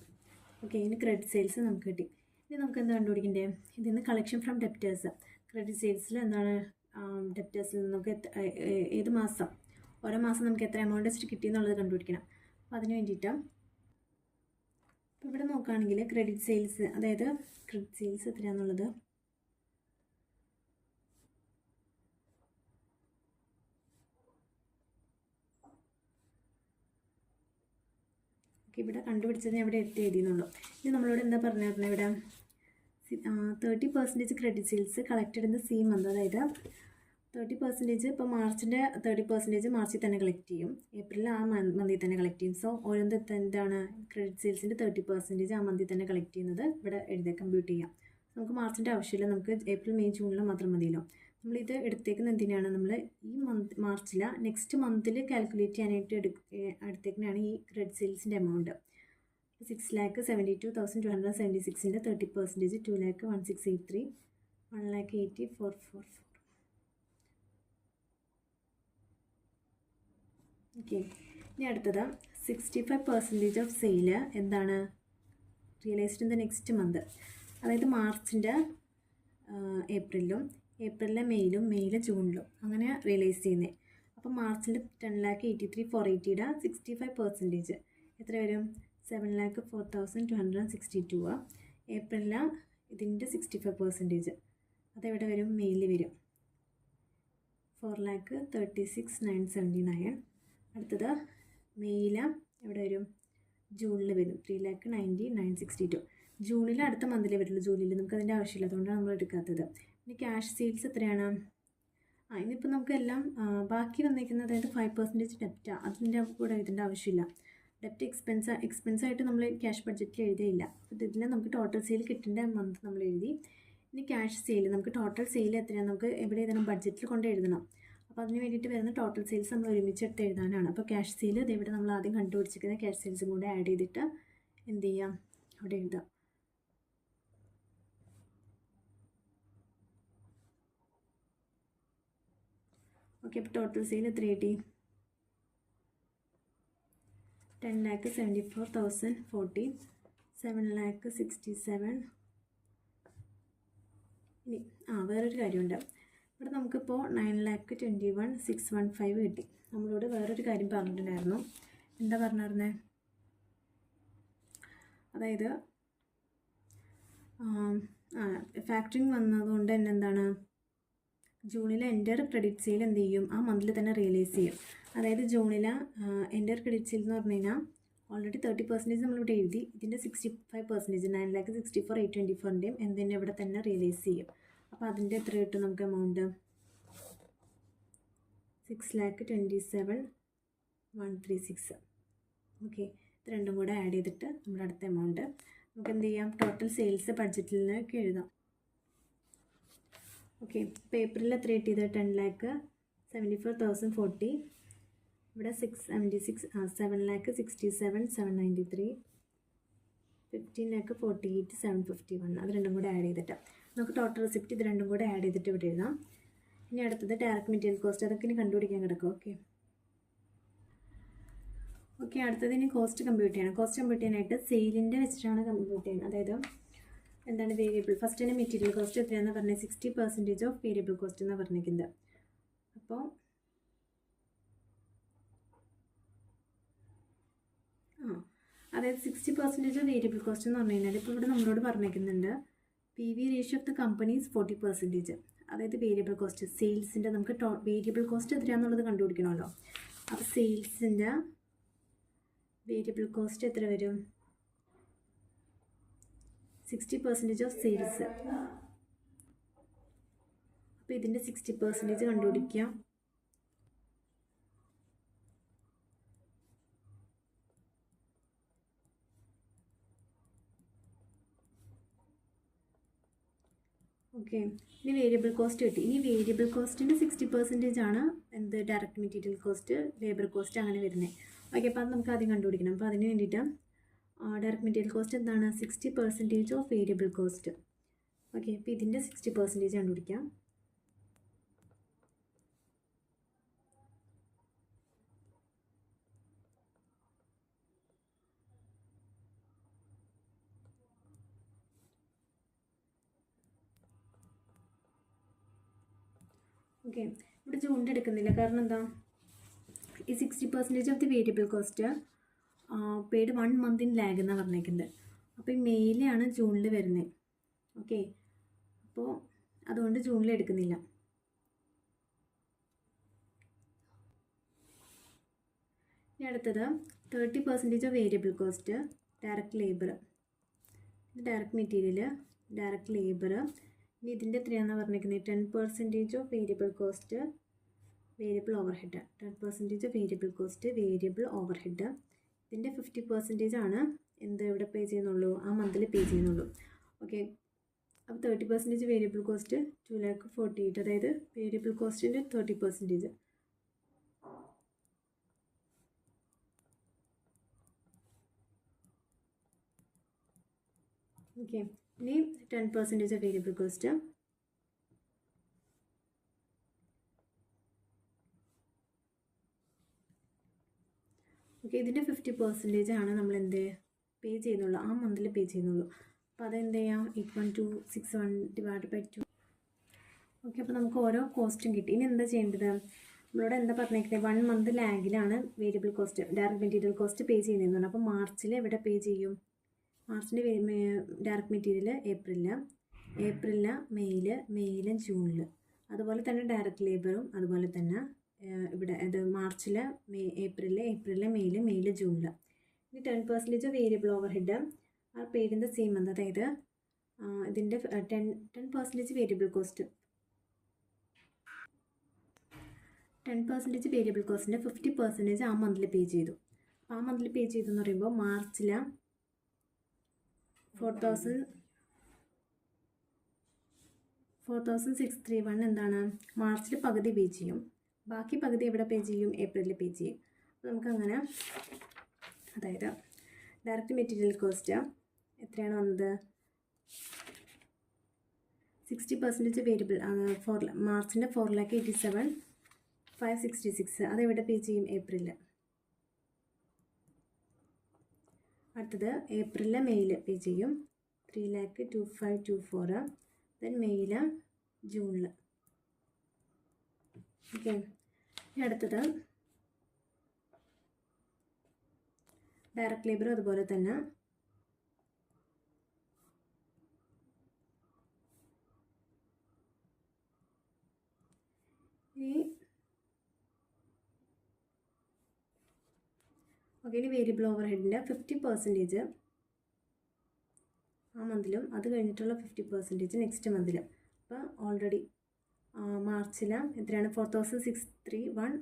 ഓക്കെ, ഇനി ക്രെഡിറ്റ് സെയിൽസ് നമുക്ക് കിട്ടി. ഇനി നമുക്ക് എന്താ കണ്ടുപിടിക്കണ്ടേ? ഇതിൽ നിന്ന് കളക്ഷൻ ഫ്രം ഡെപ്റ്റേഴ്സ്. ക്രെഡിറ്റ് സെയിൽസിൽ എന്താണ് ഡെപ്റ്റേഴ്സിൽ നിന്ന് നമുക്ക് ഏത് മാസം, ഓരോ മാസം നമുക്ക് എത്ര എമൗണ്ട് വെച്ചിട്ട് കിട്ടിയെന്നുള്ളത് കണ്ടുപിടിക്കണം. അപ്പോൾ അതിന് വേണ്ടിയിട്ടാണ്. അപ്പോൾ ഇവിടെ നോക്കുകയാണെങ്കിൽ ക്രെഡിറ്റ് സെയിൽസ്, അതായത് ക്രെഡിറ്റ് സെയിൽസ് എത്രയാണെന്നുള്ളത് ഓക്കെ, ഇവിടെ കണ്ടുപിടിച്ചത് ഞാൻ ഇവിടെ എഴുതിയെന്നുള്ളൂ. ഇനി നമ്മളോട് എന്താ പറഞ്ഞിരുന്നത് ഇവിടെ 30% credit sales collected in the same month. അതായത് 30% ഇപ്പോൾ മാർച്ചിൻ്റെ 30% മാർച്ചിൽ തന്നെ കളക്ട് ചെയ്യും, ഏപ്രിലിൽ ആ മന്തിൽ തന്നെ കളക്ട് ചെയ്യും. സോ ഓരോന്ന് എന്താണ് ക്രെഡിറ്റ് സെയിൽസിൻ്റെ 30% ആ മന്തിൽ തന്നെ കളക്ട് ചെയ്യുന്നത് ഇവിടെ എഴുതി കമ്പ്യൂട്ട് ചെയ്യാം. നമുക്ക് മാർച്ചിൻ്റെ ആവശ്യമില്ല, നമുക്ക് ഏപ്രിൽ മെയ് ജൂണിൽ മാത്രം മതിയല്ലോ. നമ്മളിത് എടുത്തേക്കുന്ന എന്തിനാണ്, നമ്മൾ ഈ മാർച്ചിൽ നെക്സ്റ്റ് മന്തിൽ കാൽക്കുലേറ്റ് ചെയ്യാനായിട്ട് എടുത്തേക്കുന്നതാണ് ഈ ക്രെഡിറ്റ് സെയിൽസിൻ്റെ എമൗണ്ട്. 6,72,276 30%, 2,01,683, 1,80,444. ഓക്കെ, ഇനി അടുത്തത് 65% ഓഫ് സെയിൽ എന്താണ് realised in the next month. അതായത് മാർച്ചിൻ്റെ ഏപ്രിലും, ഏപ്രിലിലെ മെയിലും, മെയിലെ ജൂണിലും അങ്ങനെ റിയലൈസ് ചെയ്യുന്നത്. അപ്പോൾ മാർച്ചിൽ 10,83,480യുടെ 65% എത്ര വരും? 7,04,262. ഏപ്രിലിൽ ഇതിൻ്റെ 65% അതെവിടെ വരും? മെയിലിൽ വരും, 4,36,979. അടുത്തത് മെയില എവിടെ വരും? ജൂണിൽ വരും, 3,90,962. ജൂണിൽ അടുത്ത മന്തിലേ വരുള്ളൂ, ജൂലൈയിൽ നമുക്ക് അതിൻ്റെ ആവശ്യമില്ല, അതുകൊണ്ടാണ് നമ്മൾ എടുക്കാത്തത്. ഇനി ക്യാഷ് സെയിൽസ് എത്രയാണ്? ഇനിയിപ്പോൾ നമുക്കെല്ലാം ബാക്കി വന്നിരിക്കുന്നത്, അതായത് 5% ഡെപ്റ്റാണ്, അതിൻ്റെ കൂടെ ഇതിൻ്റെ ആവശ്യമില്ല. ഡെപ്റ്റ് എക്സ്പെൻസായിട്ട് നമ്മൾ ക്യാഷ് ബഡ്ജറ്റിൽ എഴുതിയില്ല. അപ്പോൾ ഇതിൽ നമുക്ക് ടോട്ടൽ സെയിൽ കിട്ടേണ്ട മന്ത് നമ്മൾ എഴുതി. ഇനി ക്യാഷ് സെയിൽ, നമുക്ക് ടോട്ടൽ സെയിൽ എത്രയാണ് നമുക്ക് എവിടെ എഴുതണം? ബഡ്ജറ്റിൽ കൊണ്ട് എഴുതണം. അപ്പോൾ അതിന് വേണ്ടിയിട്ട് വരുന്ന ടോട്ടൽ സെയിൽസ് നമ്മൾ ഒരുമിച്ചെടുത്ത് എഴുതാനാണ്. അപ്പോൾ ക്യാഷ് സെയിൽ ഇവിടെ നമ്മൾ ആദ്യം കണ്ടുപിടിച്ചിരിക്കുന്ന ക്യാഷ് സെയിൽസും കൂടെ ആഡ് ചെയ്തിട്ട് എന്ത് ചെയ്യാം? അവിടെ എഴുതാം. ഓക്കെ, അപ്പോൾ ടോട്ടൽ സെയിൽ എത്ര കിട്ടി? 10,74,040, 7,67,000. ഇനി വേറൊരു കാര്യമുണ്ട്, ഇവിടെ നമുക്കിപ്പോൾ 9,21,615 കിട്ടി. നമ്മളോട് വേറൊരു കാര്യം പറഞ്ഞിട്ടുണ്ടായിരുന്നു. എന്താ പറഞ്ഞിരുന്നത്? അതായത് ഫാക്ടറിങ് വന്നതുകൊണ്ട് തന്നെ എന്താണ്, ജൂണിലെ എൻ്റർ ക്രെഡിറ്റ് സെയിൽ എന്ത് ചെയ്യും? ആ മന്തിൽ തന്നെ റിയലൈസ് ചെയ്യും. അതായത് ജൂണിലെ എൻ്റർ ക്രെഡിറ്റ് സെയിൽ എന്ന് പറഞ്ഞു കഴിഞ്ഞാൽ ഓൾറെഡി 30% നമ്മളിവിടെ എഴുതി, ഇതിൻ്റെ 65% 9,64,824ൻ്റെയും എന്തിൻ്റെ ഇവിടെ തന്നെ റിയലൈസ് ചെയ്യും. അപ്പോൾ അതിൻ്റെ എത്ര കിട്ടും നമുക്ക് എമൗണ്ട്? 6,27,136. ഓക്കെ, ഇത് രണ്ടും കൂടെ ആഡ് ചെയ്തിട്ട് നമ്മുടെ അടുത്ത എമൗണ്ട് നമുക്ക് എന്ത് ചെയ്യാം? ടോട്ടൽ സെയിൽസ് ബഡ്ജറ്റിലേക്ക് എഴുതാം. ഓക്കെ, ഇപ്പോൾ ഏപ്രിലിൽ എത്ര കിട്ടിയത്? 10,74,040. ഇവിടെ 7,67,793, 15,48,751. അത് രണ്ടും കൂടെ ആഡ് ചെയ്തിട്ട് നമുക്ക് ടോട്ടൽ റെസിപ്റ്റ് ഇത് രണ്ടും കൂടെ ആഡ് ചെയ്തിട്ട് ഇവിടെ എഴുതാം. ഇനി അടുത്തത് ഡയറക്റ്റ് മെറ്റീരിയൽ കോസ്റ്റ്, അതൊക്കെ ഇനി കണ്ടുപിടിക്കാൻ കിടക്കും. ഓക്കെ, അടുത്തത് ഇനി കോസ്റ്റ് കമ്പ്യൂട്ട് ചെയ്യണം. കോസ്റ്റ് കമ്പ്യൂട്ട് ചെയ്യാനായിട്ട് സെയിലിൻ്റെ വെച്ചിട്ടാണ് കമ്പ്യൂട്ട് ചെയ്യുന്നത്. അതായത് എന്താണ് വേരിയബിൾ, ഫസ്റ്റ് തന്നെ മെറ്റീരിയൽ കോസ്റ്റ് എത്രയാണെന്ന് പറഞ്ഞാൽ 60% ഓഫ് വേരിയബിൾ കോസ്റ്റ് എന്നാണ് പറഞ്ഞിരിക്കുന്നത്. അപ്പോൾ അതായത് 60% ഓഫ് വേരിയബിൾ കോസ്റ്റ് എന്ന് പറഞ്ഞു കഴിഞ്ഞാൽ ഇപ്പോൾ ഇവിടെ നമ്മളോട് പറഞ്ഞിരിക്കുന്നുണ്ട് PV ratio of the companies 40%. അതായത് വേരിയബിൾ കോസ്റ്റ് സെയിൽസിൻ്റെ നമുക്ക് വേരിയബിൾ കോസ്റ്റ് എത്രയാണെന്നുള്ളത് കണ്ടുപിടിക്കണമല്ലോ. അപ്പോൾ സെയിൽസിൻ്റെ വേരിയബിൾ കോസ്റ്റ് എത്ര വരും? 60% ഓഫ് സെയിൽസ്. അപ്പോൾ ഇതിൻ്റെ 60% കണ്ടുപിടിക്കുക. ഓക്കെ, ഇനി വേരിയബിൾ കോസ്റ്റ് കിട്ടി. ഇനി വേരിയബിൾ കോസ്റ്റിൻ്റെ 60% ആണ് എന്ത്? Direct material cost, labour cost അങ്ങനെ വരുന്നത്. ഓക്കെ, അപ്പോൾ അത് നമുക്ക് ആദ്യം കണ്ടുപിടിക്കണം. അപ്പോൾ അതിന് വേണ്ടിയിട്ട് ഡയറക്റ്റ് മെറ്റീരിയൽ കോസ്റ്റ് എന്താണ്? 60% ഓഫ് വേരിയബിൾ കോസ്റ്റ്. ഓക്കെ, അപ്പോൾ ഇതിൻ്റെ 60% കണ്ടുപിടിക്കാം. ഓക്കെ, ഇവിടെ ജൂണിൻ്റെ എടുക്കുന്നില്ല, കാരണം എന്താ? ഈ 60% of the variable cost paid 1 month in lag എന്നാണ് പറഞ്ഞേക്കുന്നത്. അപ്പോൾ ഈ മെയിലാണ് ജൂണിൽ വരുന്നത്. ഓക്കെ, അപ്പോൾ അതുകൊണ്ട് ജൂണിൽ എടുക്കുന്നില്ല. ഇനി അടുത്തത് 30% of variable cost, direct labour, direct material, direct labour. ഇനി ഇതിൻ്റെ എത്രയാണെന്ന് പറഞ്ഞിരിക്കുന്നത് 10% of variable cost, variable overhead. 10% of variable cost, variable overhead. ഇതിൻ്റെ 50% ആണ് എന്ത് ഇവിടെ പേ ചെയ്യുന്നുള്ളൂ, ആ മന്തിൽ പേ ചെയ്യുന്നുള്ളൂ. ഓക്കെ, അപ്പോൾ 30% വേരിയബിൾ കോസ്റ്റ് 2,48,000, അതായത് വേരിയബിൾ കോസ്റ്റിൻ്റെ 30%. ഓക്കെ, ഇനി 10% ഓഫ് വേരിയബിൾ കോസ്റ്റ്. ഓക്കെ, ഇതിൻ്റെ 50% ആണ് നമ്മൾ എന്ത് പേ ചെയ്യുന്നുള്ളൂ, ആ മന്തിൽ പേ ചെയ്യുന്നുള്ളൂ. അപ്പോൾ അതെന്ത് ചെയ്യാം, 81261/2. ഓക്കെ, അപ്പോൾ നമുക്ക് ഓരോ കോസ്റ്റും കിട്ടി. ഇനി എന്താ ചെയ്യേണ്ടത്, നമ്മളോട് എന്താ പറഞ്ഞേക്കുന്നത്, 1 മന്ത് ലാഗിലാണ് variable cost, direct material cost pay ചെയ്യുന്നതെന്ന്. അപ്പോൾ മാർച്ചിൽ എവിടെ പേ ചെയ്യും, മാർച്ചിൻ്റെ ഡയറക്റ്റ് മെറ്റീരിയൽ ഏപ്രിലിൽ, മെയ്യിൽ, ജൂണിൽ. അതുപോലെ തന്നെ ഡയറക്റ്റ് ലേബറും അതുപോലെ തന്നെ ഇവിടെ ഇത് മാർച്ചിൽ, ഏപ്രിലിൽ, മെയ്യിൽ, ജൂണിൽ. ഇനി 10% of variable overhead are paid in the same month, അതായത് ഇതിൻ്റെ 10% വേരിയബിൾ കോസ്റ്റ്, 10% വേരിയബിൾ കോസ്റ്റിൻ്റെ 50% ആ മന്തിൽ പേ ചെയ്തു. അപ്പോൾ ആ മന്തിൽ പേ ചെയ്തു എന്ന് പറയുമ്പോൾ മാർച്ചിൽ 4,631 എന്താണ്, മാർച്ചിൽ പകുതി പേ ചെയ്യും, ബാക്കി പകുതി എവിടെ പേ ചെയ്യും, ഏപ്രിലിൽ പേ ചെയ്യും. അപ്പോൾ നമുക്കങ്ങനെ, അതായത് ഡയറക്റ്റ് മെറ്റീരിയൽ കോസ്റ്റ് എത്രയാണ് വന്നത്, 60% വേരിയബിൾ, മാർച്ചിൻ്റെ 4,87,566, അതെവിടെ പേ ചെയ്യും, ഏപ്രിലിൽ. അടുത്തത് ഏപ്രിലിൽ, മെയ്യിൽ പേ ചെയ്യും 3,02,524, ദെൻ മെയ്യിൽ, ജൂണിൽ. ഓക്കെ, ഇനി അടുത്തത് ഡയറക്റ്റ് ലേബർ അതുപോലെ തന്നെ. ഇനി വേരിയബിൾ ഓവർഹെഡിൻ്റെ 50% ആ മന്തിലും, അത് കഴിഞ്ഞിട്ടുള്ള 50% നെക്സ്റ്റ് മന്തിലും. അപ്പോൾ ഓൾറെഡി മാർച്ചിൽ എത്രയാണ്, 4,631,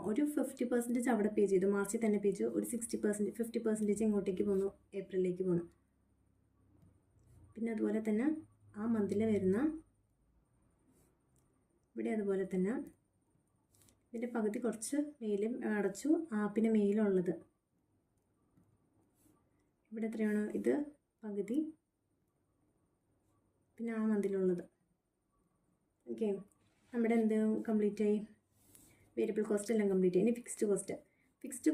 ഒരു 50% അവിടെ പേ ചെയ്തു, മാർച്ചിൽ തന്നെ പേ ചെയ്തു. ഒരു 50% ഇങ്ങോട്ടേക്ക് പോന്നു, ഏപ്രിലിലേക്ക് പോന്നു. പിന്നെ അതുപോലെ തന്നെ ആ മന്തിൽ വരുന്ന ഇവിടെ അതുപോലെ തന്നെ ഇതിൻ്റെ പകുതി കുറച്ച് മെയിലും അടച്ചു, പിന്നെ മെയിലുള്ളത് ഇവിടെ എത്രയാണ്, ഇത് പകുതി, പിന്നെ ആ മന്തിലുള്ളത്. ഓക്കെ, നമ്മുടെ എന്ത് കംപ്ലീറ്റ് ആയി, വേരിയബിൾ കോസ്റ്റ് എല്ലാം കംപ്ലീറ്റ് ആയി. ഇനി ഫിക്സ്ഡ്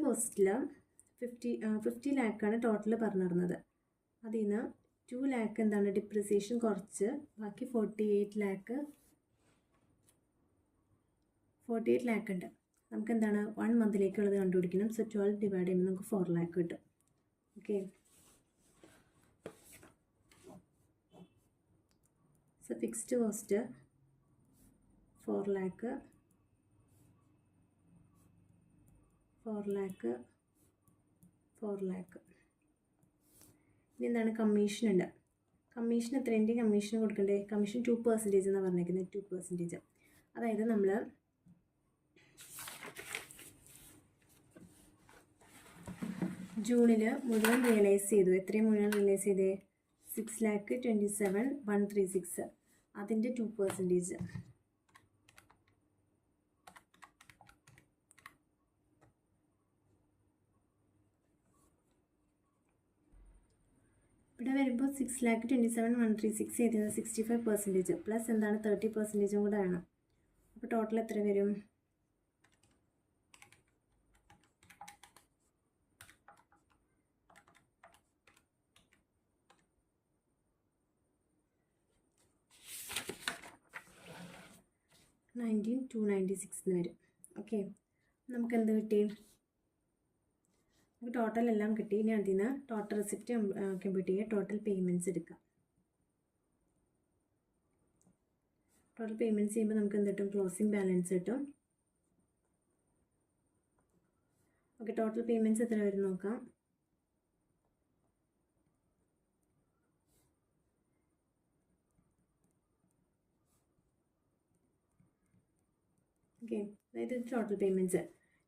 കോസ്റ്റിൽ 50 ലാക്കാണ് ടോട്ടൽ പറഞ്ഞിരുന്നത്. അതിൽ നിന്ന് 2 ലാക്ക് എന്താണ് ഡിപ്രിസിയേഷൻ കുറച്ച്, ബാക്കി 48 ലാക്ക് ഉണ്ട്. നമുക്ക് എന്താണ് 1 മന്തിലേക്കുള്ളത് കണ്ടുപിടിക്കണം. സോ 12 ഡിവൈഡ് ചെയ്യുമ്പോൾ നമുക്ക് 4 ലാക്ക് കിട്ടും. Okay, so fixed cost 4 lakh, 4 lakh, 4 lakh. ഇനി എന്താണ്, കമ്മീഷൻ ഉണ്ട്. കമ്മീഷൻ എത്രേൻ്റെ കമ്മീഷൻ കൊടുക്കണ്ടേ, കമ്മീഷൻ 2% എന്നാണ് പറഞ്ഞേക്കുന്നത്, 2%. അതായത് നമ്മൾ ജൂണിൽ മുഴുവൻ റിയലൈസ് ചെയ്തു. എത്രയും മുഴുവൻ റിയലൈസ് ചെയ്തേ, 6,27,136, അതിൻ്റെ 2%. ഇവിടെ വരുമ്പോൾ 6,27,136 ചെയ്തത് 65% പ്ലസ് എന്താണ് 30% കൂടെ വേണം. അപ്പോൾ ടോട്ടൽ എത്ര വരും, $19,296 വരും. ഓക്കെ, നമുക്ക് എന്ത് കിട്ടി, നമുക്ക് ടോട്ടൽ എല്ലാം കിട്ടി. ഇനി അതിൽ നിന്ന് ടോട്ടൽ റെസിപ്റ്റ് കമ്പ്യൂട്ട് ചെയ്യുക, ടോട്ടൽ പേയ്മെൻറ്റ്സ് എടുക്കാം. ടോട്ടൽ പേയ്മെൻറ്റ്സ് ചെയ്യുമ്പോൾ നമുക്ക് എന്ത് കിട്ടും, ക്ലോസിംഗ് ബാലൻസ് കിട്ടും. ഓക്കെ, ടോട്ടൽ പേയ്മെൻറ്റ്സ് എത്ര വരും നോക്കാം. ഓക്കെ, അതായത് ടോട്ടൽ പേയ്മെൻറ്റ്സ്.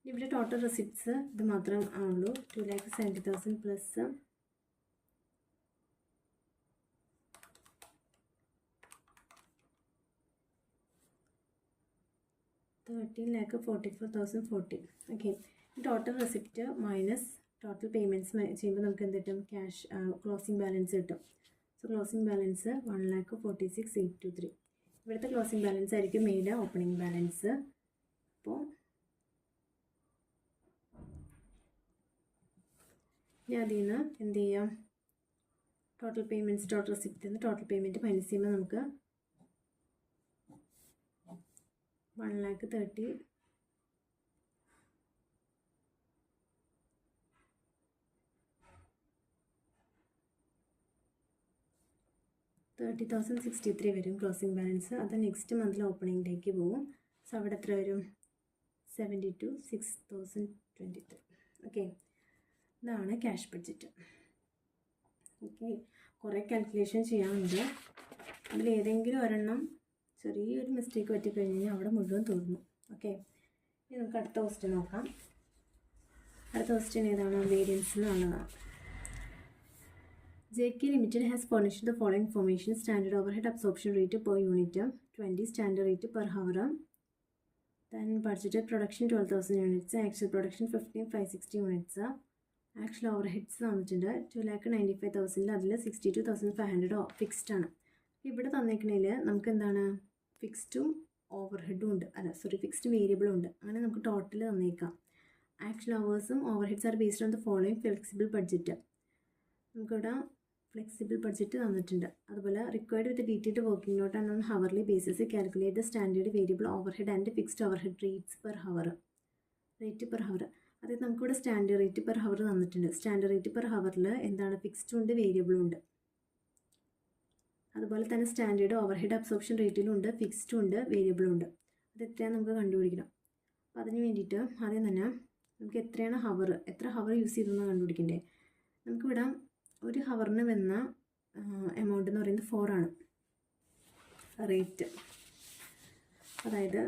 ഇവിടെ ടോട്ടൽ റെസിപ്റ്റ്സ് ഇത് മാത്രം ആണുള്ളൂ. 2,70,000 plus 13,44,040. Okay, total receipt minus total payments ചെയ്യുമ്പോൾ നമുക്ക് എന്ത് കിട്ടും? ക്യാഷ് ക്ലോസിംഗ് ബാലൻസ് കിട്ടും. So closing balance 1,46,823. ഇവിടുത്തെ ക്ലോസിംഗ് ബാലൻസ് ആയിരിക്കും മെയ്ഡ് ഓപ്പണിംഗ് ബാലൻസ്. അപ്പോൾ ഇനി അതിൽ നിന്ന് എന്ത് ചെയ്യാം? ടോട്ടൽ പേയ്മെൻറ്റ്സ്, ടോട്ടൽ റെസിപ്റ്റിൽ നിന്ന് ടോട്ടൽ പേയ്മെൻറ്റ് മൈനസ് ചെയ്യുമ്പോൾ നമുക്ക് 1,30,000 30,063 വരും ക്ലോസിംഗ് ബാലൻസ്. അത് നെക്സ്റ്റ് മന്തിൽ ഓപ്പണിംഗിലേക്ക് പോകും. സോ അവിടെ എത്ര വരും? 72,6,023. ഓക്കെ, ഇതാണ് ക്യാഷ് ബഡ്ജറ്റ്. ഓക്കെ, കുറേ കാൽക്കുലേഷൻ ചെയ്യാനുണ്ട്. അതിലേതെങ്കിലും ഒരെണ്ണം ചെറിയൊരു മിസ്റ്റേക്ക് പറ്റിക്കഴിഞ്ഞ് കഴിഞ്ഞാൽ അവിടെ മുഴുവൻ തോന്നുന്നു. ഓക്കെ, ഇനി നമുക്ക് അടുത്ത ക്വസ്റ്റ്യൻ നോക്കാം. അടുത്ത ക്വസ്റ്റ്യൻ ഏതാണ്? വേരിയൻസ് എന്നുള്ളതാണ്. JK Limited has furnished the following information: standard overhead absorption rate per unit 20, standard rate per hour, then budgeted production 12,000 units, actual production 15,560 units, actual overheads തന്നിട്ടുണ്ട് 2,95,000. അതിൽ 62,500 ഫിക്സ്ഡ് ആണ്. ഇവിടെ തന്നേക്കണേൽ നമുക്ക് എന്താണ്? ഫിക്സ്ഡും ഓവർഹെഡും ഉണ്ട്, ഫിക്സ്ഡ് വേരിയബിളും ഉണ്ട്. അങ്ങനെ നമുക്ക് ടോട്ടൽ തന്നേക്കാം. ആക്ച്വൽ അവേഴ്സും overheads are based on the following flexible budget. നമുക്കിവിടെ ഫ്ലെക്സിബിൾ ബഡ്ജറ്റ് തന്നിട്ടുണ്ട്. അതുപോലെ required with detailed working note and on hourly basis calculate the standard variable overhead and fixed overhead rate per hour. അതായത് നമുക്കിവിടെ സ്റ്റാൻഡേർഡ് റേറ്റ് പെർ ഹവർ തന്നിട്ടുണ്ട്. സ്റ്റാൻഡേർഡ് റേറ്റ് പെർ ഹവറിൽ എന്താണ്? ഫിക്സ്ഡും ഉണ്ട്, വേരിയബിളും ഉണ്ട്. അതുപോലെ തന്നെ സ്റ്റാൻഡേർഡ് ഓവർഹെഡ് അബ്സോർപ്ഷൻ റേറ്റിലുണ്ട്, ഫിക്സ്ഡും ഉണ്ട്, വേരിയബിളും ഉണ്ട്. അത് എത്രയാണ് നമുക്ക് കണ്ടുപിടിക്കണം. അപ്പോൾ അതിന് വേണ്ടിയിട്ട് ആദ്യം തന്നെ നമുക്ക് എത്ര ഹവർ യൂസ് ചെയ്തെന്ന് കണ്ടുപിടിക്കണ്ടേ. നമുക്കിവിടെ ഒരു ഹവറിന് വന്ന എമൗണ്ട് എന്ന് പറയുന്നത് 4 ആണ് റേറ്റ്. അതായത്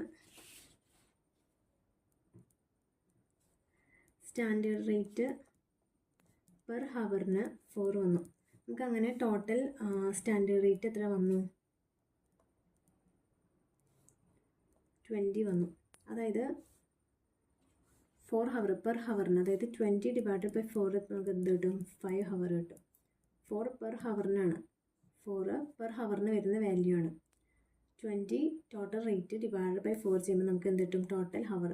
സ്റ്റാൻഡേർഡ് റേറ്റ് പെർ ഹവറിന് 4 വന്നു. നമുക്കങ്ങനെ ടോട്ടൽ സ്റ്റാൻഡേർഡ് റേറ്റ് എത്ര വന്നു? 20 വന്നു. അതായത് 4 ഹവർ പെർ ഹവറിന്, അതായത് 20 ഡിവൈഡഡ് ബൈ 4 നമുക്ക് എന്ത് കിട്ടും? 5 ഹവർ കിട്ടും. 4 പെർ ഹവറിനാണ്. 4 പെർ ഹവറിന് വരുന്ന വാല്യൂ ആണ്. 20 ടോട്ടൽ റേറ്റ് ഡിവൈഡ് ബൈ 4 ചെയ്യുമ്പോൾ നമുക്ക് എന്ത് കിട്ടും? ടോട്ടൽ ഹവർ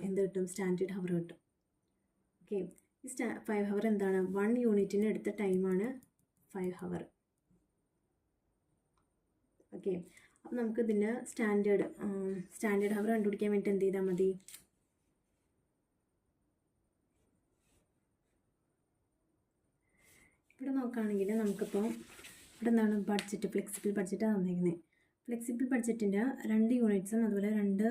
എന്ത് കിട്ടും? സ്റ്റാൻഡേർഡ് ഹവർ കിട്ടും. ഓക്കെ, ഈ 5 ഹവർ എന്താണ്? 1 യൂണിറ്റിന് എടുത്ത ടൈമാണ് 5 ഹവർ. ഓക്കെ, അപ്പം നമുക്ക് ഇതിന് സ്റ്റാൻഡേർഡ് ഹവർ കണ്ടുപിടിക്കാൻ വേണ്ടിയിട്ട് എന്ത് ചെയ്താൽ മതി? ഇവിടെ നോക്കുകയാണെങ്കിൽ നമുക്കിപ്പോൾ ഇവിടെ എന്താണ്? ബഡ്ജറ്റ്, ഫ്ലെക്സിബിൾ ബഡ്ജറ്റാണ് തന്നിരിക്കുന്നത്. ഫ്ലെക്സിബിൾ ബഡ്ജറ്റിൻ്റെ 2 യൂണിറ്റ്സും അതുപോലെ 2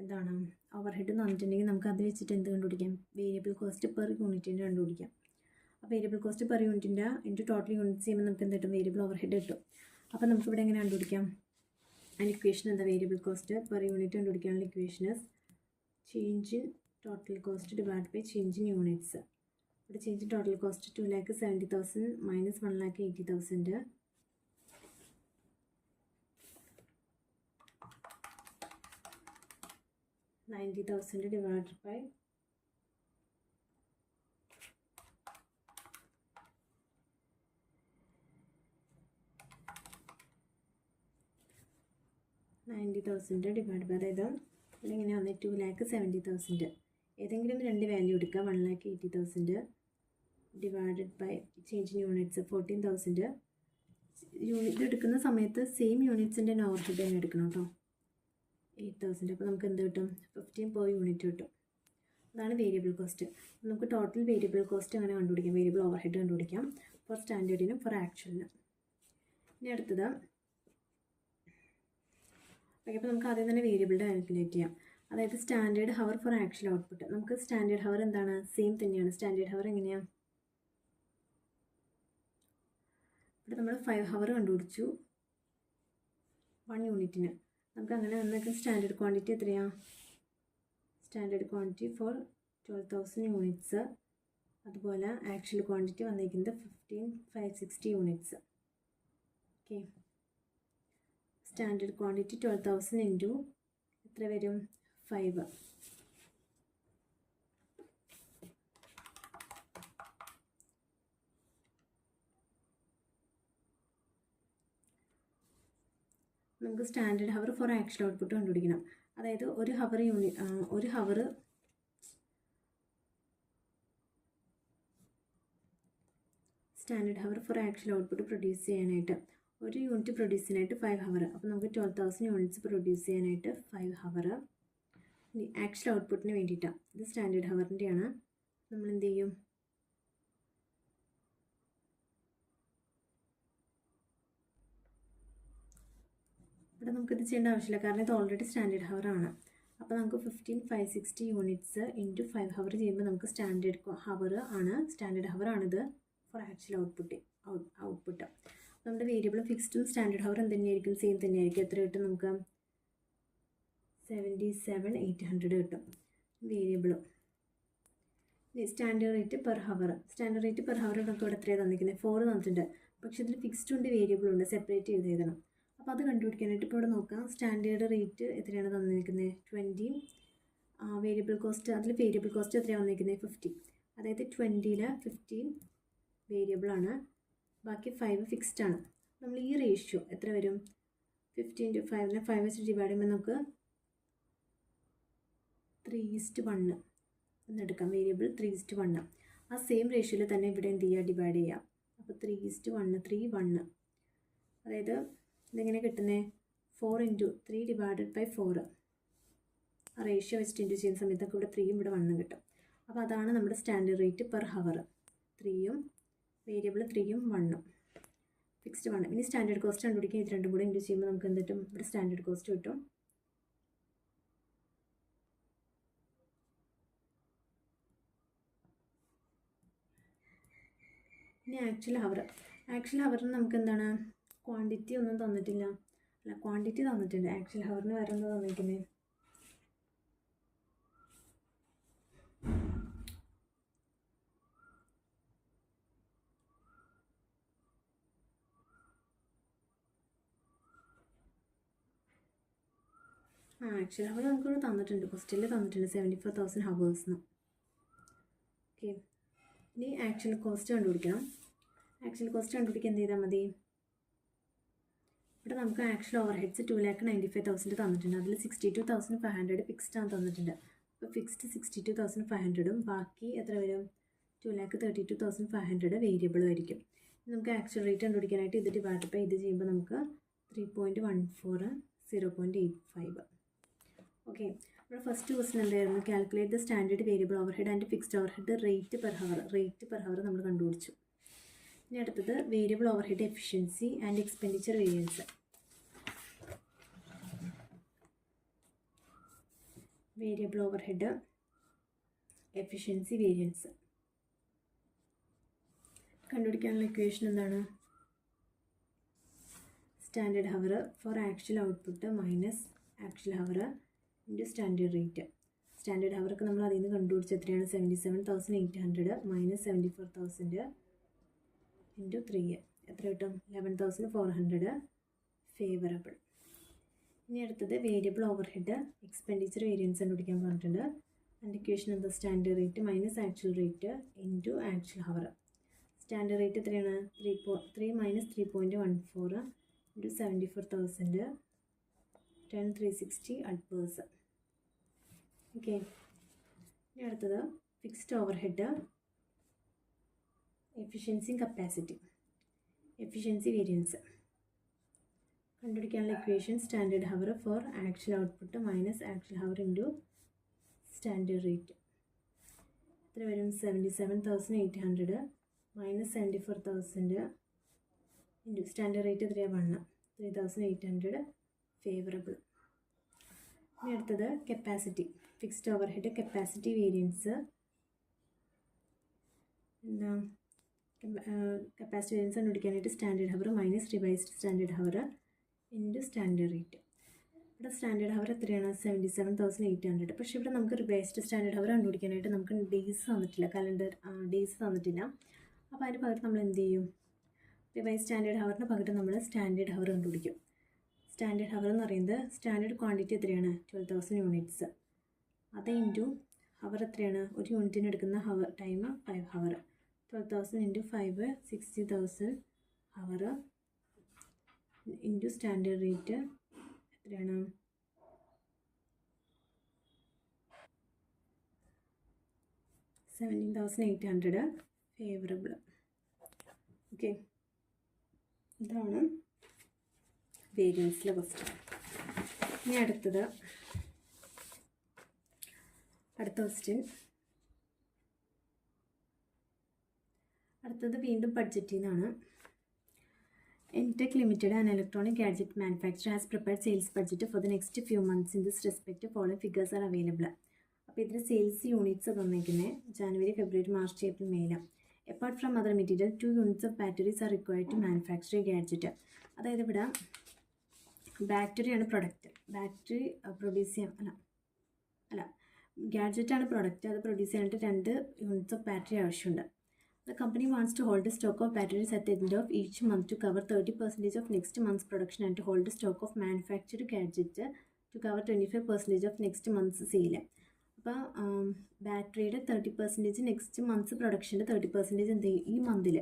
എന്താണ് ഓവർഹെഡ് തന്നിട്ടുണ്ടെങ്കിൽ നമുക്ക് അത് വെച്ചിട്ട് എന്ത് കണ്ടുപിടിക്കാം? വേരിയബിൾ കോസ്റ്റ് പെർ യൂണിറ്റിൻ്റെ കണ്ടുപിടിക്കാം. അപ്പോൾ വേരിയബിൾ കോസ്റ്റ് പെർ യൂണിറ്റിൻ്റെ ഇൻറ്റു ടോട്ടൽ യൂണിറ്റ്സ് ചെയ്യുമ്പോൾ നമുക്ക് എന്ത് കിട്ടും? വേരിയബിൾ ഓവർഹെഡ് കിട്ടും. അപ്പോൾ നമുക്കിവിടെ എങ്ങനെ കണ്ടുപിടിക്കാം? അതിന് ഇക്വേഷൻ എന്താ? വേരിയബിൾ കോസ്റ്റ് പെർ യൂണിറ്റ് കണ്ടുപിടിക്കാനുള്ള equation change in total cost divide by change in units. ഇവിടെ change in total cost 2,70,000 minus 1,80,000. 90,000 divided by 90,000 divide by, അതായത് ഇങ്ങനെ വന്ന് 2,70,000. ഏതെങ്കിലും 2 വാല്യൂ എടുക്കുക. 1,80,000 divided by change in units 14,000. Unit എടുക്കുന്ന സമയത്ത് സെയിം യൂണിറ്റ്സിൻ്റെ ഓവർഹെഡ് തന്നെ എടുക്കണം കേട്ടോ. 8,000. അപ്പോൾ നമുക്ക് എന്ത് കിട്ടും? 15 പെർ യൂണിറ്റ് കിട്ടും. അതാണ് വേരിയബിൾ കോസ്റ്റ്. നമുക്ക് ടോട്ടൽ വേരിയബിൾ കോസ്റ്റ് അങ്ങനെ കണ്ടുപിടിക്കാം. വേരിയബിൾ ഓവർഹെഡ് കണ്ടുപിടിക്കാം ഫോർ സ്റ്റാൻഡേർഡിനും ഫോർ ആക്ച്വലിനും. ഇനി അടുത്തത് ഓക്കെ, അപ്പോൾ നമുക്ക് ആദ്യം തന്നെ വേരിയബിളിൻ്റെ കാൽക്കുലേറ്റ് ചെയ്യാം. അതായത് standard hour for actual output. നമുക്ക് സ്റ്റാൻഡേർഡ് ഹവർ എന്താണ്? സെയിം തന്നെയാണ്. സ്റ്റാൻഡേർഡ് ഹവർ എങ്ങനെയാണ്? ഇവിടെ നമ്മൾ 5 ഹവർ കണ്ടുപിടിച്ചു 1 യൂണിറ്റിന്. നമുക്ക് അങ്ങനെ വന്നൊക്കെ സ്റ്റാൻഡേർഡ് ക്വാണ്ടിറ്റി എത്രയാണ്? Standard quantity for 12,000 units. അതുപോലെ ആക്ച്വൽ ക്വാണ്ടിറ്റി വന്നിരിക്കുന്നത് 15,560 units. Okay, standard quantity 12,000 into എത്ര വരും? 5. നമുക്ക് standard hour for actual output കണ്ടുപിടിക്കണം. അതായത് ഒരു hour standard hour for actual output produce ചെയ്യാനായിട്ട്, ഒരു യൂണിറ്റ് പ്രൊഡ്യൂസ് ചെയ്യാനായിട്ട് 5 ഹവർ. അപ്പോൾ നമുക്ക് 12,000 യൂണിറ്റ്സ് പ്രൊഡ്യൂസ് ചെയ്യാനായിട്ട് 5 ഹവർ. ഇനി ആക്ച്വൽ ഔട്ട്പുട്ടിന് വേണ്ടിയിട്ടാണ്, ഇത് സ്റ്റാൻഡേർഡ് ഹവറിൻ്റെയാണ്. നമ്മൾ എന്ത് ചെയ്യും? ഇവിടെ നമുക്കിത് ചെയ്യേണ്ട ആവശ്യമില്ല, കാരണം ഇത് ഓൾറെഡി സ്റ്റാൻഡേർഡ് ഹവർ ആണ്. അപ്പോൾ നമുക്ക് 15,560 യൂണിറ്റ്സ് ഇൻറ്റു 5 ഹവർ ചെയ്യുമ്പോൾ നമുക്ക് സ്റ്റാൻഡേർഡ് ഹവർ ആണിത് ഫോർ ആക്ച്വൽ ഔട്ട്പുട്ട്. നമ്മുടെ വേരിയബിളും ഫിക്സ്ഡും സ്റ്റാൻഡേർഡ് ഹവർ തന്നെയായിരിക്കും, സെയിം തന്നെയായിരിക്കും. എത്ര കിട്ടും നമുക്ക്? 77,800 കിട്ടും വേരിയബിളും. സ്റ്റാൻഡേർഡ് റേറ്റ് പെർ ഹവർ നമുക്ക് ഇവിടെ എത്രയാണ് തന്നിരിക്കുന്നത്? 4 തന്നിട്ടുണ്ട്. പക്ഷേ ഇതിൽ ഫിക്സ്ഡും ഉണ്ട് വേരിയബിളും ഉണ്ട്, സെപ്പറേറ്റ് ചെയ്ത് എഴുതണം. അപ്പോൾ അത് കണ്ടുപിടിക്കാനായിട്ട് ഇപ്പോൾ ഇവിടെ നോക്കാം. സ്റ്റാൻഡേർഡ് റേറ്റ് എത്രയാണ് തന്നിരിക്കുന്നത്? 20. വേരിയബിൾ കോസ്റ്റ്, അതിൽ വേരിയബിൾ കോസ്റ്റ് എത്രയാണ് വന്നിരിക്കുന്നത്? 50. അതായത് 20ൽ 15 വേരിയബിളാണ്, ബാക്കി 5 ഫിക്സ്ഡ് ആണ്. നമ്മൾ ഈ റേഷ്യോ എത്ര വരും? 15 × 5 5 വെച്ച് ഡിവൈഡ് ചെയ്യുമ്പോൾ നമുക്ക് 3:1 എന്നെടുക്കാം. വേരിയബിൾ 3:1. ആ സെയിം റേഷ്യോയിൽ തന്നെ ഇവിടെ എന്ത് ചെയ്യുക? ഡിവൈഡ് ചെയ്യാം. അപ്പോൾ 3:1 3:1. അതായത് ഇതെങ്ങനെ കിട്ടുന്നത്? 4 × 3 / 4. ആ റേഷ്യോ വെച്ചിട്ട് ഇൻറ്റു ചെയ്യുന്ന സമയത്തൊക്കെ ഇവിടെ 3ഉം ഇവിടെ 1ഉം കിട്ടും. അപ്പോൾ അതാണ് നമ്മുടെ സ്റ്റാൻഡേർഡ് റേറ്റ് പെർ ഹവർ. 3ഉം വേരിയബിൾ 3ഉം 1ഉം ഫിക്സ്ഡ് 1. ഇനി സ്റ്റാൻഡേർഡ് കോസ്റ്റ് കണ്ടുപിടിക്കാൻ ഇത് രണ്ടും കൂടെ ഇൻറ്റു ചെയ്യുമ്പോൾ നമുക്ക് എന്ത് കിട്ടും? ഇവിടെ സ്റ്റാൻഡേർഡ് കോസ്റ്റ് കിട്ടും. ഇനി ആക്ച്വൽ ഹവറിന് നമുക്ക് എന്താണ്? ക്വാണ്ടിറ്റി ഒന്നും തന്നിട്ടില്ല. അല്ല, ക്വാണ്ടിറ്റി തന്നിട്ടുണ്ട്. ആക്ച്വൽ ഹവറിന് വേറെ എന്താ തന്നിരിക്കുന്നത്? ആക്ച്വൽ ഹവർ നമുക്കിവിടെ തന്നിട്ടുണ്ട്, ക്വസ്റ്റ്യനിൽ തന്നിട്ടുണ്ട് 74,000 ഹവേഴ്സ്. ഓക്കെ, ഇനി ആക്ച്വൽ കോസ്റ്റ് കണ്ടുപിടിക്കണം. ആക്ച്വൽ കോസ്റ്റ് കണ്ടുപിടിക്കാൻ എന്ത് ചെയ്താൽ മതി? ഇവിടെ നമുക്ക് ആക്ച്വൽ ഓവർ ഹെഡ്സ് 2,95,000 തന്നിട്ടുണ്ട്. അതിൽ 62,500 ഫിക്സ്ഡ് ആണ് തന്നിട്ടുണ്ട്. അപ്പോൾ ഫിക്സ്ഡ് 62,500ഉം ബാക്കി എത്ര വരും? 2,32,500 വേരിയബിളും ആയിരിക്കും. നമുക്ക് ആക്ച്വൽ റേറ്റ് കണ്ടുപിടിക്കാനായിട്ട് ഇത് ഡിവൈഡ് ബൈ ഇത് ചെയ്യുമ്പോൾ നമുക്ക് 3.14 0.85. ഓക്കെ, ഇവിടെ ഫസ്റ്റ് ക്വസ്റ്റൻ എന്തായിരുന്നു? Calculate the standard variable over head and fixed over head rate per hour നമ്മൾ കണ്ടുപിടിച്ചു. ഇനി അടുത്തത് variable over head efficiency and expenditure variance. Variable over head efficiency variance കണ്ടുപിടിക്കാനുള്ള ഇക്വേഷൻ എന്താണ്? Standard hour for actual output minus actual hour into standard rate. Standard ഹവർക്ക് നമ്മൾ അതിൽ നിന്ന് കണ്ടുപിടിച്ച് എത്രയാണ്? 77,800 മൈനസ് 74,000 ഇൻറ്റു 3 എത്ര കിട്ടും? 11,400 ഫേവറബിൾ. ഇനി അടുത്തത് variable over head expenditure variance കണ്ടുപിടിക്കാൻ പറഞ്ഞിട്ടുണ്ട്. അതിൻ്റെ ഇക്വേഷൻ എന്താ? Standard rate minus actual rate into actual hour. Standard rate എത്രയാണ്? 3 മൈനസ് 3.14 ഇൻറ്റു 74,000 10,360 അഡ്വേഴ്സ്. ഓക്കെ, ഇനി അടുത്തത് fixed over head efficiency capacity efficiency variance കണ്ടുപിടിക്കാനുള്ള equation standard hour for actual output minus actual hour into standard rate എത്ര വരും? 77,800 മൈനസ് 74,000 ഇൻറ്റു സ്റ്റാൻഡേർഡ് റേറ്റ് എത്രയാണ്? 1 3,800 ഫേവറബിൾ. ഇനി അടുത്തത് capacity, fixed over head capacity variance. എന്താ കപ്പാസിറ്റി വേരിയൻസ് കണ്ടുപിടിക്കാനായിട്ട് standard hour minus revised standard hour into standard rate. ഇവിടെ സ്റ്റാൻഡേർഡ് ഹവർ എത്രയാണ്? 77,800. പക്ഷേ ഇവിടെ നമുക്ക് റിവൈസ്ഡ് സ്റ്റാൻഡേർഡ് ഹവർ കണ്ടുപിടിക്കാനായിട്ട് നമുക്ക് ഡേയ്സ് തന്നിട്ടില്ല, കലണ്ടർ ഡേയ്സ് തന്നിട്ടില്ല. അപ്പോൾ അതിന് പകരം നമ്മൾ എന്ത് ചെയ്യും? റിവൈസ് സ്റ്റാൻഡേർഡ് ഹവറിന് പകരം നമ്മൾ സ്റ്റാൻഡേർഡ് ഹവർ കണ്ടുപിടിക്കും. സ്റ്റാൻഡേർഡ് ഹവർ എന്ന് പറയുന്നത് സ്റ്റാൻഡേർഡ് ക്വാണ്ടിറ്റി എത്രയാണ്? 12,000 യൂണിറ്റ്സ്. അത് ഇൻറ്റു ഹവർ എത്രയാണ്? ഒരു യൂണിറ്റിന് എടുക്കുന്ന hour time 5 hour. 12,000 into 5 60,000 hour into standard rate എത്രയാണ്? 17,800 ഫേവറബിൾ. ഓക്കെ, ഇതാണ് വേരിയൻസിലെ ക്വസ്റ്റ്യൻ. ഇനി അടുത്ത ക്വസ്റ്റ്യൻ. അടുത്തത് വീണ്ടും ബഡ്ജറ്റിൽ നിന്നാണ്. Entech Limited, an electronic gadget manufacturer, has prepared sales budget for the next few months. In this respect, following figures are available. അപ്പോൾ ഇതിൽ സെയിൽസ് യൂണിറ്റ്സ് തന്നിരിക്കുന്നത് ജനുവരി, ഫെബ്രുവരി, മാർച്ച്, ഏപ്രിൽ, മെയിലാണ്. Apart from other material 2 units of batteries are required to manufacture a gadget. അതായത് ഇവിടെ ബാറ്ററിയാണ് പ്രൊഡക്റ്റ്. ബാറ്ററി പ്രൊഡ്യൂസ് ചെയ്യാൻ ഗാഡ്ജറ്റാണ് പ്രൊഡക്റ്റ്. അത് പ്രൊഡ്യൂസ് ചെയ്യാനായിട്ട് 2 units ഓഫ് ബാറ്ററി ആവശ്യമുണ്ട്. The company wants to hold a stock of batteries at the end of each month to cover 30% of next month's production and to hold a stock of manufactured gadget to cover 25% of next month's sale. അപ്പോൾ ബാറ്ററിയുടെ 30% നെക്സ്റ്റ് മന്ത്സ് പ്രൊഡക്ഷൻ്റെ 30% എന്ത് ചെയ്യും? ഈ മന്തിൽ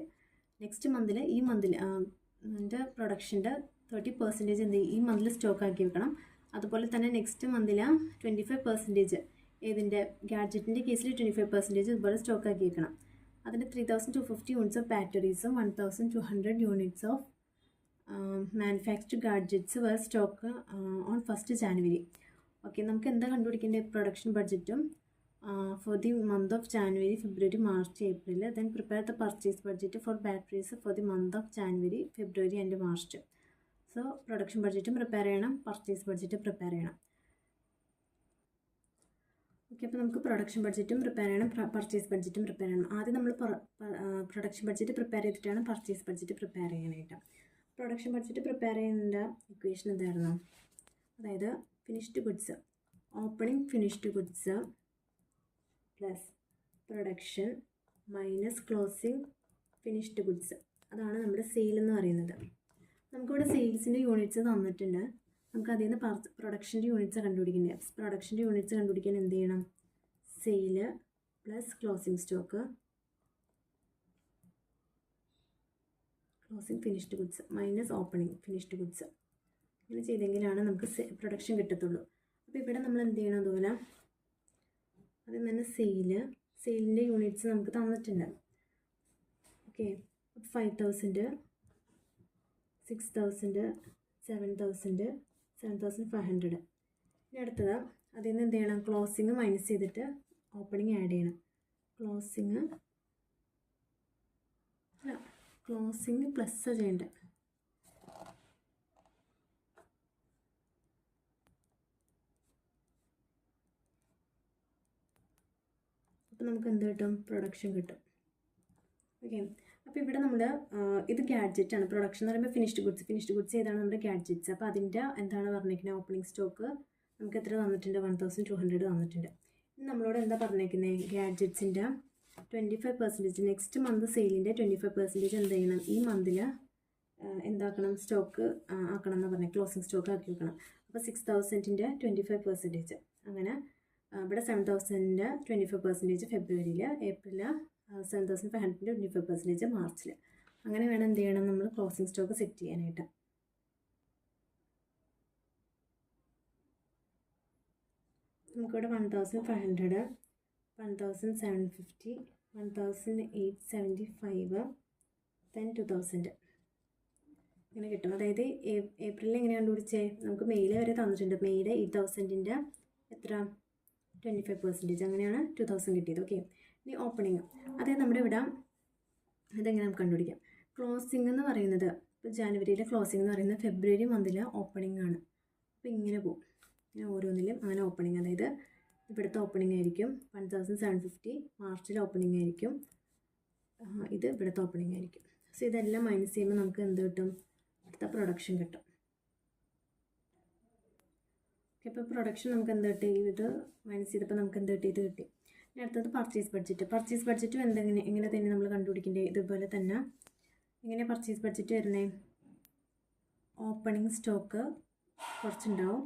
എൻ്റെ പ്രൊഡക്ഷൻ്റെ 30% എന്ത് ചെയ്യും? ഈ മന്തിൽ സ്റ്റോക്ക് ആക്കി വെക്കണം. അതുപോലെ തന്നെ നെക്സ്റ്റ് മന്തിൽ 25% ഏതിൻ്റെ ഗാഡ്ജറ്റിൻ്റെ കേസിൽ 25% ഇതുപോലെ സ്റ്റോക്ക് ആക്കി വെക്കണം. അതിന് 3,250 യൂണിറ്റ്സ് ഓഫ് ബാറ്ററീസും 1,200 units of manufactured gadgets were stock on 1st January. Okay, നമുക്ക് എന്താ കണ്ടുപിടിക്കേണ്ടത്? പ്രൊഡക്ഷൻ ബഡ്ജറ്റും for the month of January, February, March, April. Then prepare the purchase budget for batteries for the month of January, February and March. So production ബഡ്ജറ്റും പ്രിപ്പയർ ചെയ്യണം, പർച്ചേസ് ബഡ്ജറ്റ് പ്രിപ്പയർ ചെയ്യണം. ഓക്കെ, അപ്പോൾ നമുക്ക് പ്രൊഡക്ഷൻ ബഡ്ജറ്റും പ്രിപ്പയർ ചെയ്യണം, പർച്ചേസ് ബഡ്ജറ്റും പ്രിപ്പയർ ചെയ്യണം. ആദ്യം നമ്മൾ പ്രൊഡക്ഷൻ ബഡ്ജറ്റ് പ്രിപ്പയർ ചെയ്തിട്ടാണ് പർച്ചേസ് ബഡ്ജറ്റ് പ്രിപ്പയർ ചെയ്യാനായിട്ട്. പ്രൊഡക്ഷൻ ബഡ്ജറ്റ് പ്രിപ്പയർ ചെയ്യുന്ന ഇക്വേഷൻ എന്തായിരുന്നു? അതായത് finished goods, opening finished goods plus production minus closing finished goods. അതാണ് നമ്മുടെ സെയിൽ എന്ന് പറയുന്നത്. നമുക്കിവിടെ സെയിൽസിൻ്റെ യൂണിറ്റ്സ് തന്നിട്ടുണ്ട്. നമുക്ക് അതിൽ നിന്ന് പ്രൊഡക്ഷൻ്റെ യൂണിറ്റ്സ് കണ്ടുപിടിക്കേണ്ടത്. പ്രൊഡക്ഷൻ്റെ യൂണിറ്റ്സ് കണ്ടുപിടിക്കാൻ എന്ത് ചെയ്യണം? Sale plus closing stock, closing finished goods minus opening finished goods. ഇങ്ങനെ ചെയ്തെങ്കിലാണ് നമുക്ക് പ്രൊഡക്ഷൻ കിട്ടത്തുള്ളൂ. അപ്പോൾ ഇവിടെ നമ്മൾ എന്ത് ചെയ്യണം? അതുപോലെ അതിൽ തന്നെ സെയിലിൻ്റെ യൂണിറ്റ്സ് നമുക്ക് തന്നിട്ടുണ്ട്. ഓക്കെ, 5,000, 6,000, 7,000, 7,500. ഇനി അടുത്തത് അതിൽ നിന്ന് എന്ത് ചെയ്യണം? ക്ലോസിങ് മൈനസ് ചെയ്തിട്ട് ഓപ്പണിങ് ആഡ് ചെയ്യണം. ക്ലോസിങ് പ്ലസ് ചെയ്യേണ്ടത്. അപ്പോൾ നമുക്ക് എന്ത് കിട്ടും? പ്രൊഡക്ഷൻ കിട്ടും. ഓക്കെ, അപ്പോൾ ഇവിടെ നമ്മൾ ഇത് ഗാഡ്ജറ്റാണ്. പ്രൊഡക്ഷൻ എന്ന് പറയുമ്പോൾ ഫിനിഷ്ഡ് ഗുഡ്സ് ഏതാണ്? നമ്മുടെ ഗാഡ്ജറ്റ്സ്. അപ്പോൾ അതിൻ്റെ എന്താണ് പറഞ്ഞിരിക്കുന്നത്? ഓപ്പണിംഗ് സ്റ്റോക്ക് നമുക്ക് എത്ര തന്നിട്ടുണ്ട്? 1,200 തന്നിട്ടുണ്ട്. ഇനി നമ്മളോട് എന്താ പറഞ്ഞിരിക്കുന്നത്? ഗാഡ്ജറ്റ്സിൻ്റെ 25% നെക്സ്റ്റ് മന്ത് സെയിലിൻ്റെ 25% എന്ത് ചെയ്യണം? ഈ മന്തിൽ എന്താക്കണം? സ്റ്റോക്ക് ആക്കണം എന്ന് പറഞ്ഞാൽ ക്ലോസിംഗ് സ്റ്റോക്ക് ആക്കി വെക്കണം. അപ്പോൾ 6,000ൻ്റെ 25%. അങ്ങനെ ഇവിടെ 7,000ൻ്റെ 25% ഫെബ്രുവരിയിൽ, ഏപ്രിൽ 7,500ൻ്റെ 25% മാർച്ചിൽ. അങ്ങനെ വേണം എന്ത് ചെയ്യണം? നമ്മൾ ക്ലോസിംഗ് സ്റ്റോക്ക് സെറ്റ് ചെയ്യാനായിട്ട്. നമുക്കിവിടെ 1,500, 1,750, 1,875, then 2,000 ഇങ്ങനെ കിട്ടും. അതായത് ഏപ്രിലിൽ എങ്ങനെ കണ്ടുപിടിച്ചേ? നമുക്ക് മെയിൽ വരെ തന്നിട്ടുണ്ട്. മെയിൽ 8,000ൻ്റെ എത്ര? 25%. അങ്ങനെയാണ് 2,000 കിട്ടിയത്. ഓക്കെ, ഇനി ഓപ്പണിങ്. അതായത് നമ്മുടെ ഇവിടെ അതെങ്ങനെ നമുക്ക് കണ്ടുപിടിക്കാം? ക്ലോസിംഗ് എന്ന് പറയുന്നത് ഇപ്പോൾ ജാനുവരിയിലെ ക്ലോസിംഗ് എന്ന് പറയുന്നത് ഫെബ്രുവരി മന്തിലെ ഓപ്പണിംഗ് ആണ്. അപ്പോൾ ഇങ്ങനെ പോകും. ഇങ്ങനെ ഓരോന്നിലും അങ്ങനെ ഓപ്പണിങ്, അതായത് ഇവിടുത്തെ ഓപ്പണിംഗ് ആയിരിക്കും 1750, മാർച്ചിൽ ഓപ്പണിംഗ് ആയിരിക്കും, ഇത് ഇവിടുത്തെ ഓപ്പണിംഗ് ആയിരിക്കും. സോ ഇതെല്ലാം മൈനസ് ചെയ്യുമ്പോൾ നമുക്ക് എന്ത് കിട്ടും? അടുത്ത പ്രൊഡക്ഷൻ കിട്ടും. ഇപ്പോൾ പ്രൊഡക്ഷൻ നമുക്ക് എന്ത് കിട്ടി? ഇത് മൈനസ് ചെയ്തപ്പോൾ നമുക്ക് എന്ത് കിട്ടി? ഇത് കിട്ടി. ഇനി അടുത്തത് പർച്ചേസ് ബഡ്ജറ്റ്. പർച്ചേസ് ബഡ്ജറ്റും എങ്ങനെ തന്നെ നമ്മൾ കണ്ടുപിടിക്കേണ്ടത്? ഇതുപോലെ തന്നെ. എങ്ങനെ പർച്ചേസ് ബഡ്ജറ്റ് വരുന്നേ? ഓപ്പണിംഗ് സ്റ്റോക്ക് കുറച്ചുണ്ടാവും,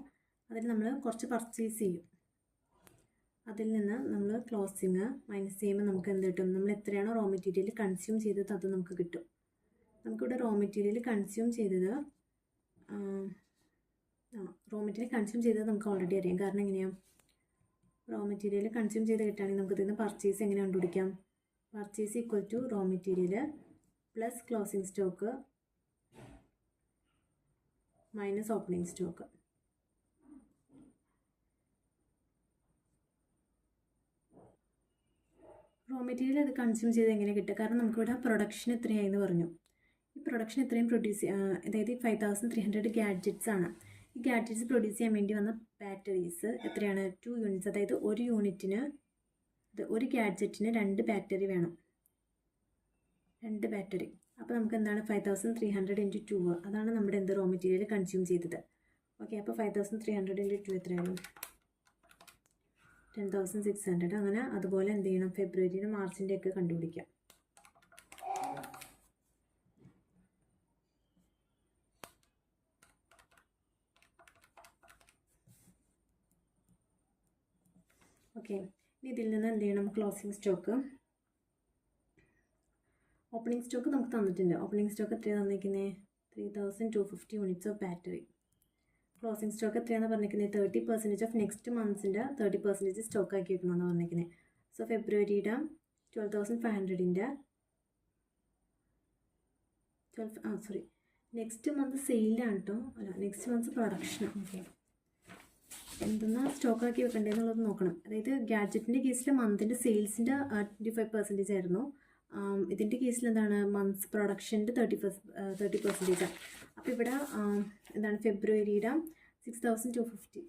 അതിൽ നമ്മൾ കുറച്ച് പർച്ചേസ് ചെയ്യും, അതിൽ നിന്ന് നമ്മൾ ക്ലോസിങ് മൈനസ് ചെയ്യുമ്പോൾ നമുക്ക് എന്ത് കിട്ടും? നമ്മൾ എത്രയാണോ റോ മെറ്റീരിയൽ കൺസ്യൂം ചെയ്തത് അത് നമുക്ക് കിട്ടും. നമുക്കിവിടെ റോ മെറ്റീരിയൽ കൺസ്യൂം ചെയ്തത് നമുക്ക് ഓൾറെഡി അറിയാം. കാരണം എങ്ങനെയാണ്? റോ മെറ്റീരിയൽ കൺസ്യൂം ചെയ്ത് കിട്ടുകയാണെങ്കിൽ നമുക്ക് ഇതിന് പർച്ചേസ് എങ്ങനെ കണ്ടുപിടിക്കാം? Purchase equal to raw material plus closing stock minus opening stock. Raw material അത് കൺസ്യൂം ചെയ്ത് എങ്ങനെ കിട്ടുക? കാരണം നമുക്കിവിടെ പ്രൊഡക്ഷൻ എത്രയായെന്ന് പറഞ്ഞു. ഈ പ്രൊഡക്ഷൻ എത്രയും അതായത് 5300 ഗാഡ്ജറ്റ്സ് ആണ്. ഈ ഗാഡ്ജറ്റ്സ് പ്രൊഡ്യൂസ് ചെയ്യാൻ വേണ്ടി വന്ന ബാറ്ററീസ് എത്രയാണ്? 2 യൂണിറ്റ്സ്. അതായത് ഒരു ഗാഡ്ജറ്റിന് 2 ബാറ്ററി വേണം, 2 ബാറ്ററി. അപ്പോൾ നമുക്ക് എന്താണ്? 5300 × 2, അതാണ് നമ്മുടെ റോ മെറ്റീരിയൽ കൺസ്യൂം ചെയ്തത്. ഓക്കെ, അപ്പോൾ 5300 × 2 എത്രയാണ്? 10,600. അങ്ങനെ അതുപോലെ എന്ത് ചെയ്യണം? ഫെബ്രുവരിയുടെ മാർച്ചിൻ്റെ ഒക്കെ കണ്ടുപിടിക്കാം. ഓക്കെ, ഇനി ഇതിൽ നിന്ന് എന്ത് ചെയ്യണം? ക്ലോസിംഗ് സ്റ്റോക്ക്, ഓപ്പണിംഗ് സ്റ്റോക്ക് നമുക്ക് തന്നിട്ടുണ്ട്. ഓപ്പണിംഗ് സ്റ്റോക്ക് എത്രയാണ് തന്നിരിക്കുന്നത്? 3250 units of battery. Closing stock എത്രയാണെന്ന് പറഞ്ഞിരിക്കുന്നത്? 30% ഓഫ് നെക്സ്റ്റ് മന്ത്സിൻ്റെ 30% സ്റ്റോക്ക് ആക്കി വെക്കണമെന്ന് പറഞ്ഞിരിക്കുന്നത്. സോ ഫെബ്രുവരിയുടെ 12,500ൻ്റെ നെക്സ്റ്റ് മന്ത് സെയിലാണ് കേട്ടോ, അല്ല നെക്സ്റ്റ് മന്ത് പ്രൊഡക്ഷൻ. ഓക്കെ, എന്തെന്നാ സ്റ്റോക്ക് ആക്കി വെക്കേണ്ടതെന്നുള്ളത് നോക്കണം. അതായത് ഗാഡ്ജറ്റിൻ്റെ കേസിൽ മന്തിൻ്റെ സെയിൽസിൻ്റെ 25% ആയിരുന്നു. ഇതിൻ്റെ കേസിൽ എന്താണ്? മന്ത്സ് പ്രൊഡക്ഷൻ്റെ 30%. അപ്പോൾ ഇവിടെ എന്താണ്? ഫെബ്രുവരിയുടെ 6250,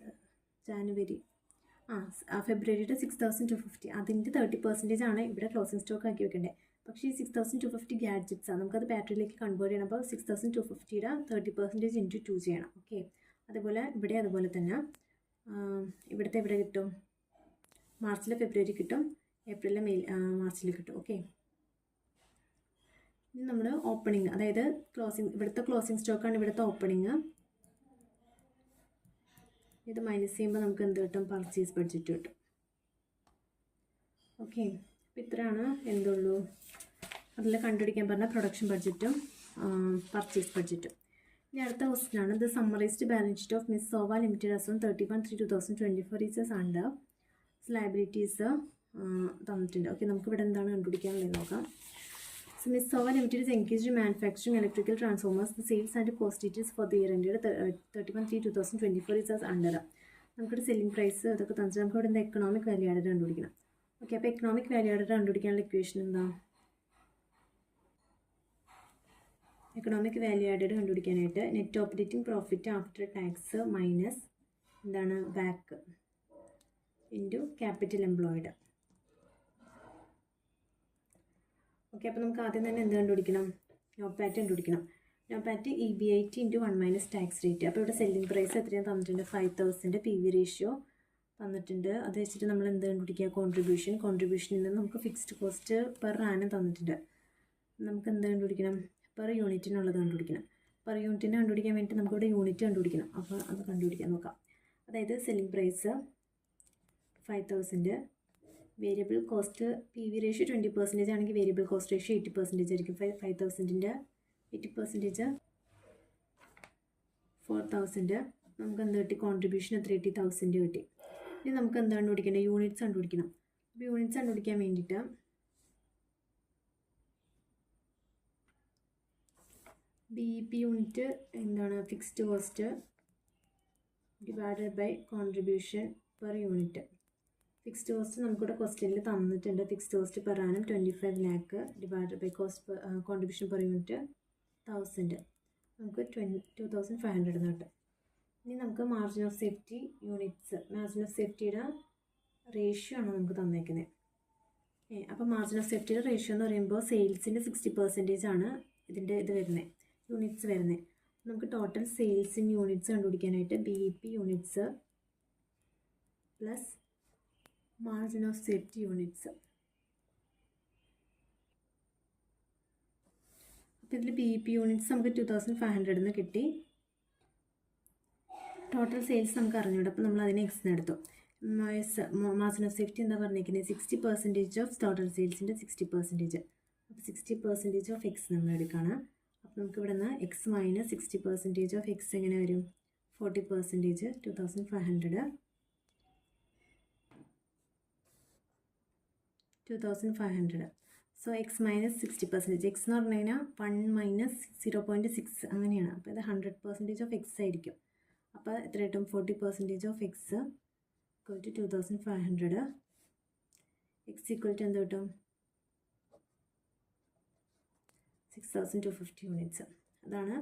ഫെബ്രുവരിയുടെ 6250 അതിൻ്റെ 30% ആണ് ഇവിടെ ക്ലോസിംഗ് സ്റ്റോക്ക് ആക്കി വെക്കേണ്ടത്. പക്ഷേ ഈ 6250 ഗാഡ്ജറ്റ്സ് ആണ്, നമുക്കത് ബാറ്ററിയിലേക്ക് കൺവേർട്ട് ചെയ്യണം. അപ്പോൾ 6250യുടെ 30% × 2 ചെയ്യണം. ഓക്കെ, അതുപോലെ ഇവിടെ അതുപോലെ തന്നെ ഇവിടുത്തെ എവിടെ കിട്ടും? മാർച്ചിൽ ഫെബ്രുവരി കിട്ടും, ഏപ്രിലിൽ മാർച്ചിൽ കിട്ടും. ഓക്കെ, ഇനി നമ്മൾ ഓപ്പണിങ്, അതായത് ഇവിടുത്തെ ക്ലോസിംഗ് സ്റ്റോക്കാണ് ഇവിടുത്തെ ഓപ്പണിങ്. ഇത് മൈനസ് ചെയ്യുമ്പോൾ നമുക്ക് എന്ത് കിട്ടും? പർച്ചേസ് ബഡ്ജറ്റ് കിട്ടും. ഓക്കെ, അപ്പോൾ ഇത്രയാണ് എന്തുള്ളൂ അതിൽ കണ്ടുപിടിക്കാൻ പറഞ്ഞ പ്രൊഡക്ഷൻ ബഡ്ജറ്റും പർച്ചേസ് ബഡ്ജറ്റും. ഇനി അടുത്ത ക്വസ്റ്റ്യൻ ആണ്. The summarised balance sheet of miss zoa limited as on 31/3/2024 is under liabilities തന്നിട്ടുണ്ട്. ഓക്കെ, നമുക്ക് ഇവിടെ എന്താണ് കണ്ടുപിടിക്കാനുള്ളത് നോക്കാം. So Miss Sova Limited is engaged in manufacturing electrical transformers. The sales and cost details for the year ended 31/3/2024 is as under. നമുക്കിവിടെ സെല്ലിംഗ് പ്രൈസ് അതൊക്കെ തന്നിട്ട് നമുക്ക് ഇവിടെ എന്താ എക്കണോമിക് വാല്യൂ ആഡഡ് കണ്ടുപിടിക്കണം. ഓക്കെ, അപ്പോൾ എക്കണോമിക് വാല്യൂ ആഡഡ് കണ്ടുപിടിക്കാനുള്ള ഇക്വേഷൻ എന്താ? എക്കണോമിക് വാല്യൂ ആഡഡ് കണ്ടുപിടിക്കാനായിട്ട് net operating profit after tax minus എന്താണ്? ബാക്ക് ഇൻറ്റു ക്യാപിറ്റൽ എംപ്ലോയിഡ്. ഓക്കെ, അപ്പോൾ നമുക്ക് ആദ്യം തന്നെ എന്ത് കണ്ടുപിടിക്കണം? നോപ്പാറ്റ് കണ്ടുപിടിക്കണം. NOPAT EBIT × 1 - tax rate. അപ്പോൾ ഇവിടെ സെല്ലിംഗ് പ്രൈസ് എത്രയാണ് തന്നിട്ടുണ്ട്? 5000 PV റേഷ്യോ തന്നിട്ടുണ്ട്. അത് വെച്ചിട്ട് നമ്മൾ എന്ത് കണ്ടുപിടിക്കുക? കോൺട്രിബ്യൂഷനിൽ നിന്ന് നമുക്ക് ഫിക്സ്ഡ് കോസ്റ്റ് പെർ ആനം തന്നിട്ടുണ്ട്. നമുക്ക് എന്ത് കണ്ടുപിടിക്കണം? പെർ യൂണിറ്റിനുള്ളത് കണ്ടുപിടിക്കണം. പെർ യൂണിറ്റിന് കണ്ടുപിടിക്കാൻ വേണ്ടിയിട്ട് നമുക്കിവിടെ യൂണിറ്റ് കണ്ടുപിടിക്കണം. അപ്പോൾ അത് കണ്ടുപിടിക്കാൻ നോക്കാം. അതായത് selling price 5000, variable cost PV ratio 20% ആണെങ്കിൽ വേരിയബിൾ കോസ്റ്റ് റേഷ്യോ 80% ആയിരിക്കും. 5000ൻ്റെ 80% 4000. നമുക്ക് എന്ത് കിട്ടി? കോൺട്രിബ്യൂഷൻ എത്ര കിട്ടി? 1000 കിട്ടി. ഇനി നമുക്ക് എന്താണ് കണ്ടുപിടിക്കേണ്ടത്? യൂണിറ്റ്സ് കണ്ടുപിടിക്കണം. അപ്പോൾ യൂണിറ്റ്സ് കണ്ടുപിടിക്കാൻ വേണ്ടിയിട്ട് BEP യൂണിറ്റ് എന്താണ്? Fixed cost divided by contribution per unit. Fixed cost നമുക്കിവിടെ ക്വസ്റ്റ്യനിൽ തന്നിട്ടുണ്ട്. Fixed cost per annum 25 lakh divided by cost contribution per unit 1000. നമുക്ക് 2500 എന്ന് കിട്ടും. ഇനി നമുക്ക് margin of safety units, margin of സേഫ്റ്റിയുടെ റേഷ്യോ ആണ് നമുക്ക് തന്നേക്കുന്നത്. അപ്പോൾ മാർജിൻ ഓഫ് സേഫ്റ്റിയുടെ റേഷ്യോ എന്ന് പറയുമ്പോൾ സെയിൽസിൻ്റെ 60% ആണ് ഇതിൻ്റെ ഇത് വരുന്നത്, യൂണിറ്റ്സ് വരുന്നത്. നമുക്ക് ടോട്ടൽ സെയിൽസ് ഇൻ യൂണിറ്റ്സ് കണ്ടുപിടിക്കാനായിട്ട് BEP units plus margin of safety units. അപ്പോൾ ഇതിൽ BEP യൂണിറ്റ്സ് നമുക്ക് 2500 എന്ന് കിട്ടി. ടോട്ടൽ സെയിൽസ് നമുക്ക് അറിഞ്ഞൂടെ, അപ്പോൾ നമ്മൾ അതിനെ എക്സിന് എടുത്തു. മാർജിൻ ഓഫ് സേഫ്റ്റി എന്താ പറഞ്ഞിരിക്കുന്നത്, 60% ഓഫ് ടോട്ടൽ സെയിൽസിൻ്റെ 60%. അപ്പോൾ 60% ഓഫ് എക്സ് നമ്മൾ എടുക്കുകയാണ്. അപ്പോൾ നമുക്ക് ഇവിടെ നിന്ന് എക്സ് മൈനസ് 60% ഓഫ് എക്സ് എങ്ങനെ വരും, 40%, 2500. സോ എക്സ് മൈനസ് 60%, എക്സ് എന്ന് പറഞ്ഞു കഴിഞ്ഞാൽ 1 മൈനസ് 0.6 അങ്ങനെയാണ്. അപ്പോൾ ഇത് 100% ഓഫ് എക്സ് ആയിരിക്കും. അപ്പോൾ എത്ര കിട്ടും, 40% of x equal to 2500. X equal to എന്ത് കിട്ടും, 6250 യൂണിറ്റ്സ്. അതാണ്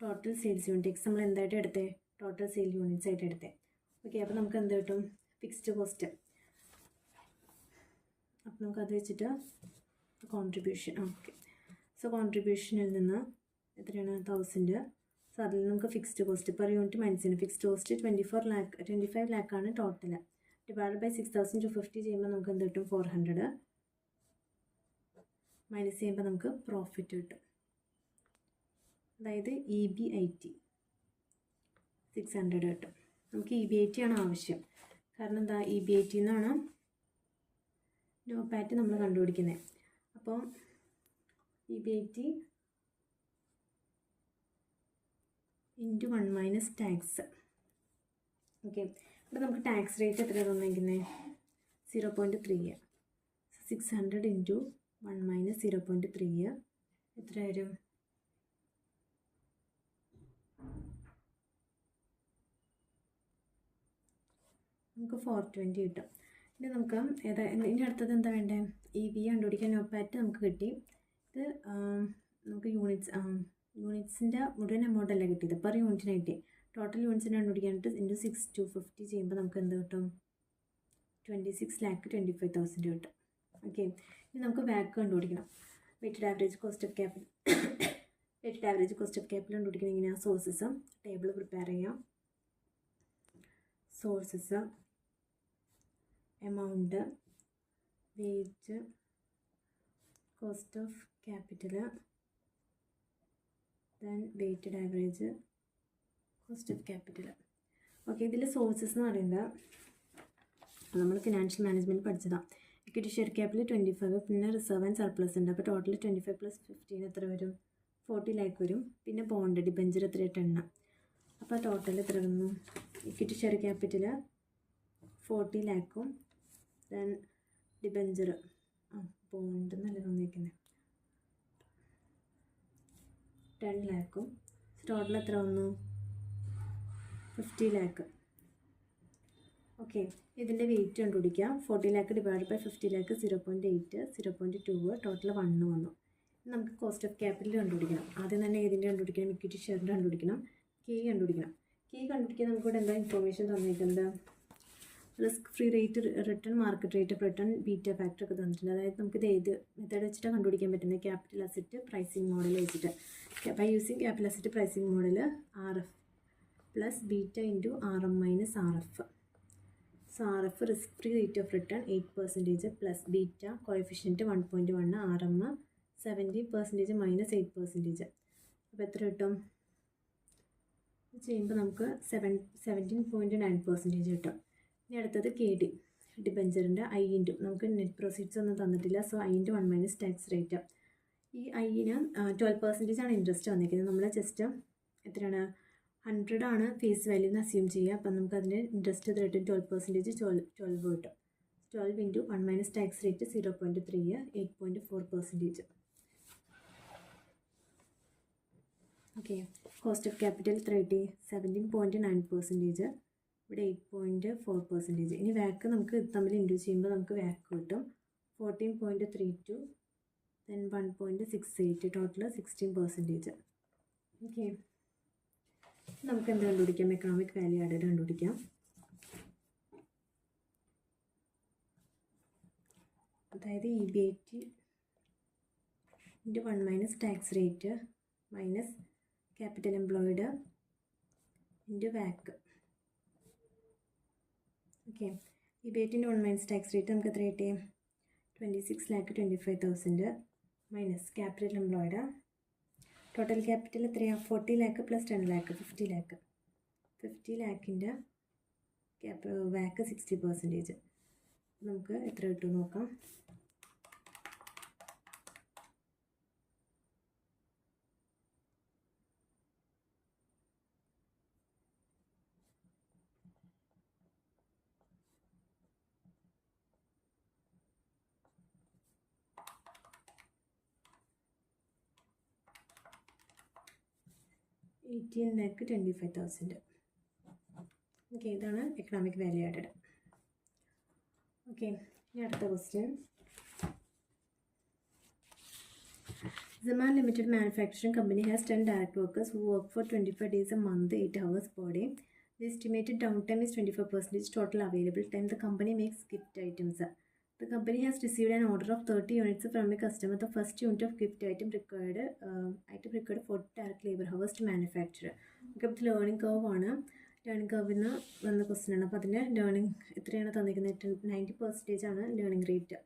ടോട്ടൽ സെയിൽസ് യൂണിറ്റ്. എക്സ് നമ്മൾ എന്തായിട്ട് എടുത്തേ, ടോട്ടൽ സെയിൽ യൂണിറ്റ്സ് ആയിട്ട് എടുത്തേ. ഓക്കെ, അപ്പോൾ നമുക്ക് എന്ത് കിട്ടും, ഫിക്സ്ഡ് കോസ്റ്റ്. അപ്പോൾ നമുക്കത് വെച്ചിട്ട് കോൺട്രിബ്യൂഷൻ, ഓക്കെ. സോ കോൺട്രിബ്യൂഷനിൽ നിന്ന് എത്രയാണ്, 1000. സോ അതിൽ നമുക്ക് fixed cost per unit minus ചെയ്യുന്നു. ഫിക്സ്ഡ് കോസ്റ്റ് 25 ലാക്കാണ് ടോട്ടൽ. ഡിവൈഡ് ബൈ 6250 ചെയ്യുമ്പോൾ നമുക്ക് എന്ത് കിട്ടും, 400. മൈനസ് ചെയ്യുമ്പോൾ നമുക്ക് പ്രോഫിറ്റ് കിട്ടും. അതായത് EBIT 600 കിട്ടും. നമുക്ക് EBIT ആണ് ആവശ്യം. കാരണം എന്താ, EBIT എന്നാണ് നോപാറ്റ് നമ്മൾ കണ്ടുപിടിക്കുന്നത്. അപ്പോൾ EBIT into 1 minus tax. Okay, ഇവിടെ നമുക്ക് ടാക്സ് റേറ്റ് എത്ര തന്നിരിക്കുന്നത്, 0.3. 600 ഇൻറ്റു 1 മൈനസ് 0.3 എത്ര വരും, നമുക്ക് 420 കിട്ടും. ഇനി നമുക്ക് ഇനി അടുത്തത് എന്താ വേണ്ടത്, EB കണ്ടുപിടിക്കാൻ നോപ്പാറ്റ് നമുക്ക് കിട്ടി. ഇത് നമുക്ക് യൂണിറ്റ്സിൻ്റെ മുഴുവൻ എമൗണ്ട് അല്ല കിട്ടിയത്, പെർ യൂണിറ്റിന് കിട്ടി. ടോട്ടൽ യൂണിറ്റ്സിന് കണ്ടുപിടിക്കാനായിട്ട് ഇൻറ്റു 6250 ചെയ്യുമ്പോൾ നമുക്ക് എന്ത് കിട്ടും, 26,25,000 കിട്ടും. ഓക്കെ, ഇനി നമുക്ക് വാക്ക് കണ്ടുപിടിക്കണം. Weighted average cost of capital കണ്ടുപിടിക്കണം. ഇങ്ങനെയാണ് സോഴ്സസ് ടേബിൾ പ്രിപ്പയർ ചെയ്യാം. Sources, amount, wage, cost of capital, then weighted average cost of capital. Okay, ഇതിൽ സോഴ്സസ് എന്ന് പറയുന്നത് നമ്മൾ ഫിനാൻഷ്യൽ മാനേജ്മെൻറ്റ് പഠിച്ചതാണ്. ഇക്വിറ്റി ഷെയർ ക്യാപിറ്റൽ 25, പിന്നെ റിസർവ് ആൻഡ് സർപ്ലസ് ഉണ്ട്. അപ്പോൾ ടോട്ടൽ 25 + 15 എത്ര വരും, 40 ലാക്ക് വരും. പിന്നെ ബോണ്ട് ഡിബെഞ്ചർ എത്ര, 10. അപ്പോൾ ടോട്ടൽ എത്ര വന്നു, ഇക്വിറ്റി ഷെയർ ക്യാപിറ്റൽ 40 ലാക്കും, ദെൻ ഡിബെഞ്ചർ ബോണ്ട് എന്നല്ല തന്നിരിക്കുന്നത് 10 ലാക്കും. ടോട്ടൽ എത്ര വന്നു, 50 ലാക്ക്. ഓക്കെ, ഇതിൻ്റെ വെയിറ്റ് കണ്ടുപിടിക്കാം. 40 lakh divide by 50 lakh 0.8, 0.2, total 1 വന്നു. നമുക്ക് കോസ്റ്റ് ഓഫ് ക്യാപിറ്റൽ കണ്ടുപിടിക്കണം. ആദ്യം തന്നെ ഏതിൻ്റെ കണ്ടുപിടിക്കണം, ഇക്വിറ്റി ഷെയറിൻ്റെ കണ്ടുപിടിക്കണം. കീ കണ്ടുപിടിക്കണം. കീ കണ്ടുപിടിക്കാൻ നമുക്കിവിടെ എന്താ ഇൻഫോർമേഷൻ തന്നിരിക്കുന്നത്, risk free rate, return, market rate of return, beta factor ഒക്കെ തന്നിട്ടുണ്ട്. അതായത് നമുക്കിത് ഏത് മെത്തേഡ് വെച്ചിട്ട് കണ്ടുപിടിക്കാൻ പറ്റുന്നത്, ക്യാപിറ്റൽ അസറ്റ് പ്രൈസിങ് മോഡൽ വെച്ചിട്ട്. By using capital asset pricing model RF plus beta into RM minus RF. So RF risk free rate of return 8% plus beta coefficient 1.1, RM 70% minus 8%. അപ്പോൾ എത്ര കിട്ടും ചെയ്യുമ്പോൾ നമുക്ക് 17.9% കിട്ടും. ഇനി അടുത്തത് KD ഡിബെഞ്ചറിൻ്റെ I ഇൻറ്റു, നമുക്ക് നെറ്റ് പ്രൊസീഡ്സ് ഒന്നും തന്നിട്ടില്ല. So I into 1 minus tax rate. ഈ Iന് 12% ആണ് ഇൻട്രസ്റ്റ് വന്നിരിക്കുന്നത്. നമ്മൾ ജസ്റ്റ് എത്രയാണ്, 100 ആണ് ഫേസ് വാല്യൂ എന്ന് അസ്യൂം ചെയ്യുക. അപ്പം നമുക്ക് അതിൻ്റെ ഇൻട്രസ്റ്റ് എത്ര കിട്ടും, 12%, 12 കിട്ടും. 12 into 1 minus tax rate 0.3, 8.4%. Okay, cost of capital എത്ര കിട്ടി, 17.9%, ഇവിടെ 8.4%. ഇനി വാക്ക് നമുക്ക് തമ്മിൽ ഇൻഡ്യൂസ് ചെയ്യുമ്പോൾ നമുക്ക് വാക്ക് കിട്ടും 14.32, then 1.68, ടോട്ടൽ 16%. ഓക്കെ, നമുക്ക് എന്ത് കണ്ടുപിടിക്കാം? എക്കണോമിക് വാല്യൂ ആഡഡ് കണ്ടുപിടിക്കാം. അതായത് EBIT into 1 minus tax rate minus capital employed into വാക്ക്. ഓക്കെ, EBITൻ്റെ 1 മൈനസ് ടാക്സ് റേറ്റ് നമുക്ക് എത്ര കിട്ടി? 26,25,000 minus capital employed. Total capital എത്രയാണ്? 40 lakh പ്ലസ് 10 lakh 50 lakh. 50 lakhൻ്റെ വാക്ക് 60%. നമുക്ക് എത്ര കിട്ടും നോക്കാം. $18,25,000. ഓക്കെ, ഇതാണ് എക്കണോമിക് വാല്യൂ ആഡഡ്. ഓക്കെ, ഇനി അടുത്ത question. Zaman Limited Manufacturing Company has 10 direct workers who work for 25 days a month, 8 hours per day. The estimated downtime is 25%. Total available time. The company makes gift items. The company has received an order of 30 units from a customer. The first unit of gift item required 40 direct labor hours to manufacture. Okay, ഇത് ലേണിംഗ് കർവ് ആണ്. ലേണിംഗ് കർവിൽ നിന്ന് വന്ന ക്വസ്റ്റ്യൻ ആണ്. അപ്പോൾ അതിൻ്റെ ലേണിംഗ് എത്രയാണ് തന്നിരിക്കുന്നത്? 90% ആണ് ലേണിംഗ് റേറ്റ്.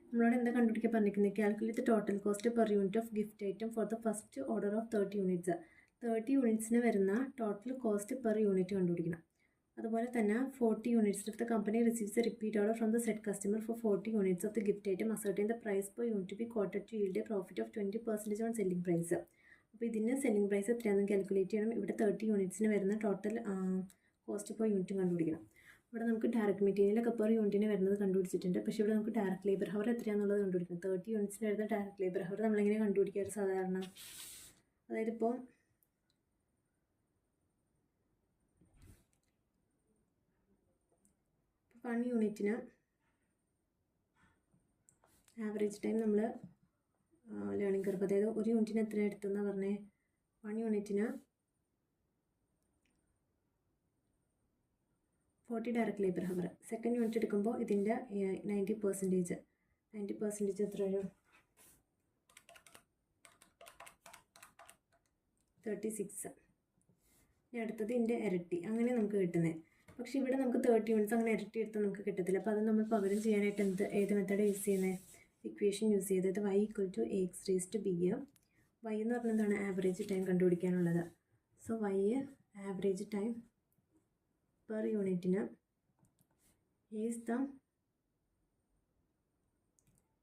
നമ്മളോട് എന്താ കണ്ടുപിടിക്കാൻ പറഞ്ഞിരിക്കുന്നത്? Calculate the total cost per unit of gift item for the first order of 30 units. 30 യൂണിറ്റ്സിന് വരുന്ന ടോട്ടൽ കോസ്റ്റ് പെർ യൂണിറ്റ് കണ്ടുപിടിക്കണം. അതുപോലെ തന്നെ 40 units of the company receives a repeat order from the set customer for 40 units of the gift item. Ascertain the price per unit to be quarter to yield a profit of 20% on selling price. അപ്പോൾ ഇതിന് സെല്ലിംഗ് പ്രൈസ് എത്രയാണെന്ന് കാൽക്കുലേറ്റ് ചെയ്യണം. ഇവിടെ 30 യൂണിറ്റ്സിന് വരുന്ന ടോട്ടൽ കോസ്റ്റ് പെർ യൂണിറ്റും കണ്ടുപിടിക്കണം. ഇവിടെ നമുക്ക് ഡയറക്റ്റ് മെറ്റീരിയലൊക്കെ പെർ യൂണിറ്റിന് വരുന്നത് കണ്ടുപിടിച്ചിട്ടുണ്ട്. പക്ഷേ ഇവിടെ നമുക്ക് ഡയറക്റ്റ് ലേബർ ഹവർ എത്രയാണെന്നുള്ളത് കണ്ടുപിടിക്കണം. 30 യൂണിറ്റ്സിന് വരുന്ന ഡയറക്റ്റ് ലേബർ ഹവർ നമ്മളെങ്ങനെ കണ്ടുപിടിക്കാറ് സാധാരണ? അതായത് ഇപ്പോൾ 1 യൂണിറ്റിന് ആവറേജ് ടൈം നമ്മൾ ലേണിംഗ് കർവ്, അതായത് ഒരു യൂണിറ്റിന് എത്ര എടുത്തെന്നാണ് പറഞ്ഞേ? 1 യൂണിറ്റിന് 40 direct labour hour. Second unit എടുക്കുമ്പോൾ ഇതിൻ്റെ 90% എത്ര വരും? 36. ഇനി അടുത്തത് ഇതിൻ്റെ ഇരട്ടി. അങ്ങനെ നമുക്ക് കിട്ടുന്നത്. പക്ഷേ ഇവിടെ നമുക്ക് 30 യൂണിറ്റ്സ് അങ്ങനെ ഇരട്ടി എടുത്താൽ നമുക്ക് കിട്ടത്തില്ല. അപ്പോൾ അത് നമ്മൾ പകരം ചെയ്യാനായിട്ട് ഏത് മെത്തേഡ് യൂസ് ചെയ്യുന്നത്? ഇക്വേഷൻ യൂസ് ചെയ്തത് y = ax⁻b. y എന്ന് പറഞ്ഞാൽ എന്താണ്? ആവറേജ് ടൈം കണ്ടുപിടിക്കാനുള്ളത്. So y average time per യൂണിറ്റിന് is the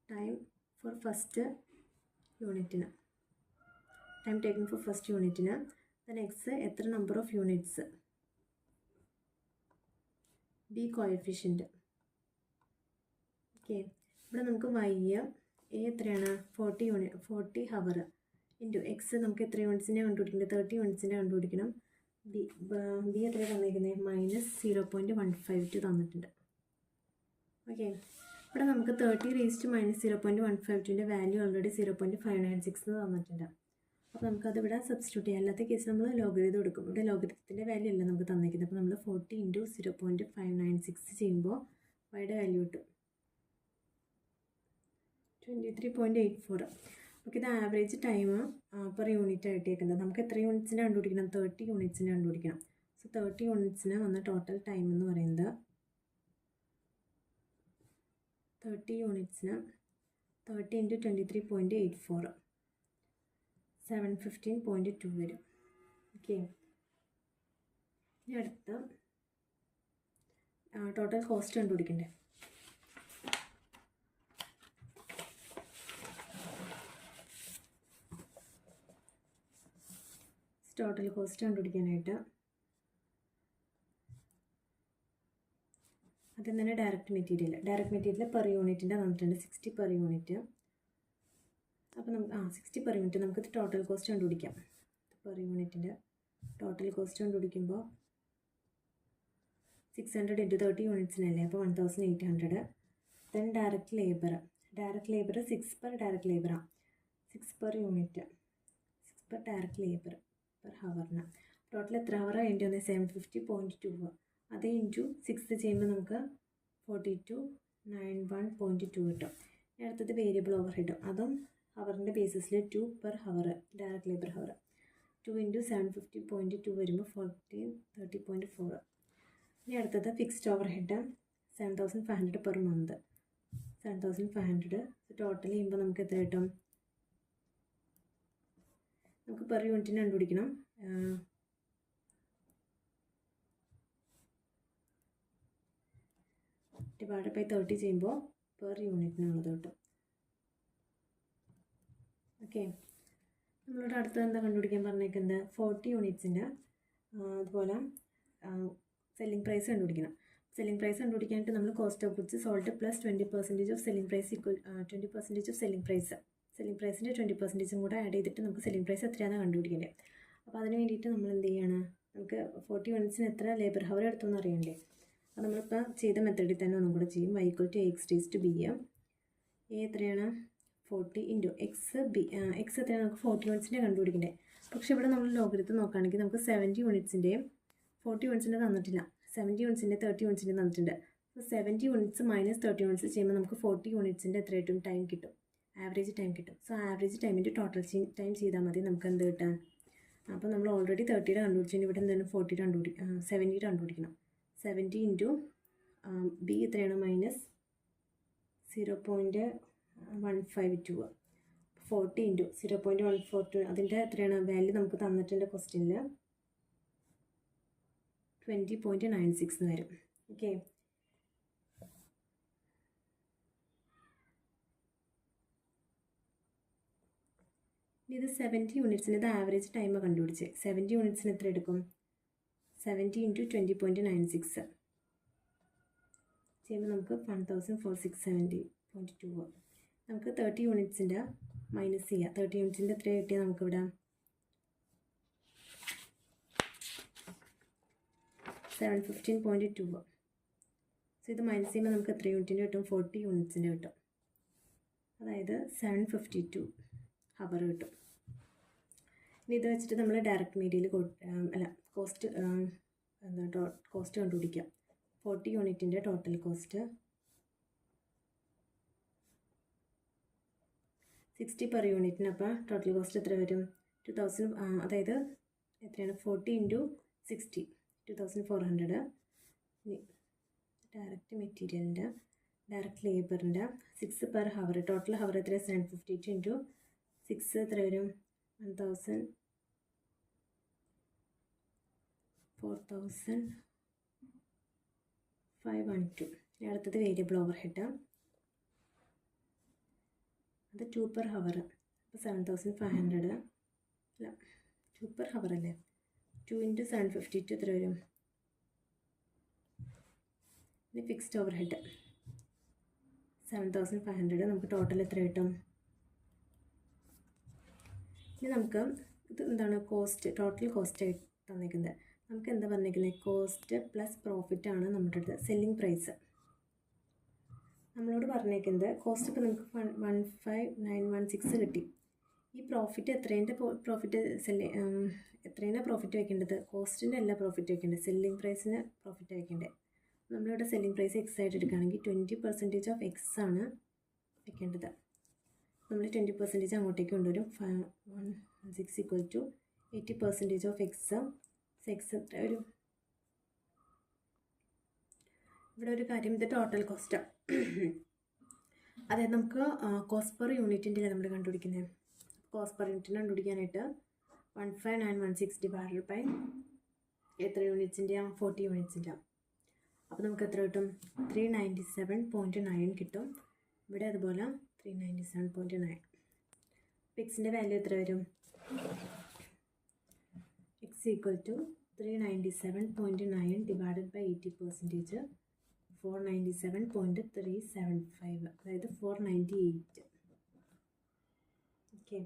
time for first യൂണിറ്റിന്, ടൈം ടേക്കൺ ഫോർ ഫസ്റ്റ് യൂണിറ്റിന്. ദെൻ എക്സ് എത്ര number of units, B coefficient. Okay, ഇവിടെ നമുക്ക് y എത്രയാണ്? 40 ഹവർ ഇൻറ്റു എക്സ് നമുക്ക് എത്ര യൂണിറ്റ്സിൻ്റെ കണ്ടുപിടിക്കുന്നത്? 30 യൂണിറ്റ്സിൻ്റെ കണ്ടുപിടിക്കണം. ബി എത്ര തന്നിരിക്കുന്നത്? -0.152 തന്നിട്ടുണ്ട്. ഓക്കെ, ഇവിടെ നമുക്ക് 30 - -0.152ൻ്റെ വാല്യൂ ഓൾറെഡി 0.596 തന്നിട്ടുണ്ട്. അപ്പോൾ നമുക്കത് ഇവിടെ സബ്സ്റ്റിറ്റ്യൂട്ട് ചെയ്യാം. അല്ലാത്ത കേസ് നമ്മൾ ലോഗരിതം എടുക്കും. ഇവിടെ ലോഗരിതത്തിൻ്റെ വാല്യൂ അല്ല നമുക്ക് തന്നിരിക്കുന്നത്. അപ്പോൾ നമ്മൾ 40 × 0.596 ചെയ്യുമ്പോൾ വൈയുടെ വാല്യൂ കിട്ടും 23.84. നമുക്ക് ഇത് ആവറേജ് ടൈം പെർ യൂണിറ്റ് ആയിട്ടേക്കുന്നത്. നമുക്ക് എത്ര യൂണിറ്റ്സിൻ്റെ കണ്ടുപിടിക്കണം? 30 യൂണിറ്റ്സിൻ്റെ കണ്ടുപിടിക്കണം. സോ 30 യൂണിറ്റ്സിന് വന്ന ടോട്ടൽ ടൈം എന്ന് പറയുന്നത് 30 യൂണിറ്റ്സിന് 30 × 23.84 715.2 വരും. ഓക്കെ, ഇനി അടുത്ത ടോട്ടൽ കോസ്റ്റ് കണ്ടുപിടിക്കണ്ടേ? ടോട്ടൽ കോസ്റ്റ് കണ്ടുപിടിക്കാനായിട്ട് ആദ്യം തന്നെ ഡയറക്റ്റ് മെറ്റീരിയൽ പെർ യൂണിറ്റിൻ്റെ തന്നിട്ടുണ്ട് 60 പെർ യൂണിറ്റ്. അപ്പോൾ നമുക്ക് 60 പെർ യൂണിറ്റ് നമുക്ക് ടോട്ടൽ കോസ്റ്റ് കണ്ടുപിടിക്കാം. പെർ യൂണിറ്റിൻ്റെ ടോട്ടൽ കോസ്റ്റ് കണ്ടുപിടിക്കുമ്പോൾ 600 × 30 യൂണിറ്റ്സിനല്ലേ, അപ്പോൾ 1800. Then direct labour 6 per direct ലേബറാണ്. 6 per unit, 6 per direct labour per ഹവറിന്. ടോട്ടൽ എത്ര ഹവർ വേണ്ടി വന്നത് 750.2. അത് ഇൻറ്റു 6 ചെയ്യുമ്പോൾ നമുക്ക് 4291.2 കിട്ടും. അടുത്തത് വേരിയബിൾ ഓവർ ഹെഡ്, അതും ഹവറിൻ്റെ ബേസിസിൽ 2 per hour direct labour hour. 2 into 750.2 വരുമ്പോൾ 1430.4. ഇനി അടുത്തത് fixed over head 7500 per month. 7500 total ചെയ്യുമ്പോൾ നമുക്ക് എത്ര കിട്ടും? നമുക്ക് പെർ യൂണിറ്റിന് കണ്ടുപിടിക്കണം. ഡിവൈഡ് ബൈ 30 ചെയ്യുമ്പോൾ പെർ യൂണിറ്റിനുള്ളത് കിട്ടും. ഓക്കെ, നമ്മളോട് അടുത്തത് എന്താ കണ്ടുപിടിക്കാൻ പറഞ്ഞേക്കുന്നത്? 40 യൂണിറ്റ്സിൻ്റെ അതുപോലെ സെല്ലിംഗ് പ്രൈസ് കണ്ടുപിടിക്കണം. സെല്ലിംഗ് പ്രൈസ് കണ്ടുപിടിക്കാനായിട്ട് നമ്മൾ cost of goods sold plus 20% of selling price equal 20% of selling പ്രൈസിൻ്റെ 20% കൂടെ ആഡ് ചെയ്തിട്ട് നമുക്ക് സെല്ലിംഗ് പ്രൈസ് എത്രയാണെന്ന് കണ്ടുപിടിക്കേണ്ടത്. അപ്പോൾ അതിന് വേണ്ടിയിട്ട് നമ്മൾ എന്ത് ചെയ്യണം? നമുക്ക് 40 യൂണിറ്റ്സിന് എത്ര ലേബർ ഹവർ എടുത്തുമെന്ന് അറിയണ്ടേ? അപ്പോൾ നമ്മളിപ്പോൾ ചെയ്ത മെത്തേഡിൽ തന്നെ ഒന്നും കൂടെ ചെയ്യും. y = ax raised to b. a എത്രയാണ്? 40 ഇൻറ്റു എക്സ് എത്രയാണ്? നമുക്ക് 40 യൂണിറ്റ്സിൻ്റെ കണ്ടുപിടിക്കണ്ടേ. പക്ഷേ ഇവിടെ നമ്മൾ ലോഗരിതം നോക്കുകയാണെങ്കിൽ നമുക്ക് 70 യൂണിറ്റ്സിൻ്റെയും 40 യൂണിറ്റ്സിൻ്റെ തന്നിട്ടില്ല. 70 യൂണിറ്റ്സിൻ്റെ 30 യൂണിറ്റ്സിൻ്റെ തന്നിട്ടുണ്ട്. അപ്പോൾ 70 യൂണിറ്റ്സ് മൈനസ് 30 യൂണിറ്റ്സ് ചെയ്യുമ്പോൾ നമുക്ക് 40 യൂണിറ്റ്സിൻ്റെ എത്ര കിട്ടും? ടൈം കിട്ടും, ആവറേജ് ടൈം കിട്ടും. സോ ആവറേജ് ടൈമിൻ്റെ ടോട്ടൽ ടൈം ചെയ്താൽ മതി നമുക്ക് എന്ത് കിട്ടാൻ? അപ്പോൾ നമ്മൾ ഓൾറെഡി 30യുടെ കണ്ടുപിടിച്ചതിന് ഇവിടെ എന്താണ് 70യുടെ കണ്ടുപിടിക്കണം. 70 ഇൻറ്റു ബി എത്രയാണ്? മൈനസ് 0.152. 40 ഇൻറ്റു 0.142 അതിൻ്റെ എത്രയാണ് വാല്യൂ നമുക്ക് തന്നിട്ടുണ്ട് ക്വസ്റ്റ്യനിൽ? 20.96 എന്ന് വരും. ഓക്കെ, ഇത് 70 യൂണിറ്റ്സിന് ഇത് ആവറേജ് ടൈം കണ്ടുപിടിച്ച് 70 യൂണിറ്റ്സിന് എത്ര എടുക്കും? 70 ഇൻറ്റു 20.96 ചെയ്യുമ്പോൾ നമുക്ക് 1460.2. നമുക്ക് 30 യൂണിറ്റ്സിൻ്റെ മൈനസ് ചെയ്യാം. 30 യൂണിറ്റ്സിൻ്റെ എത്ര കിട്ടിയാൽ നമുക്കിവിടെ 715.2. സോ ഇത് മൈനസ് ചെയ്യുമ്പോൾ നമുക്ക് എത്ര യൂണിറ്റിൻ്റെ കിട്ടും? 40 യൂണിറ്റ്സിൻ്റെ കിട്ടും. അതായത് 752 ഹവർ കിട്ടും. ഇനി ഇത് വെച്ചിട്ട് നമ്മൾ ഡയറക്റ്റ് മീഡിയയിൽ കോസ്റ്റ് കണ്ടുപിടിക്കാം. 40 യൂണിറ്റിൻ്റെ ടോട്ടൽ കോസ്റ്റ് 60 പെർ യൂണിറ്റിന്. അപ്പോൾ ടോട്ടൽ കോസ്റ്റ് എത്ര വരും? 2000. അതായത് എത്രയാണ്? 40 ഇൻറ്റു 60 2400. ഡയറക്റ്റ് മെറ്റീരിയലിൻ്റെ ഡയറക്റ്റ് ലേബറിൻ്റെ 6 പെർ ഹവർ ടോട്ടൽ ഹവർ എത്ര? 752 ഇൻറ്റു 6 എത്ര വരും? 4512. അടുത്തത് വേരിയബിൾ ഓവർ ഹെഡ്, അത് 2 പെർ ഹവർ. അപ്പോൾ 7500 അല്ല 2 പെർ ഹവർ അല്ലേ? 2 ഇൻറ്റു 752 എത്ര വരും? ഇനി ഫിക്സ്ഡ് ഓവർ ഹെഡ് 7500. നമുക്ക് ടോട്ടൽ എത്ര കിട്ടും? ഇനി നമുക്ക് ഇത് എന്താണ് കോസ്റ്റ്? ടോട്ടൽ കോസ്റ്റ് തന്നിരിക്കുന്നത് നമുക്ക് എന്താ പറഞ്ഞിരിക്കുന്നത്? കോസ്റ്റ് പ്ലസ് പ്രോഫിറ്റ് ആണ് നമ്മുടെ അടുത്ത്. സെല്ലിംഗ് പ്രൈസ് നമ്മളോട് പറഞ്ഞിരിക്കുന്നത് കോസ്റ്റ് ഇപ്പോൾ നമുക്ക് 15916 കിട്ടി. ഈ പ്രോഫിറ്റ് എത്രേൻ്റെ എത്രേൻ്റെ പ്രോഫിറ്റ് വയ്ക്കേണ്ടത്? കോസ്റ്റിൻ്റെ അല്ല പ്രോഫിറ്റ് വയ്ക്കേണ്ടത്, സെല്ലിംഗ് പ്രൈസിന് പ്രോഫിറ്റ് വയ്ക്കേണ്ടത്. നമ്മളിവിടെ സെല്ലിംഗ് പ്രൈസ് എക്സ് ആയിട്ട് എടുക്കുകയാണെങ്കിൽ 20% ഓഫ് എക്സ് ആണ് വയ്ക്കേണ്ടത്. നമ്മൾ 20% അങ്ങോട്ടേക്ക് കൊണ്ടുവരും. 16 = 80% ഓഫ് എക്സ്. എക്സ് എത്ര ഒരു ഇവിടെ ഒരു കാര്യം, ഇത് ടോട്ടൽ കോസ്റ്റാണ്. അതായത് നമുക്ക് കോസ്റ്റ് പെർ യൂണിറ്റിൻ്റെ നമ്മൾ കണ്ടുപിടിക്കുന്നത്. കോസ്റ്റ് പെർ യൂണിറ്റിന് കണ്ടുപിടിക്കാനായിട്ട് 15916 ഡിവൈഡഡ് ബൈ എത്ര യൂണിറ്റ്സിൻ്റെ? 40 യൂണിറ്റ്സിൻ്റെ. അപ്പോൾ നമുക്ക് എത്ര കിട്ടും? 397.9 കിട്ടും. ഇവിടെ അതുപോലെ 397.9. എക്സിൻ്റെ വാല്യൂ എത്ര വരും? എക്സ് = 397.9 ഡിവൈഡഡ് ബൈ 80%, 497.375, അതായത് 498. ഓക്കെ,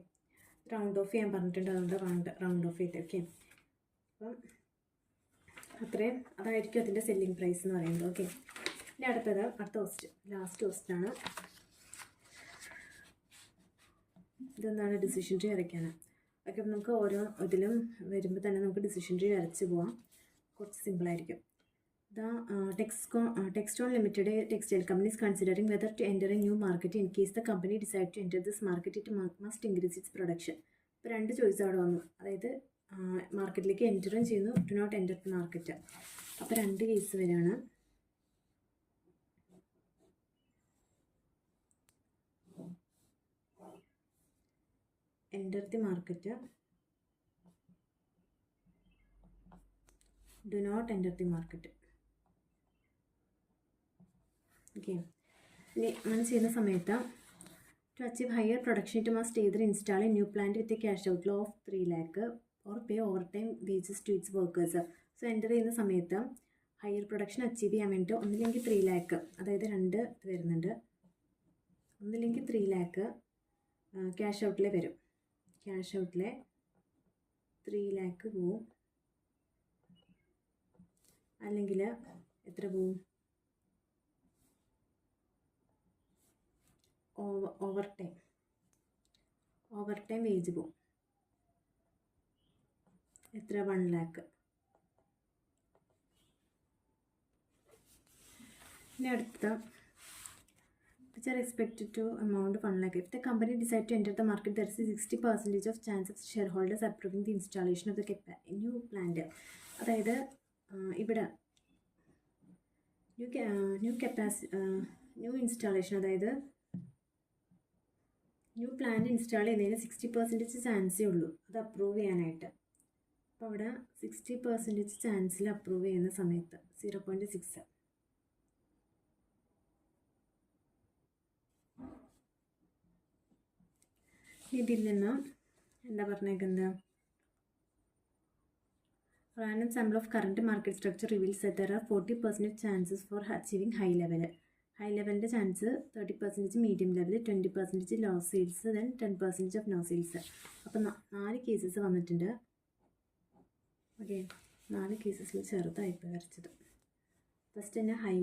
റൗണ്ട് ഓഫ് ചെയ്യാൻ പറഞ്ഞിട്ടുണ്ട്, അതുകൊണ്ട് റൗണ്ട് ഓഫ് ചെയ്ത്. ഓക്കെ, അപ്പം അത്രയും അതായിരിക്കും അതിൻ്റെ സെല്ലിംഗ് പ്രൈസ് എന്ന് പറയുന്നത്. ഓക്കെ, ഇനി അടുത്ത ക്വസ്റ്റ്, ലാസ്റ്റ് ക്വസ്റ്റാണ്. ഇതെന്താണ്? ഡിസിഷൻ ട്രീ വരയ്ക്കാനാണ്. ഒക്കെ നമുക്ക് ഓരോ ഇതിലും വരുമ്പോൾ തന്നെ നമുക്ക് ഡിസിഷൻ ട്രീ വരച്ച് പോവാം, കുറച്ച് സിമ്പിളായിരിക്കും. Textron Limited, a textile company, is considering whether to enter a new market. In case the company decides to enter this market, it must increase its production. ഇപ്പോൾ 2 ചോയ്സ് അവിടെ വന്നു, അതായത് മാർക്കറ്റിലേക്ക് എൻ്ററും ചെയ്യുന്നു, to not enter the market. അപ്പോൾ 2 കേസ് വരെയാണ്. Enter the market, do not enter the market. Okay, ഇനി അങ്ങനെ ചെയ്യുന്ന സമയത്ത് to achieve higher production it must either install a new plant with a cash outlay of 3 lakh or pay over time wages to its workers. So enter ചെയ്യുന്ന സമയത്ത് ഹയർ പ്രൊഡക്ഷൻ അച്ചീവ് ചെയ്യാൻ വേണ്ടിയിട്ട് ഒന്നില്ലെങ്കിൽ 3 lakh, അതായത് 2 ഇത് വരുന്നുണ്ട്, ഒന്നില്ലെങ്കിൽ 3 lakh ക്യാഷ് ഔട്ടിലെ വരും. ക്യാഷ് ഔട്ടിലെ 3 lakh പോവും, അല്ലെങ്കിൽ എത്ര പോവും, ഓവർ ടൈം വേജ് പോവും. എത്ര, 1 lakh. ഇനി അടുത്ത which are expected to amount 1 lakh. If the company decide to enter the market, there is a 60% of chance of shareholders approving the installation of the new plant. അതായത് ഇവിടെ ന്യൂ ഇൻസ്റ്റാളേഷൻ, അതായത് ന്യൂ പ്ലാന്റ് ഇൻസ്റ്റാൾ ചെയ്യുന്നതിന് 60% ചാൻസേ ഉള്ളൂ അത് അപ്രൂവ് ചെയ്യാനായിട്ട്. അപ്പോൾ അവിടെ 60% ചാൻസിൽ അപ്രൂവ് ചെയ്യുന്ന സമയത്ത് 0.6. ഇതിൽ നിന്ന് എന്താ പറഞ്ഞേക്കുന്നത്, random sample of current market structure reveals that there are 40% chances for achieving high level. High ലെവലിൻ്റെ chance 30% medium level, 20% low sales, then 10% of no sales. അപ്പം 4 കേസസ് വന്നിട്ടുണ്ട്. ഓക്കെ, 4 കേസസിൽ ചെറുതായിപ്പോൾ വരച്ചത്. ഫസ്റ്റ് തന്നെ high,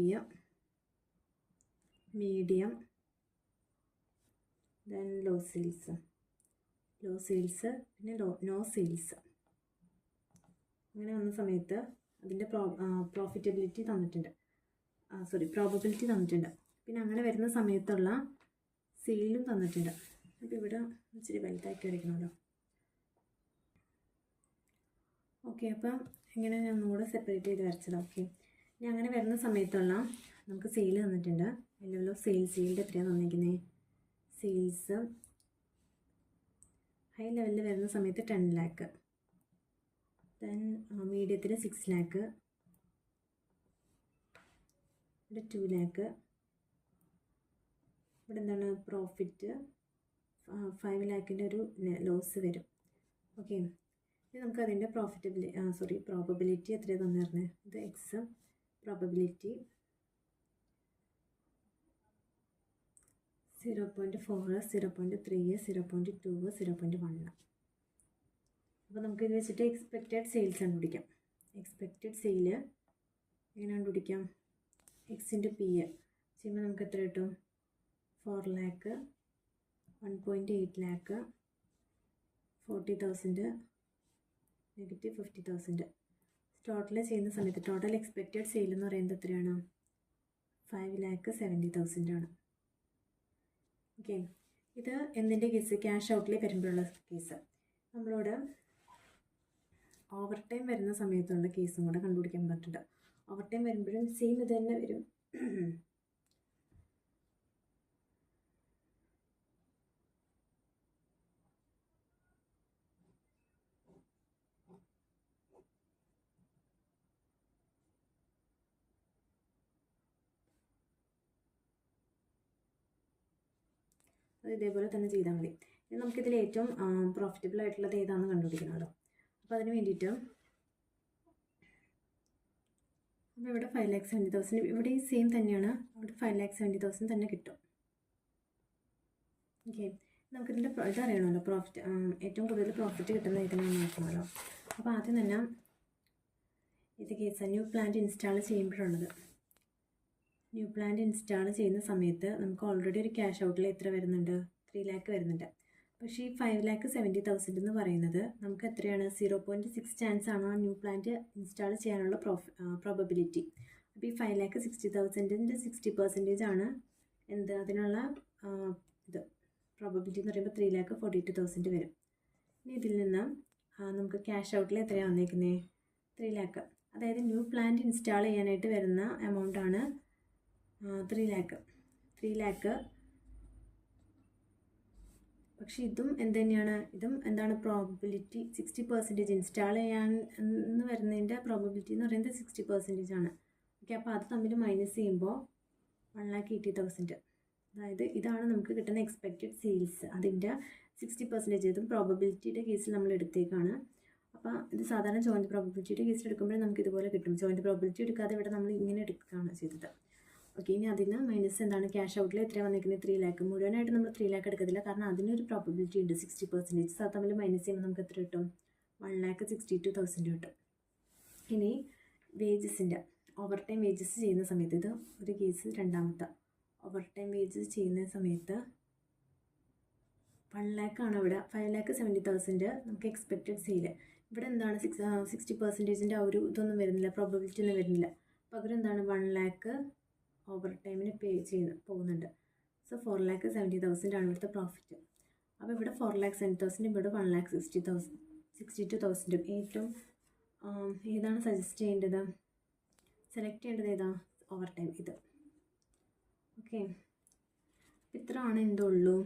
medium, then low sales, പിന്നെ നോ സെയിൽസ്. അങ്ങനെ വന്ന സമയത്ത് അതിൻ്റെ പ്രോബിലിറ്റി തന്നിട്ടുണ്ട്. പിന്നെ അങ്ങനെ വരുന്ന സമയത്തുള്ള സെയിലും തന്നിട്ടുണ്ട്. അപ്പോൾ ഇവിടെ ഇച്ചിരി വലുതാക്കി വരയ്ക്കണമല്ലോ. ഓക്കെ, അപ്പം ഇങ്ങനെ ഞാൻ ഒന്നുകൂടെ സെപ്പറേറ്റ് ചെയ്ത് വരച്ചത്. ഓക്കെ, ഇനി അങ്ങനെ വരുന്ന സമയത്തുള്ള നമുക്ക് സെയിൽ തന്നിട്ടുണ്ട്. ലെവൽ ഓഫ് സെയിലിൻ്റെ എത്രയാണ് തന്നിരിക്കുന്നത്, സെയിൽസ് ഹൈ ലെവലിൽ വരുന്ന സമയത്ത് 10 lakh, ദെൻ മീഡിയത്തിന് 6 lakh, ഇവിടെ 2 lakh, ഇവിടെ എന്താണ് പ്രോഫിറ്റ് 5 lakhൻ്റെ ഒരു ലോസ് വരും. ഓക്കെ, ഇനി നമുക്ക് അതിൻ്റെ പ്രോബബിലിറ്റി എത്രയാണ് തന്നിരുന്നത്, ഇത് എക്സ്, പ്രോബബിലിറ്റി 0.4, 0.3, 0.2, 0.1. അപ്പോൾ നമുക്കിത് വെച്ചിട്ട് എക്സ്പെക്റ്റഡ് സെയിൽസ് കണ്ടുപിടിക്കാം. എക്സ്പെക്റ്റഡ് സെയിൽ എങ്ങനെ കണ്ടുപിടിക്കാം, എക്സിൻ്റെ പി ചെയ്യുമ്പോൾ നമുക്ക് എത്ര കിട്ടും, 4 lakh, 1.8 lakh, 40,000, -50,000. ടോട്ടൽ ചെയ്യുന്ന സമയത്ത് ടോട്ടൽ എക്സ്പെക്റ്റഡ് സെയിൽ എന്ന് പറയുന്നത് എത്രയാണ്, 5,70,000 ആണ്. ഓക്കെ, ഇത് എന്തിൻ്റെ കേസ്, ക്യാഷ് ഔട്ടിൽ വരുമ്പോഴുള്ള കേസ്. നമ്മളോട് ഓവർ ടൈം വരുന്ന സമയത്തുള്ള കേസും കൂടെ കണ്ടുപിടിക്കാൻ പറ്റുന്നുണ്ട്. ഓവർ ടൈം വരുമ്പോഴും സെയിം ഇത് തന്നെ വരും. അത് ഇതേപോലെ തന്നെ ചെയ്താൽ മതി. ഇനി നമുക്കിതിൽ ഏറ്റവും പ്രോഫിറ്റബിൾ ആയിട്ടുള്ളത് ഏതാണെന്ന് കണ്ടുപിടിക്കണമല്ലോ. അപ്പോൾ അതിന് വേണ്ടിയിട്ട് അപ്പോൾ ഇവിടെ 5,70,000, ഇവിടെ ഈ സെയിം തന്നെയാണ്, അവിടെ 5,70,000 തന്നെ കിട്ടും. ഓക്കെ, നമുക്കിതിൻ്റെ ഇതറിയണമല്ലോ, പ്രോഫിറ്റ് ഏറ്റവും കൂടുതൽ പ്രോഫിറ്റ് കിട്ടുന്ന ഏതെങ്കിലും നോക്കണമല്ലോ. അപ്പോൾ ആദ്യം തന്നെ ഇത് കേസ് ന്യൂ പ്ലാന്റ് ഇൻസ്റ്റാൾ ചെയ്യുമ്പോഴുള്ളത്. ന്യൂ പ്ലാന്റ് ഇൻസ്റ്റാൾ ചെയ്യുന്ന സമയത്ത് നമുക്ക് ഓൾറെഡി ഒരു ക്യാഷ് ഔട്ടിൽ എത്ര വരുന്നുണ്ട്, 3 lakh വരുന്നുണ്ട്. പക്ഷേ ഈ 5,70,000 എന്ന് പറയുന്നത് നമുക്ക് എത്രയാണ് 0.6 ചാൻസ് ആണ് ആ ന്യൂ പ്ലാന്റ് ഇൻസ്റ്റാൾ ചെയ്യാനുള്ള പ്രോബബിലിറ്റി. അപ്പോൾ ഈ 5,60,000-ൻ്റെ 60% ആണ് എന്ത് അതിനുള്ള ഇത് പ്രോബബിലിറ്റി എന്ന് പറയുമ്പോൾ 3,42,000 വരും. ഇനി ഇതിൽ നിന്ന് നമുക്ക് ക്യാഷ് ഔട്ടിൽ എത്രയാണ് വന്നേക്കുന്നത് 3 lakh. അതായത് ന്യൂ പ്ലാന്റ് ഇൻസ്റ്റാൾ ചെയ്യാനായിട്ട് വരുന്ന എമൗണ്ടാണ് 3 lakh. പക്ഷേ ഇതും എന്ത് തന്നെയാണ്, ഇതും എന്താണ് പ്രോബബിലിറ്റി 60% ഇൻസ്റ്റാൾ ചെയ്യാൻ എന്ന് വരുന്നതിൻ്റെ പ്രോബബിലിറ്റി എന്ന് പറയുന്നത് 60% ആണ്. ഓക്കെ, അപ്പോൾ അത് തമ്മിൽ മൈനസ് ചെയ്യുമ്പോൾ 1,80,000. അതായത് ഇതാണ് നമുക്ക് കിട്ടുന്ന എക്സ്പെക്റ്റഡ് സെയിൽസ്, അതിൻ്റെ 60%. ഇതും പ്രോബബിലിറ്റിയുടെ കേസിൽ നമ്മൾ എടുത്തേക്കാണ്. അപ്പോൾ ഇത് സാധാരണ ജോയിൻറ്റ് പ്രോബബിലിറ്റിയുടെ കേസിൽ എടുക്കുമ്പോൾ നമുക്ക് ഇതുപോലെ കിട്ടും. ജോയിൻറ്റ് പ്രോബബിലിറ്റി എടുക്കാതെ ഇവിടെ നമ്മൾ ഇങ്ങനെ എടുക്കുകയാണ് ചെയ്തത്. ഓക്കെ, ഇനി അതിന് മൈനസ് എന്താണ് ക്യാഷ് ഔട്ടിൽ എത്രയാണ് വന്നിരിക്കുന്നത് 3 lakh. മുഴുവനായിട്ട് നമ്മൾ 3 lakh എടുക്കത്തില്ല, കാരണം അതിനൊരു പ്രോബബിലിറ്റി ഉണ്ട് 60%. അത് തമ്മിൽ മൈനസ് ചെയ്യുമ്പോൾ നമുക്ക് എത്ര കിട്ടും 1,62,000 കിട്ടും. ഇനി വേജസിൻ്റെ ഓവർ ടൈം വേജസ് ചെയ്യുന്ന സമയത്ത്, ഇത് ഒരു കേസ് രണ്ടാമത്തെ ഓവർ ടൈം വേജസ് ചെയ്യുന്ന സമയത്ത് 1 lakh ആണ് ഇവിടെ. 5,70,000 നമുക്ക് എക്സ്പെക്റ്റഡ് സെയിൽ. ഇവിടെ എന്താണ് 60%-ൻ്റെ ആ ഒരു ഇതൊന്നും വരുന്നില്ല, പ്രോബബിലിറ്റി ഒന്നും വരുന്നില്ല. പകരം എന്താണ് 1 lakh ഓവർ ടൈമിന് പേ പോകുന്നുണ്ട്. സോ 4,70,000 ആണ് ഇവിടുത്തെ പ്രോഫിറ്റ്. അപ്പോൾ ഇവിടെ 4,70,000, ഇവിടെ 1,62,000. ഏറ്റവും ഏതാണ് സജസ്റ്റ് ചെയ്യേണ്ടത്, സെലക്ട് ചെയ്യേണ്ടത് ഏതാ ഓവർ ടൈം ഇത്. ഓക്കെ, ഇത്ര ആണ് എന്തുള്ളൂ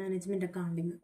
മാനേജ്മെൻറ്റ് അക്കൗണ്ടിങ്.